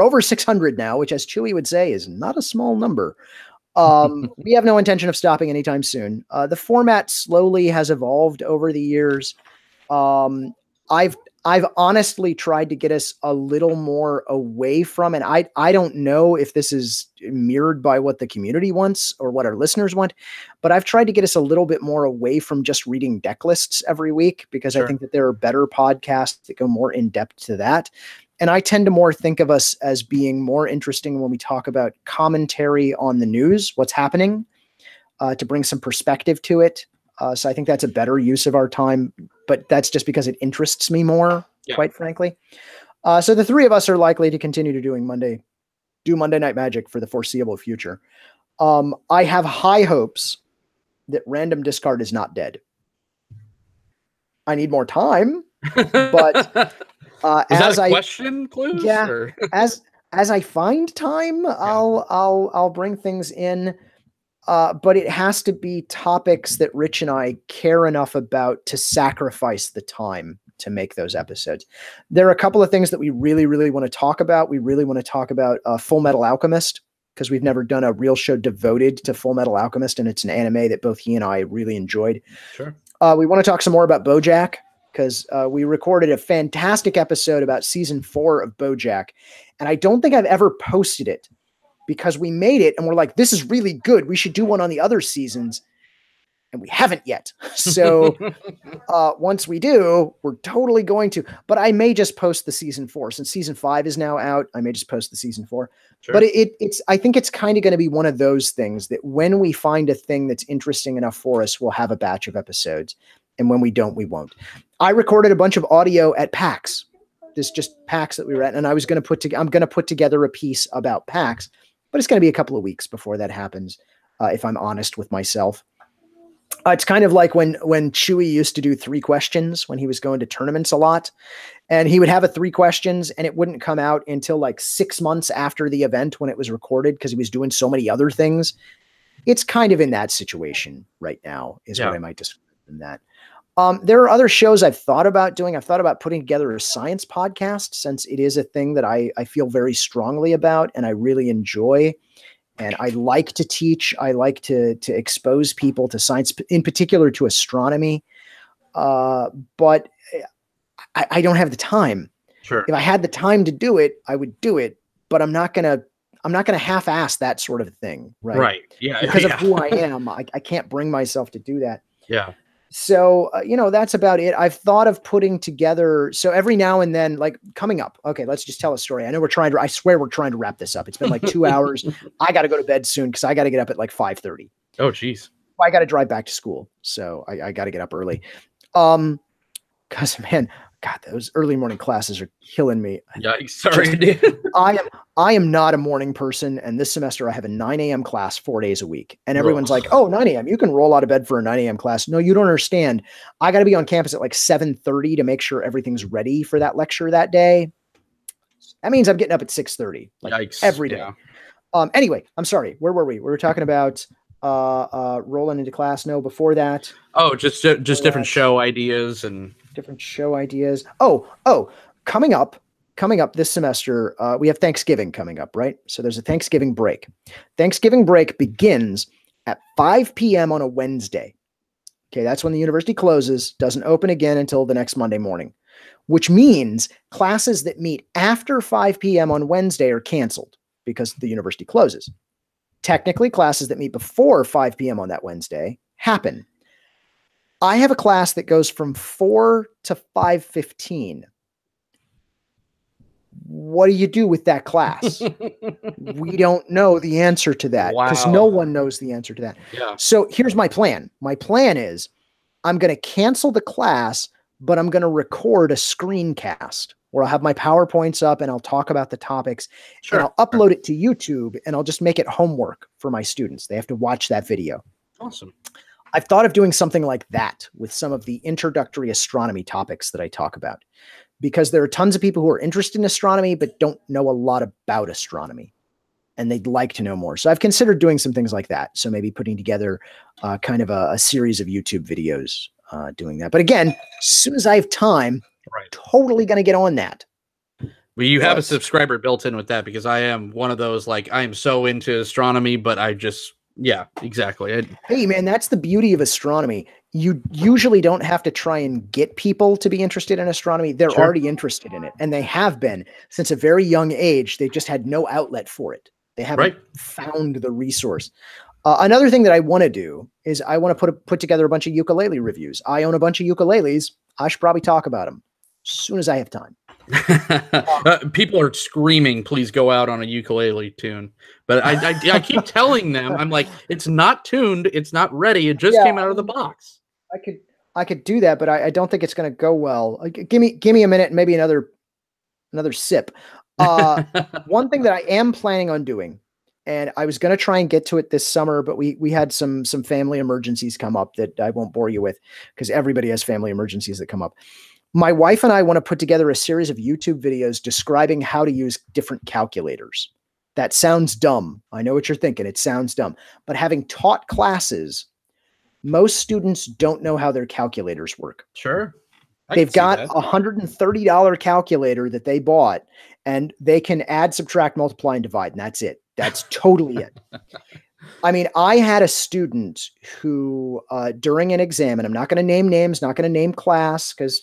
over 600 now, which, as Chewy would say, is not a small number. We have no intention of stopping anytime soon. The format slowly has evolved over the years. I've honestly tried to get us a little more away from, and I don't know if this is mirrored by what the community wants or what our listeners want, but I've tried to get us a little bit more away from just reading deck lists every week, because I think that there are better podcasts that go more in depth to that. And I tend to more think of us as being more interesting when we talk about commentary on the news, what's happening, to bring some perspective to it. So I think that's a better use of our time, but that's just because it interests me more, quite frankly. So the 3 of us are likely to continue to do Monday Night Magic for the foreseeable future. I have high hopes that random discard is not dead. I need more time, but as a question, Cluyze? Yeah, or? as I find time, I'll bring things in. But it has to be topics that Rich and I care enough about to sacrifice the time to make those episodes. There are a couple of things that we really, really want to talk about. We really want to talk about Full Metal Alchemist, because we've never done a real show devoted to Full Metal Alchemist, and it's an anime that both he and I really enjoyed. Sure. We want to talk some more about BoJack, because we recorded a fantastic episode about season 4 of BoJack, and I don't think I've ever posted it, because we made it and we're like, this is really good. We should do one on the other seasons. And we haven't yet. So once we do, we're totally going to. But I may just post the season 4. Since season 5 is now out, I may just post the season 4. Sure. But it's I think it's kind of going to be one of those things that when we find a thing that's interesting enough for us, we'll have a batch of episodes. And when we don't, we won't. I recorded a bunch of audio at PAX. This just PAX that we were at. And I'm going to put together a piece about PAX. But it's going to be a couple of weeks before that happens, if I'm honest with myself. It's kind of like when Chewy used to do 3 questions when he was going to tournaments a lot. And he would have a 3 questions and it wouldn't come out until like 6 months after the event when it was recorded, because he was doing so many other things. It's kind of in that situation right now is what I might describe in that. There are other shows I've thought about doing. I've thought about putting together a science podcast, since it is a thing that I feel very strongly about and I really enjoy. And I like to teach. I like to expose people to science, in particular to astronomy. But I don't have the time. Sure. If I had the time to do it, I would do it. But I'm not gonna half-ass that sort of thing, right? Right. Yeah. Because of who I am, I can't bring myself to do that. Yeah. So, that's about it. I've thought of putting together. So every now and then, like coming up. Okay, let's just tell a story. I know I swear we're trying to wrap this up. It's been like 2 hours. I got to go to bed soon because I got to get up at like 5:30. Oh, geez. I got to drive back to school. So I got to get up early. Because man, God, those early morning classes are killing me. Yeah, sorry, dude. I am not a morning person, and this semester I have a 9 a.m. class 4 days a week. And everyone's like, "Oh, 9 a.m. You can roll out of bed for a 9 a.m. class." No, you don't understand. I got to be on campus at like 7:30 to make sure everything's ready for that lecture that day. That means I'm getting up at 6:30, like Yikes. every day. Yeah. Anyway, I'm sorry. Where were we? We were talking about rolling into class. No, before that. Oh, just different show ideas and. Different show ideas. Oh, coming up this semester, we have Thanksgiving coming up, right? So there's a Thanksgiving break. Thanksgiving break begins at 5 p.m. on a Wednesday. Okay, that's when the university closes, doesn't open again until the next Monday morning, which means classes that meet after 5 p.m. on Wednesday are canceled because the university closes. Technically, classes that meet before 5 p.m. on that Wednesday happen. I have a class that goes from 4 to 5:15. What do you do with that class? We don't know the answer to that because no one knows the answer to that. Yeah. So here's my plan. My plan is I'm going to cancel the class, but I'm going to record a screencast where I'll have my PowerPoints up and I'll talk about the topics. Sure. And I'll upload it to YouTube and I'll just make it homework for my students. They have to watch that video. Awesome. I've thought of doing something like that with some of the introductory astronomy topics that I talk about, because there are tons of people who are interested in astronomy, but don't know a lot about astronomy and they'd like to know more. So I've considered doing some things like that. So maybe putting together kind of a series of YouTube videos doing that. But again, as soon as I have time, totally going to get on that. Well, you have a subscriber built in with that, because I am one of those, like, I am so into astronomy, but I just, yeah, exactly. Hey, man, that's the beauty of astronomy. You usually don't have to try and get people to be interested in astronomy. They're already interested in it, and they have been since a very young age. They've just had no outlet for it. They haven't found the resource. Another thing that I want to do is I want to put together a bunch of ukulele reviews. I own a bunch of ukuleles. I should probably talk about them as soon as I have time. People are screaming, please go out on a ukulele tune. But I keep telling them, I'm like, it's not tuned. It's not ready. It just came out of the box. I could do that, but I don't think it's going to go well. Give me a minute and maybe another sip. One thing that I am planning on doing, and I was going to try and get to it this summer, but we had some family emergencies come up that I won't bore you with, because everybody has family emergencies that come up. My wife and I want to put together a series of YouTube videos describing how to use different calculators. That sounds dumb. I know what you're thinking. It sounds dumb. But having taught classes, most students don't know how their calculators work. Sure. They've got a $130 calculator that they bought, and they can add, subtract, multiply, and divide, and that's it. That's totally it. I mean, I had a student who, during an exam, and I'm not going to name names, not going to name class because,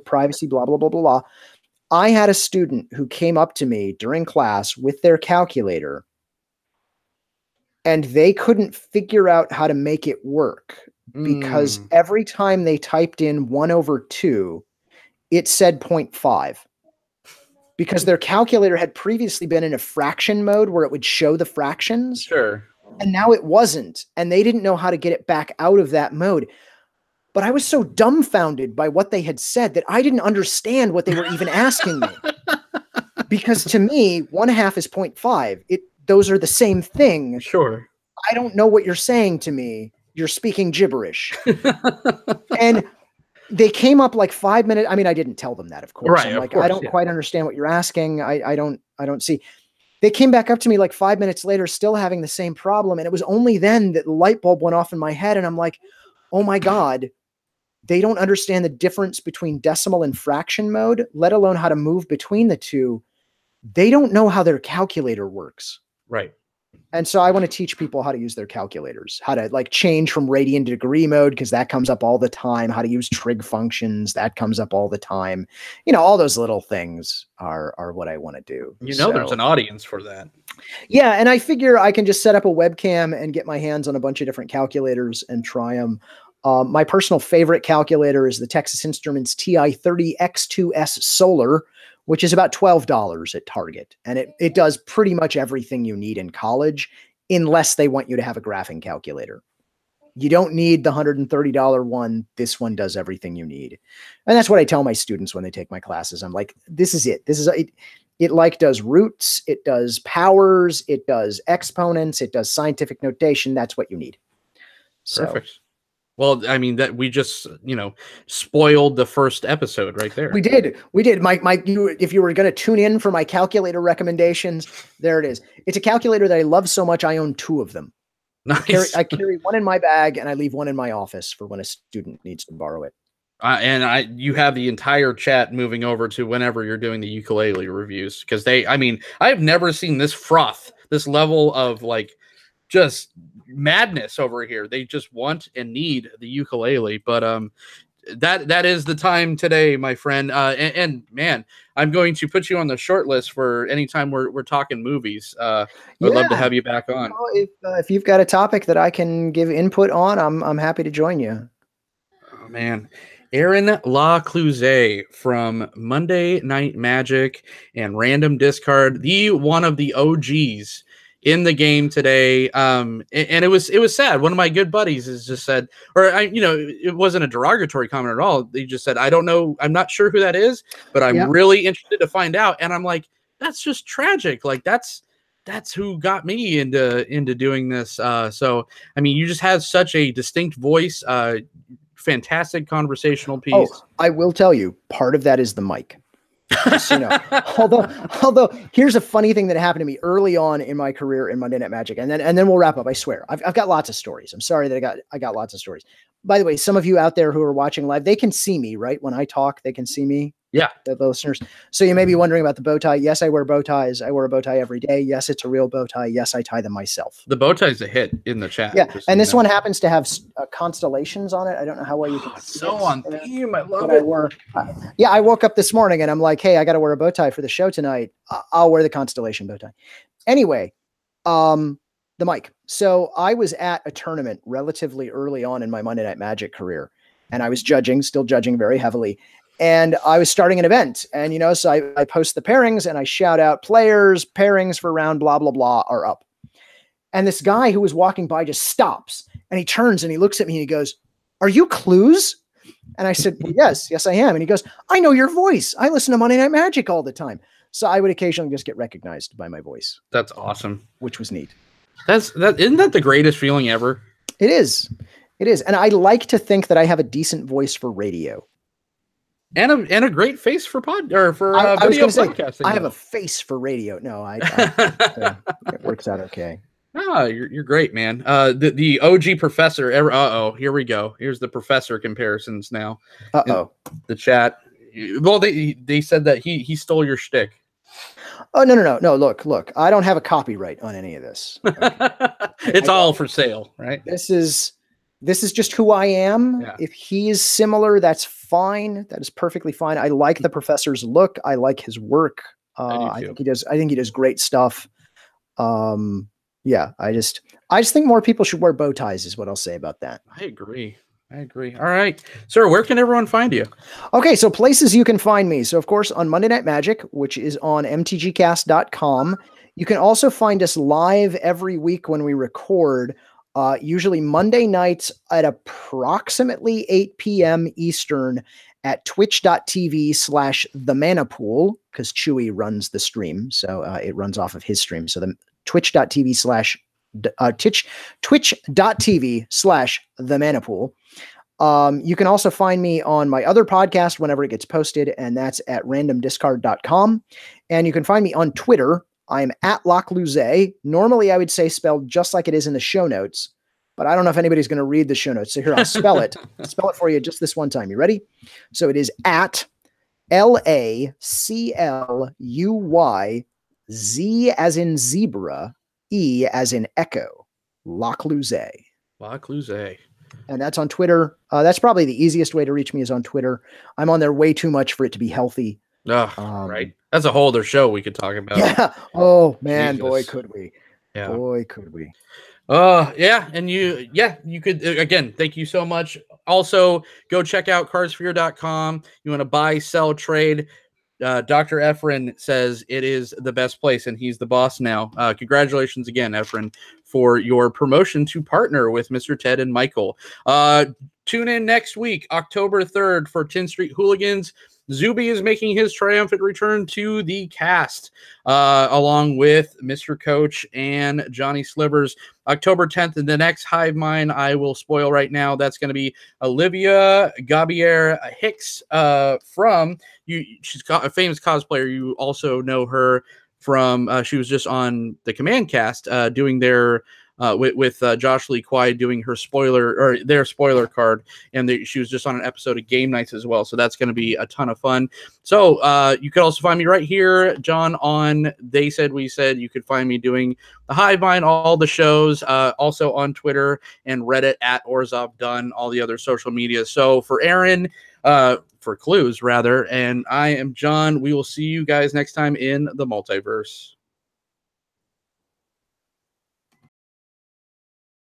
privacy, blah, blah, blah, blah, blah. I had a student who came up to me during class with their calculator, and they couldn't figure out how to make it work because every time they typed in 1/2, it said 0.5. Because their calculator had previously been in a fraction mode where it would show the fractions. Sure. And now it wasn't. And they didn't know how to get it back out of that mode. But I was so dumbfounded by what they had said that I didn't understand what they were even asking me. Because to me, 1/2 is 0.5. Those are the same thing. Sure. I don't know what you're saying to me. You're speaking gibberish. And they came up like 5 minutes. I mean, I didn't tell them that, of course. Right, I'm like, I don't quite understand what you're asking. I don't see. They came back up to me like 5 minutes later, still having the same problem. And it was only then that the light bulb went off in my head. And I'm like, oh my God, they don't understand the difference between decimal and fraction mode, let alone how to move between the two. They don't know how their calculator works. Right. And so I want to teach people how to use their calculators, how to like change from radian to degree mode, because that comes up all the time, how to use trig functions, that comes up all the time. All those little things are what I want to do. There's an audience for that. Yeah, and I figure I can just set up a webcam and get my hands on a bunch of different calculators and try them. My personal favorite calculator is the Texas Instruments TI-30X2S Solar, which is about $12 at Target. And it does pretty much everything you need in college, unless they want you to have a graphing calculator. You don't need the $130 one. This one does everything you need. And that's what I tell my students when they take my classes. I'm like, this is it. It like does roots, it does powers, it does exponents, it does scientific notation. That's what you need. Perfect. Well, I mean, that we just, spoiled the first episode right there. We did. If you were going to tune in for my calculator recommendations, there it is. It's a calculator that I love so much. I own 2 of them. Nice. I carry one in my bag and I leave one in my office for when a student needs to borrow it. You have the entire chat moving over to whenever you're doing the ukulele reviews, because I have never seen this froth, this level of like just madness over here. They just want and need the ukulele, but that is the time today, my friend. And man, I'm going to put you on the short list for anytime we're talking movies. I'd love to have you back on. If you've got a topic that I can give input on, I'm happy to join you. Oh man. Aaron LaCluyze from Monday Night Magic and Random Discard, one of the OGs in the game today. And it was sad. One of my good buddies has just said, it wasn't a derogatory comment at all. They just said, I don't know. I'm not sure who that is, but I'm really interested to find out. And I'm like, that's just tragic. Like that's who got me into doing this. So, I mean, you just have such a distinct voice, fantastic conversational piece. Oh, I will tell you, part of that is the mic. Although here's a funny thing that happened to me early on in my career in Monday Night Magic, and then we'll wrap up. I swear, I've got lots of stories. I'm sorry that I got lots of stories. By the way, some of you out there who are watching live, they can see me, right? When I talk, they can see me. Yeah, the listeners. So you may be wondering about the bow tie. Yes, I wear bow ties. I wear a bow tie every day. Yes, it's a real bow tie. Yes, I tie them myself. The bow tie is a hit in the chat. Yeah, and this one happens to have constellations on it. I don't know how well you can see so it. On theme. I love it. I woke up this morning and I'm like, hey, I got to wear a bow tie for the show tonight. I'll wear the constellation bow tie. Anyway, the mic. So I was at a tournament relatively early on in my Monday Night Magic career, and I was still judging very heavily. And I was starting an event, and, so I post the pairings and I shout out players, pairings for round, blah, blah, blah are up. And this guy who was walking by just stops and he turns and he looks at me and he goes, "Are you Cluyze?" And I said, yes, I am. And he goes, "I know your voice. I listen to Monday Night Magic all the time." So I would occasionally just get recognized by my voice. That's awesome. Which was neat. Isn't that the greatest feeling ever? It is. And I like to think that I have a decent voice for radio. and a great face for video podcasting. I have a face for radio. No, it works out okay. Ah, you're great, man. The OG professor. Here we go. Here's the professor comparisons now. The chat. Well, they said that he stole your shtick. Oh, no. Look. I don't have a copyright on any of this. Okay? It's all for sale, right? This is just who I am. Yeah. If he is similar, that's fine. That is perfectly fine. I like the professor's look. I like his work. I think he does great stuff. Yeah, I just think more people should wear bow ties is what I'll say about that. I agree. All right. Sir, where can everyone find you? Okay, so places you can find me. So, of course, on Monday Night Magic, which is on mtgcast.com. You can also find us live every week when we record, usually Monday nights at approximately 8 p.m. Eastern at twitch.tv/themanapool, because Chewy runs the stream. So it runs off of his stream. So the twitch.tv/themanapool. You can also find me on my other podcast whenever it gets posted, and that's at randomdiscard.com. And you can find me on Twitter. I'm at LaCluyze. Normally, I would say spelled just like it is in the show notes, but I don't know if anybody's going to read the show notes. So here, I'll spell it. Spell it for you just this one time. You ready? So it is at LaCluyze, Z as in zebra, E as in echo, LaCluyze. LaCluyze. And that's on Twitter. That's probably the easiest way to reach me is on Twitter. I'm on there way too much for it to be healthy. Right. That's a whole other show we could talk about. Yeah. Oh man, Jesus. Boy, could we. Yeah. Boy, could we. Yeah. And you could, again, thank you so much. Also, go check out cardsphere.com. You want to buy, sell, trade. Dr. Efren says it is the best place, and he's the boss now. Congratulations again, Efren, for your promotion to partner with Mr. Ted and Michael. Tune in next week, October 3rd, for 10th Street Hooligans. Zuby is making his triumphant return to the cast, along with Mr. Coach and Johnny Slivers. October 10th, in the next Hive Mind, I will spoil right now. That's going to be Olivia Gabier Hicks from you. She's a famous cosplayer. You also know her from she was just on the Command Cast doing their with Josh Lee Kwai doing her their spoiler card, and she was just on an episode of Game Nights as well. So that's going to be a ton of fun. So you could also find me right here, John, on They Said We Said. You could find me doing the Hive Mind, all the shows, also on Twitter and Reddit at Orzov Dunn, all the other social media. So for Aaron, for Cluyze rather, and I am John. We will see you guys next time in the multiverse.